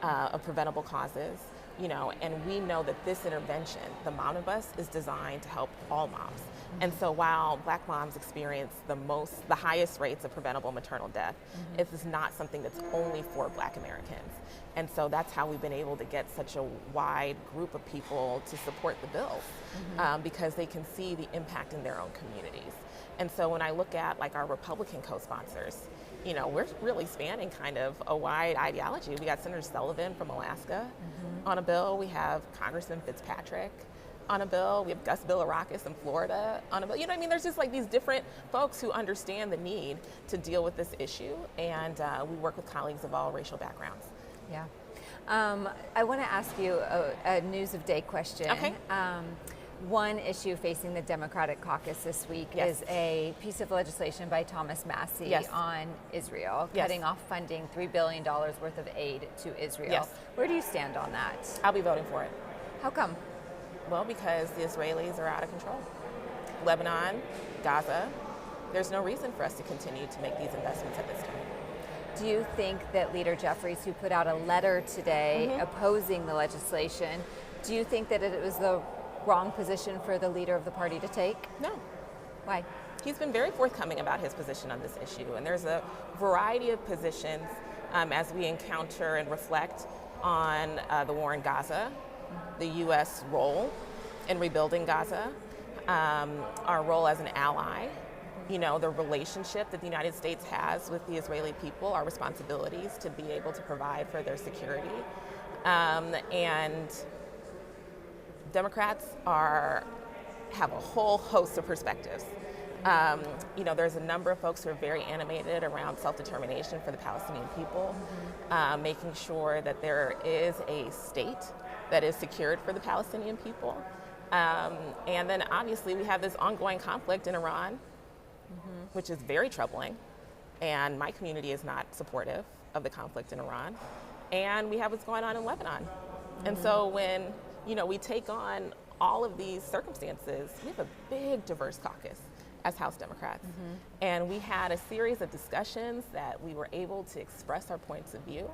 Speaker 7: of preventable causes. And we know that this intervention, the Momnibus, is designed to help all moms. And so while Black moms experience the highest rates of preventable maternal death, it is not something that's only for Black Americans. And so that's how we've been able to get such a wide group of people to support the bills, because they can see the impact in their own communities. And so when I look at like our Republican co-sponsors, we're really spanning kind of a wide ideology. We got Senator Sullivan from Alaska on a bill. We have Congressman Fitzpatrick on a bill. We have Gus Bilirakis in Florida on a bill. There's just like these different folks who understand the need to deal with this issue, and we work with colleagues of all racial backgrounds.
Speaker 5: Yeah. I want to ask you a news of day question.
Speaker 7: Okay.
Speaker 5: One issue facing the Democratic caucus this week is a piece of legislation by Thomas Massie on Israel, cutting off funding $3 billion worth of aid to Israel.
Speaker 7: Yes.
Speaker 5: Where do you stand on that?
Speaker 7: I'll be voting for it.
Speaker 5: How come?
Speaker 7: Well, because the Israelis are out of control. Lebanon, Gaza, there's no reason for us to continue to make these investments at this time.
Speaker 5: Do you think that Leader Jeffries, who put out a letter today opposing the legislation, do you think that it was the wrong position for the leader of the party to take?
Speaker 7: No.
Speaker 5: Why?
Speaker 7: He's been very forthcoming about his position on this issue, and there's a variety of positions as we encounter and reflect on the war in Gaza, the U.S. role in rebuilding Gaza, our role as an ally, the relationship that the United States has with the Israeli people, our responsibilities to be able to provide for their security, and Democrats have a whole host of perspectives. There's a number of folks who are very animated around self-determination for the Palestinian people, making sure that there is a state that is secured for the Palestinian people. And then obviously we have this ongoing conflict in Iran, which is very troubling. And my community is not supportive of the conflict in Iran. And we have what's going on in Lebanon. And so when we take on all of these circumstances, we have a big, diverse caucus as House Democrats. And we had a series of discussions that we were able to express our points of view,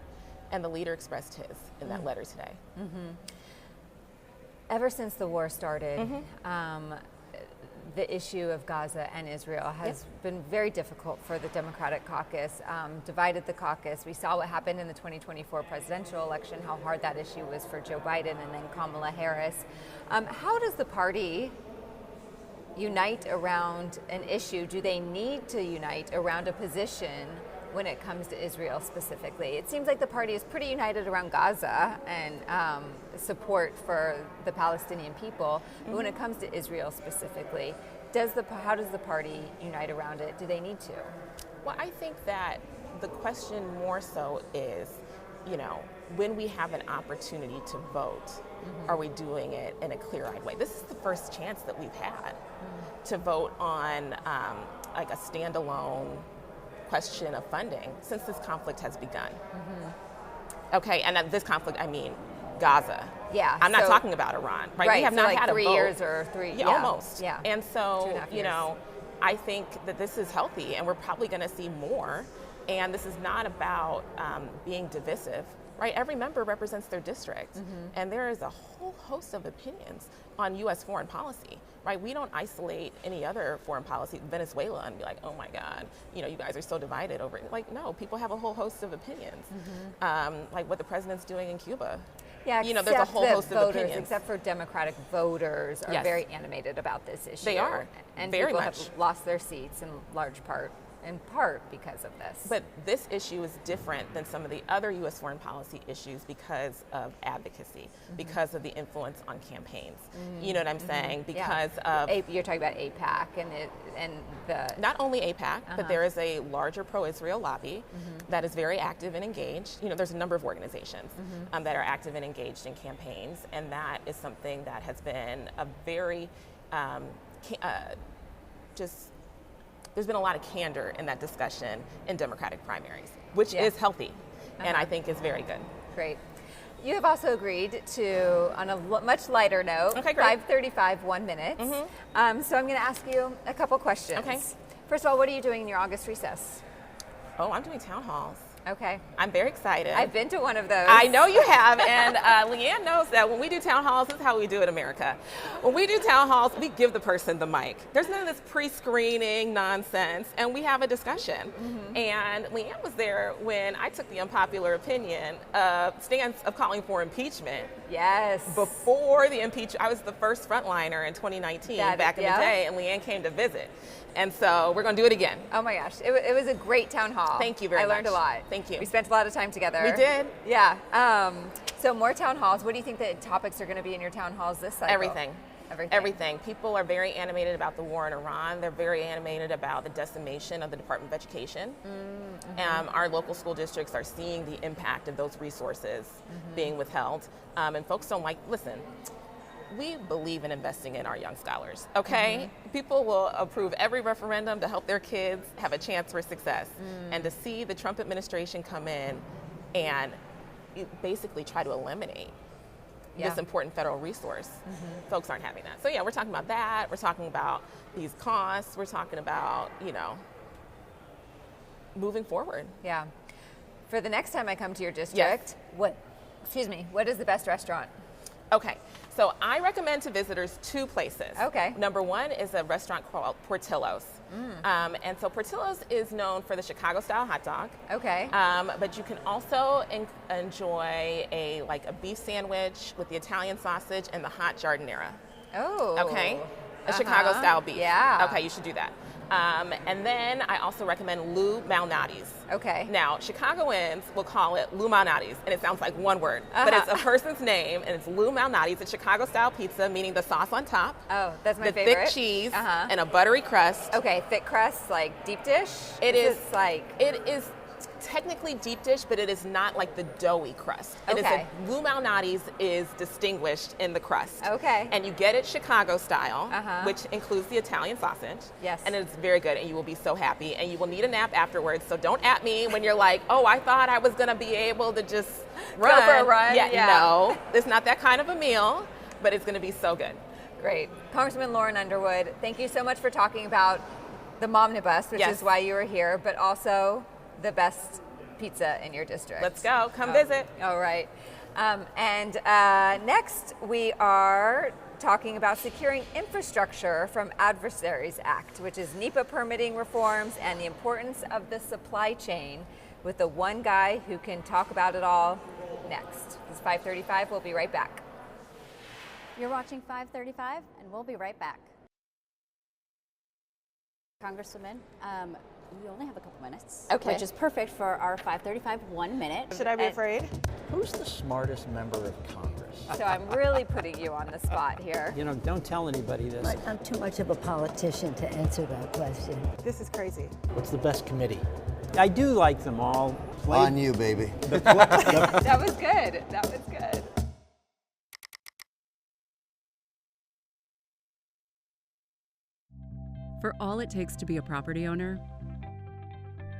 Speaker 7: and the leader expressed his in that letter today.
Speaker 5: Ever since the war started, the issue of Gaza and Israel has been very difficult for the Democratic caucus, divided the caucus. We saw what happened in the 2024 presidential election, how hard that issue was for Joe Biden and then Kamala Harris. How does the party unite around an issue? Do they need to unite around a position when it comes to Israel specifically? It seems like the party is pretty united around Gaza and support for the Palestinian people, but when it comes to Israel specifically, how does the party unite around it? Do they need to?
Speaker 7: Well, I think that the question more so is, when we have an opportunity to vote, are we doing it in a clear-eyed way? This is the first chance that we've had to vote on like a standalone question of funding since this conflict has begun. Okay, and this conflict, I mean Gaza.
Speaker 5: Yeah.
Speaker 7: I'm not talking about Iran, right? We have not had
Speaker 5: 3
Speaker 7: a vote.
Speaker 5: years or three.
Speaker 7: Yeah, almost.
Speaker 5: Yeah.
Speaker 7: And so,
Speaker 5: 2.5 years.
Speaker 7: I think that this is healthy, and we're probably going to see more. And this is not about being divisive, right? Every member represents their district, and there is a whole host of opinions on U.S. foreign policy, right? We don't isolate any other foreign policy, Venezuela, and be like, oh my God, you guys are so divided over it. Like, no, people have a whole host of opinions, like what the president's doing in Cuba.
Speaker 5: Yeah,
Speaker 7: there's a whole host of opinions.
Speaker 5: Except for Democratic voters are very animated about this issue.
Speaker 7: They are.
Speaker 5: And
Speaker 7: very
Speaker 5: people
Speaker 7: much.
Speaker 5: have lost their seats in large part in part because of this.
Speaker 7: But this issue is different than some of the other U.S. foreign policy issues because of advocacy, because of the influence on campaigns. You know what I'm saying? Because of
Speaker 5: you're talking about AIPAC and the
Speaker 7: not only AIPAC, but there is a larger pro-Israel lobby that is very active and engaged. You know, there's a number of organizations that are active and engaged in campaigns, and that is something that has been a very there's been a lot of candor in that discussion in Democratic primaries, which is healthy, and I think is very good.
Speaker 5: Great. You have also agreed to, on a much lighter note, 5:35, 1 minute. So I'm going to ask you a couple questions.
Speaker 7: Okay.
Speaker 5: First of all, what are you doing in your August recess?
Speaker 7: Oh, I'm doing town halls.
Speaker 5: Okay.
Speaker 7: I'm very excited.
Speaker 5: I've been to one of those.
Speaker 7: I know you have, and Leanne knows that when we do town halls, this is how we do it in America. When we do town halls, we give the person the mic. There's none of this pre-screening nonsense, and we have a discussion. And Leanne was there when I took the unpopular opinion stance of calling for impeachment.
Speaker 5: Yes.
Speaker 7: Before the impeachment, I was the first frontliner in 2019 back in the day, and Leanne came to visit. And so we're going to do it again.
Speaker 5: Oh my gosh, it was a great town hall.
Speaker 7: Thank you very much.
Speaker 5: I learned a lot.
Speaker 7: Thank you.
Speaker 5: We spent a lot of time together.
Speaker 7: We did.
Speaker 5: Yeah. So more town halls. What do you think the topics are going to be in your town halls this cycle?
Speaker 7: Everything. People are very animated about the war in Iran. They're very animated about the decimation of the Department of Education. Our local school districts are seeing the impact of those resources being withheld. And folks don't listen, we believe in investing in our young scholars, okay? People will approve every referendum to help their kids have a chance for success. And to see the Trump administration come in and basically try to eliminate this important federal resource, folks aren't having that. So yeah, we're talking about that. We're talking about these costs. We're talking about, moving forward.
Speaker 5: Yeah. For the next time I come to your district, what is the best restaurant?
Speaker 7: Okay, so I recommend to visitors 2 places.
Speaker 5: Okay.
Speaker 7: Number 1 is a restaurant called Portillo's. And so Portillo's is known for the Chicago-style hot dog.
Speaker 5: Okay.
Speaker 7: But you can also enjoy a beef sandwich with the Italian sausage and the hot giardiniera.
Speaker 5: Oh.
Speaker 7: Okay. A Chicago-style beef.
Speaker 5: Yeah.
Speaker 7: Okay, you should do that. And then I also recommend Lou Malnati's.
Speaker 5: Okay.
Speaker 7: Now, Chicagoans will call it Lou Malnati's, and it sounds like one word, but it's a person's name, and it's Lou Malnati's. It's Chicago-style pizza, meaning the sauce on top.
Speaker 5: Oh, that's my
Speaker 7: the
Speaker 5: favorite.
Speaker 7: Thick cheese and a buttery crust.
Speaker 5: Okay, thick crust, like deep dish?
Speaker 7: It is
Speaker 4: technically deep dish, but it is not like the doughy crust. It is Lou Malnati's is distinguished in the crust.
Speaker 5: Okay.
Speaker 4: And you get it Chicago style, which includes the Italian sausage.
Speaker 5: Yes.
Speaker 4: And it's very good, and you will be so happy. And you will need a nap afterwards, so don't at me when you're like, oh, I thought I was going to be able to just run.
Speaker 5: Go for a run.
Speaker 4: Yeah, no, it's not that kind of a meal, but it's going to be so good.
Speaker 5: Great. Congresswoman Lauren Underwood, thank you so much for talking about the Momnibus, which is why you were here, but also the best pizza in your district.
Speaker 4: Let's go. Come visit.
Speaker 5: All right. Next, we are talking about securing infrastructure from Adversaries Act, which is NEPA permitting reforms and the importance of the supply chain, with the one guy who can talk about it all next. It's 5:35. We'll be right back.
Speaker 24: You're watching 535, and we'll be right back. Congresswoman, we only have a couple minutes, which is perfect for our 535 1 minute.
Speaker 4: Should I be afraid?
Speaker 18: Who's the smartest member of Congress?
Speaker 5: So I'm really putting you on the spot here.
Speaker 18: You know, don't tell anybody this.
Speaker 19: I'm too much of a politician to answer that question.
Speaker 4: This is crazy.
Speaker 18: What's the best committee? I do like them all.
Speaker 20: On you, baby.
Speaker 5: That was good. That was good.
Speaker 21: For all it takes to be a property owner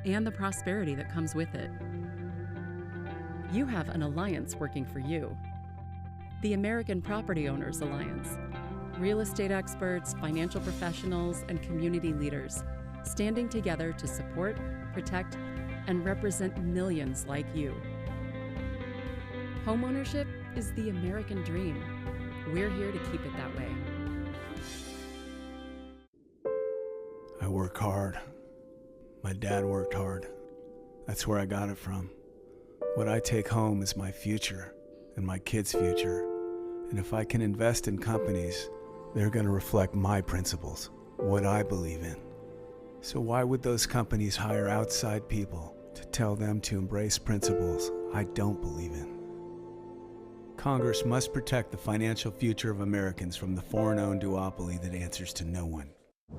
Speaker 21: and the prosperity that comes with it, you have an alliance working for you. The American Property Owners Alliance. Real estate experts, financial professionals, and community leaders standing together to support, protect, and represent millions like you. Homeownership is the American dream. We're here to keep it that way.
Speaker 13: I work hard. My dad worked hard. That's where I got it from. What I take home is my future and my kids' future. And if I can invest in companies, they're going to reflect my principles, what I believe in.
Speaker 22: 5:35 1 minute. Should I be afraid? Who's the smartest member of Congress? I do like them all. Played.
Speaker 13: What I take home is my future and my kids' future. And if I can invest in companies, they're going to reflect my principles, what I believe in. So why would those companies hire outside people to tell them to embrace principles I don't believe in? Congress must protect the financial future of Americans from the foreign-owned duopoly that answers to no one.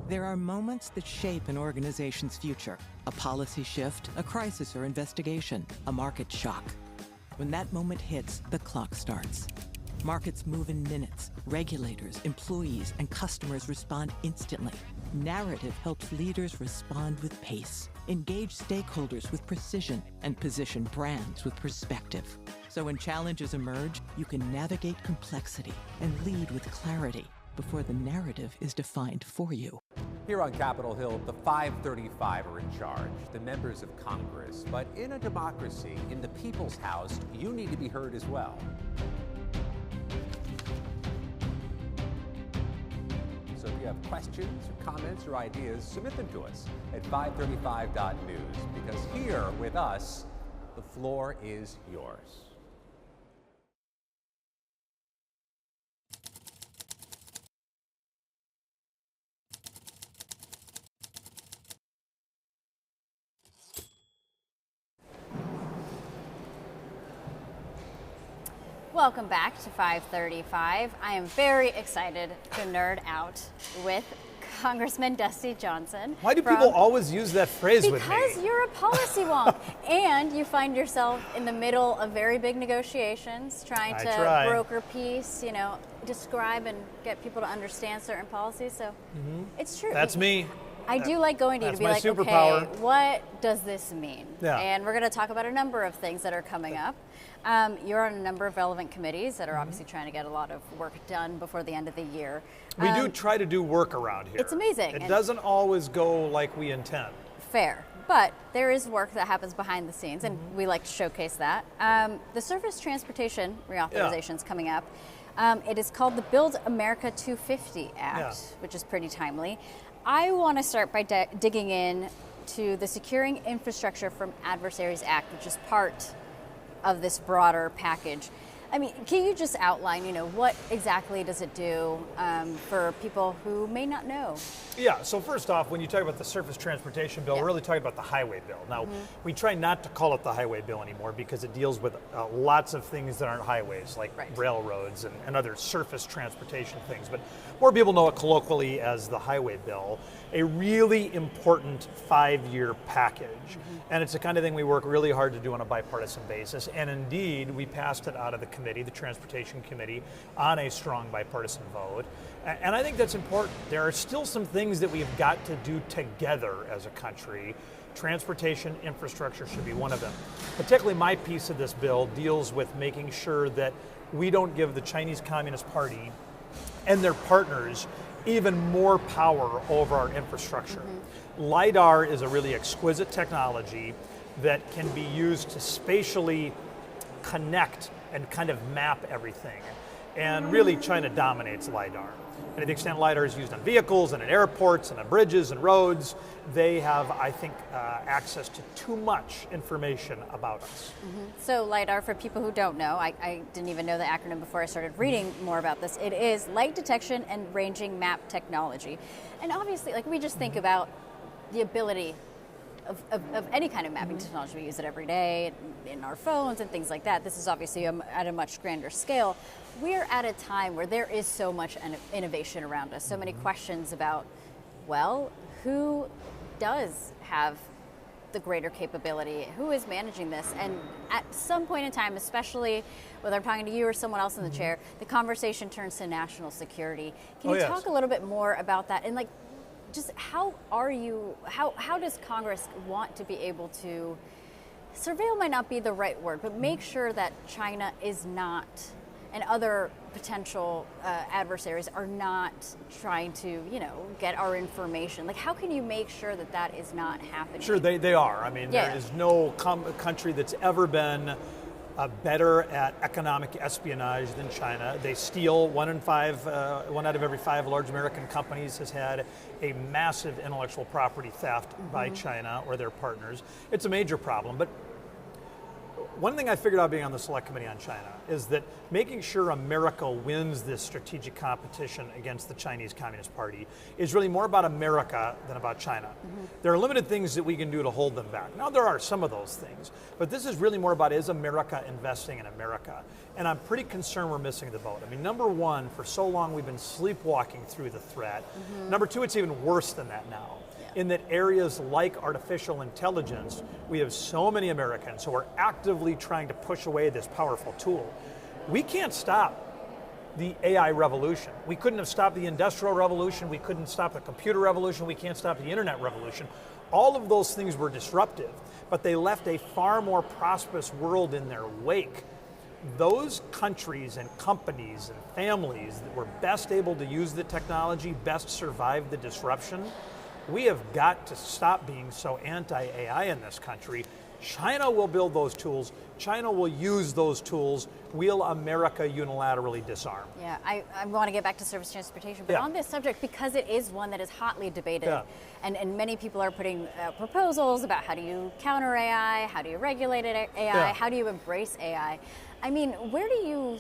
Speaker 6: There are moments that shape an organization's future. A policy shift, a crisis or investigation, a market shock. When that moment hits, the clock starts. Markets move in minutes. Regulators, employees, and customers respond instantly. Narrative helps leaders respond with pace, engage stakeholders with precision, and position brands with perspective. So when challenges emerge, you can navigate complexity and lead with clarity before the narrative is defined for you.
Speaker 28: Here on Capitol Hill, the 535 are in charge, the members of Congress. But in a democracy, in the people's house, you need to be heard as well. So if you have questions or comments or ideas, submit them to us at 535.news, because here with us, the floor is yours.
Speaker 24: Welcome back to 535. I am very excited to nerd out with Congressman Dusty Johnson.
Speaker 8: Why do people always use that phrase with me?
Speaker 24: Because you're a policy wonk, and you find yourself in the middle of very big negotiations, trying to broker peace, you know, describe and get people to understand certain policies. So it's true.
Speaker 8: That's me.
Speaker 24: I do like going to you to be like, okay, what does this mean?
Speaker 8: Yeah.
Speaker 24: And we're going to talk about a number of things that are coming up. You're on a number of relevant committees that are obviously trying to get a lot of work done before the end of the year.
Speaker 8: We do try to do work around here.
Speaker 24: It's amazing.
Speaker 8: It doesn't always go like we intend.
Speaker 24: Fair. But there is work that happens behind the scenes, and we like to showcase that. The surface transportation reauthorization is coming up. It is called the Build America 250 Act, which is pretty timely. I want to start by digging in to the Securing Infrastructure from Adversaries Act, which is part of this broader package. I mean, can you just outline, you know, what exactly does it do for people who may not know?
Speaker 8: Yeah, so first off, when you talk about the surface transportation bill, we're really talking about the highway bill. Now, we try not to call it the highway bill anymore because it deals with lots of things that aren't highways, like railroads and other surface transportation things. But more people know it colloquially as the highway bill, a really important 5-year package. And it's the kind of thing we work really hard to do on a bipartisan basis. And indeed, we passed it out of the committee, the Transportation Committee, on a strong bipartisan vote. And I think that's important. There are still some things that we've got to do together as a country. Transportation infrastructure should be one of them. Particularly my piece of this bill deals with making sure that we don't give the Chinese Communist Party and their partners even more power over our infrastructure. LiDAR is a really exquisite technology that can be used to spatially connect and kind of map everything. And really, China dominates LiDAR. And to the extent LiDAR is used on vehicles and in airports and on bridges and roads, they have, I think, access to too much information about us.
Speaker 24: So LiDAR, for people who don't know, I didn't even know the acronym before I started reading more about this. It is Light Detection and Ranging Map Technology. And obviously, like, we just think about the ability of any kind of mapping technology. We use it every day in our phones and things like that. This is obviously at a much grander scale. We're at a time where there is so much innovation around us, so many questions about, well, who does have the greater capability? Who is managing this? And at some point in time, especially whether I'm talking to you or someone else in the chair, the conversation turns to national security. Can you talk a little bit more about that? And like, just how does Congress want to be able to, surveil might not be the right word, but make sure that China is not, and other potential adversaries are not trying to, you know, get our information? Like, how can you make sure that that is not happening?
Speaker 8: Sure, they are. I mean, there is no country that's ever been better at economic espionage than China. They steal. One out of every 5 large American companies has had a massive intellectual property theft by China or their partners. It's a major problem. But one thing I figured out being on the Select Committee on China is that making sure America wins this strategic competition against the Chinese Communist Party is really more about America than about China. There are limited things that we can do to hold them back. Now, there are some of those things, but this is really more about, is America investing in America? And I'm pretty concerned we're missing the boat. I mean, number one, for so long we've been sleepwalking through the threat. Number two, it's even worse than that now. In that areas like artificial intelligence, we have so many Americans who are actively trying to push away this powerful tool. We can't stop the AI revolution. We couldn't have stopped the industrial revolution. We couldn't stop the computer revolution. We can't stop the internet revolution. All of those things were disruptive, but they left a far more prosperous world in their wake. Those countries and companies and families that were best able to use the technology, best survived the disruption, we have got to stop being so anti-AI in this country. China will build those tools. China will use those tools. Will America unilaterally disarm?
Speaker 24: Yeah, I want to get back to surface transportation, but on this subject, because it is one that is hotly debated, and many people are putting proposals about how do you counter AI, how do you regulate AI, how do you embrace AI. I mean, where do you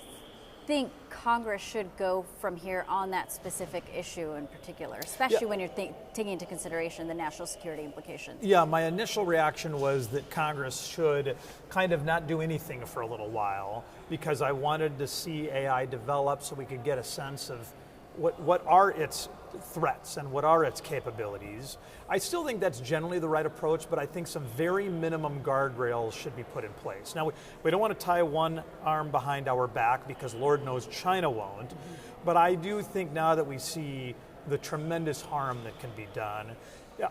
Speaker 24: think Congress should go from here on that specific issue in particular, especially when you're taking into consideration the national security implications?
Speaker 8: Yeah, my initial reaction was that Congress should kind of not do anything for a little while, because I wanted to see AI develop so we could get a sense of what are its threats and what are its capabilities. I still think that's generally the right approach, but I think some very minimum guardrails should be put in place. Now, we don't want to tie one arm behind our back, because Lord knows China won't, but I do think now that we see the tremendous harm that can be done,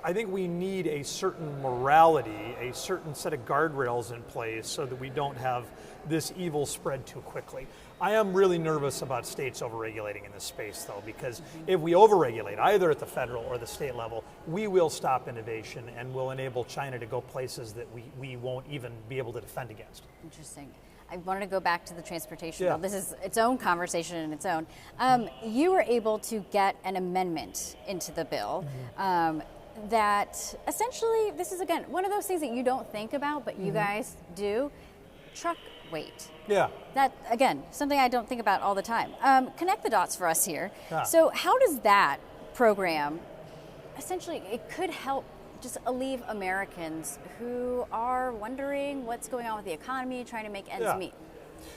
Speaker 8: I think we need a certain morality, a certain set of guardrails in place so that we don't have this evil spread too quickly. I am really nervous about states overregulating in this space, though, because if we overregulate, either at the federal or the state level, we will stop innovation and will enable China to go places that we won't even be able to defend against.
Speaker 24: Interesting. I wanted to go back to the transportation bill. This is its own conversation in its own. You were able to get an amendment into the bill that essentially, this is again one of those things that you don't think about, but you guys do. Truck weight.
Speaker 8: Yeah.
Speaker 24: That, again, something I don't think about all the time. Connect the dots for us here. So how does that program, essentially, it could help just alleviate Americans who are wondering what's going on with the economy, trying to make ends meet?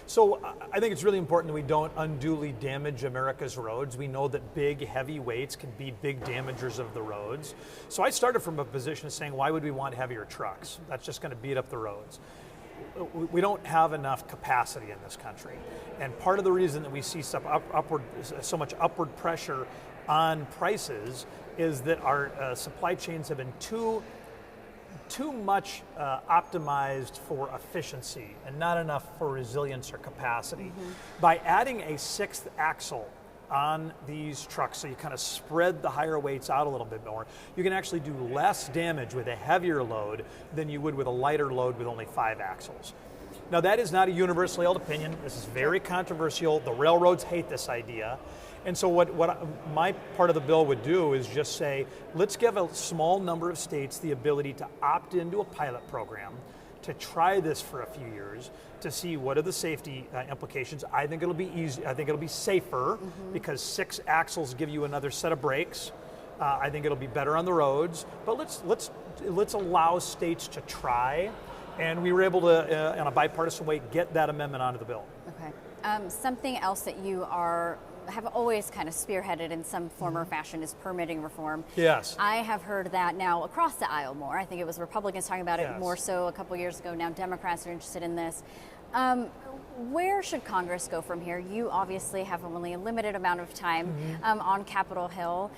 Speaker 8: So I think it's really important that we don't unduly damage America's roads. We know that big, heavy weights can be big damagers of the roads. So I started from a position of saying, why would we want heavier trucks? That's just going to beat up the roads. We don't have enough capacity in this country. And part of the reason that we see so much upward pressure on prices is that our supply chains have been too much optimized for efficiency and not enough for resilience or capacity. By adding a sixth axle on these trucks, so you kind of spread the higher weights out a little bit more, you can actually do less damage with a heavier load than you would with a lighter load with only 5 axles. Now, that is not a universally held opinion. This is very controversial. The railroads hate this idea. And so what my part of the bill would do is just say, let's give a small number of states the ability to opt into a pilot program to try this for a few years to see what are the safety implications. I think it'll be easy. I think it'll be safer because 6 axles give you another set of brakes. I think it'll be better on the roads. But let's allow states to try, and we were able to, in a bipartisan way, get that amendment onto the bill.
Speaker 24: Okay. Something else that you have always kind of spearheaded in some form or fashion is permitting reform.
Speaker 8: Yes.
Speaker 24: I have heard that now across the aisle more. I think it was Republicans talking about it more so a couple years ago. Now Democrats are interested in this. Where should Congress go from here? You obviously have only a limited amount of time on Capitol Hill,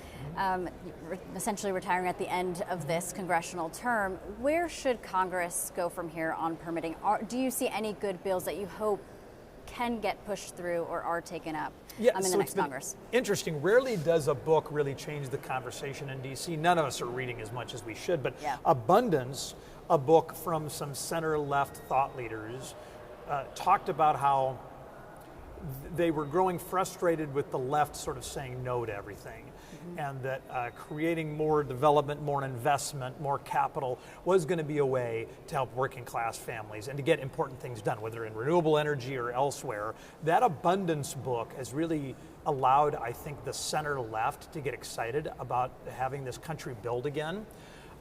Speaker 24: essentially retiring at the end of this congressional term. Where should Congress go from here on permitting? Do you see any good bills that you hope can get pushed through or are taken up in the next Congress?
Speaker 8: Interesting. Rarely does a book really change the conversation in D.C. None of us are reading as much as we should, but Abundance, a book from some center-left thought leaders, talked about how they were growing frustrated with the left sort of saying no to everything. And that creating more development, more investment, more capital was going to be a way to help working class families and to get important things done, whether in renewable energy or elsewhere. That abundance book has really allowed, I think, the center left to get excited about having this country build again.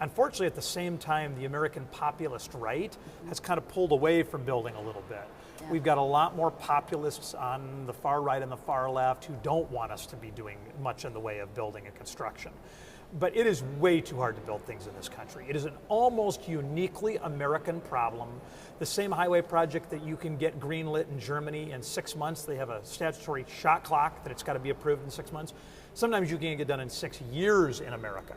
Speaker 8: Unfortunately, at the same time, the American populist right has kind of pulled away from building a little bit. Yeah. We've got a lot more populists on the far right and the far left who don't want us to be doing much in the way of building and construction. But it is way too hard to build things in this country. It is an almost uniquely American problem. The same highway project that you can get greenlit in Germany in 6 months, they have a statutory shot clock that it's got to be approved in 6 months. Sometimes you can get done in 6 years in America.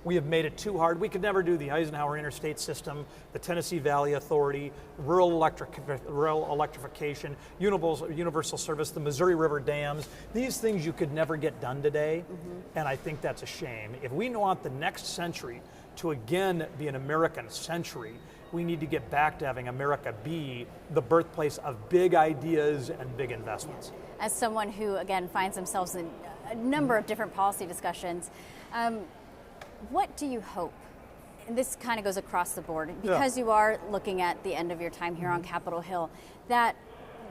Speaker 8: We have made it too hard. We could never do the Eisenhower Interstate System, the Tennessee Valley Authority, rural electrification, universal service, the Missouri River dams. These things you could never get done today, and I think that's a shame. If we want the next century to again be an American century, we need to get back to having America be the birthplace of big ideas and big investments.
Speaker 24: As someone who, again, finds themselves in a number of different policy discussions, what do you hope? And this kind of goes across the board, because you are looking at the end of your time here on Capitol Hill, that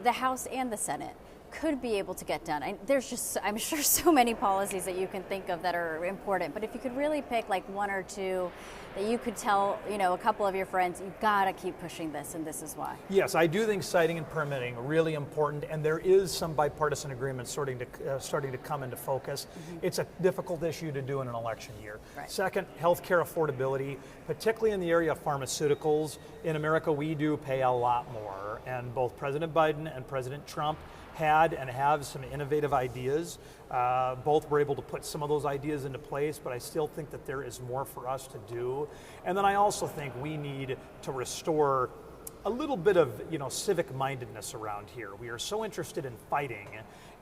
Speaker 24: the House and the Senate could be able to get done. There's just, I'm sure, so many policies that you can think of that are important, but if you could really pick like one or two that you could tell, a couple of your friends, you've got to keep pushing this, and this is why.
Speaker 8: Yes, I do think siting and permitting are really important, and there is some bipartisan agreement starting to come into focus. It's a difficult issue to do in an election year. Right. Second, healthcare affordability, particularly in the area of pharmaceuticals. In America, we do pay a lot more, and both President Biden and President Trump had and have some innovative ideas. Both were able to put some of those ideas into place, but I still think that there is more for us to do. And then I also think we need to restore a little bit of civic mindedness around here. We are so interested in fighting,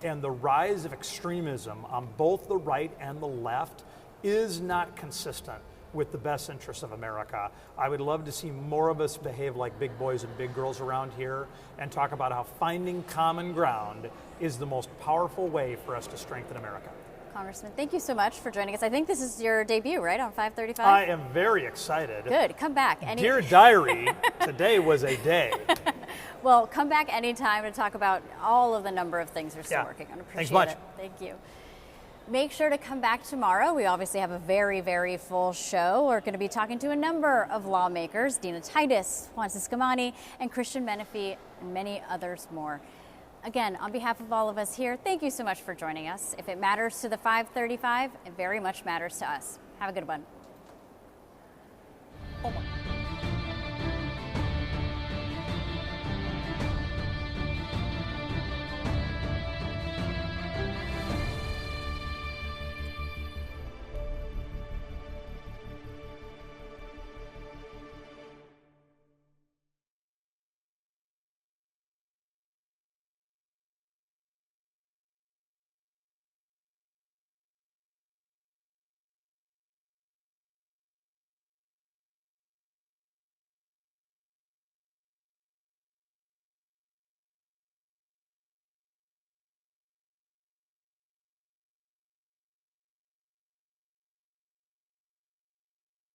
Speaker 8: and the rise of extremism on both the right and the left is not consistent with the best interests of America. I would love to see more of us behave like big boys and big girls around here and talk about how finding common ground is the most powerful way for us to strengthen America.
Speaker 24: Congressman, thank you so much for joining us. I think this is your debut, right, on 535?
Speaker 8: I am very excited.
Speaker 24: Good, come back.
Speaker 8: Dear Diary, today was a day.
Speaker 24: Well, come back anytime to talk about all of the number of things you're still working on. Appreciate
Speaker 8: Thanks much.
Speaker 24: it. Thank you. Make sure to come back tomorrow. We obviously have a very, very full show. We're going to be talking to a number of lawmakers, Dina Titus, Juan Ciscomani, and Christian Menefee, and many others more. Again, on behalf of all of us here, thank you so much for joining us. If it matters to the 535, it very much matters to us. Have a good one.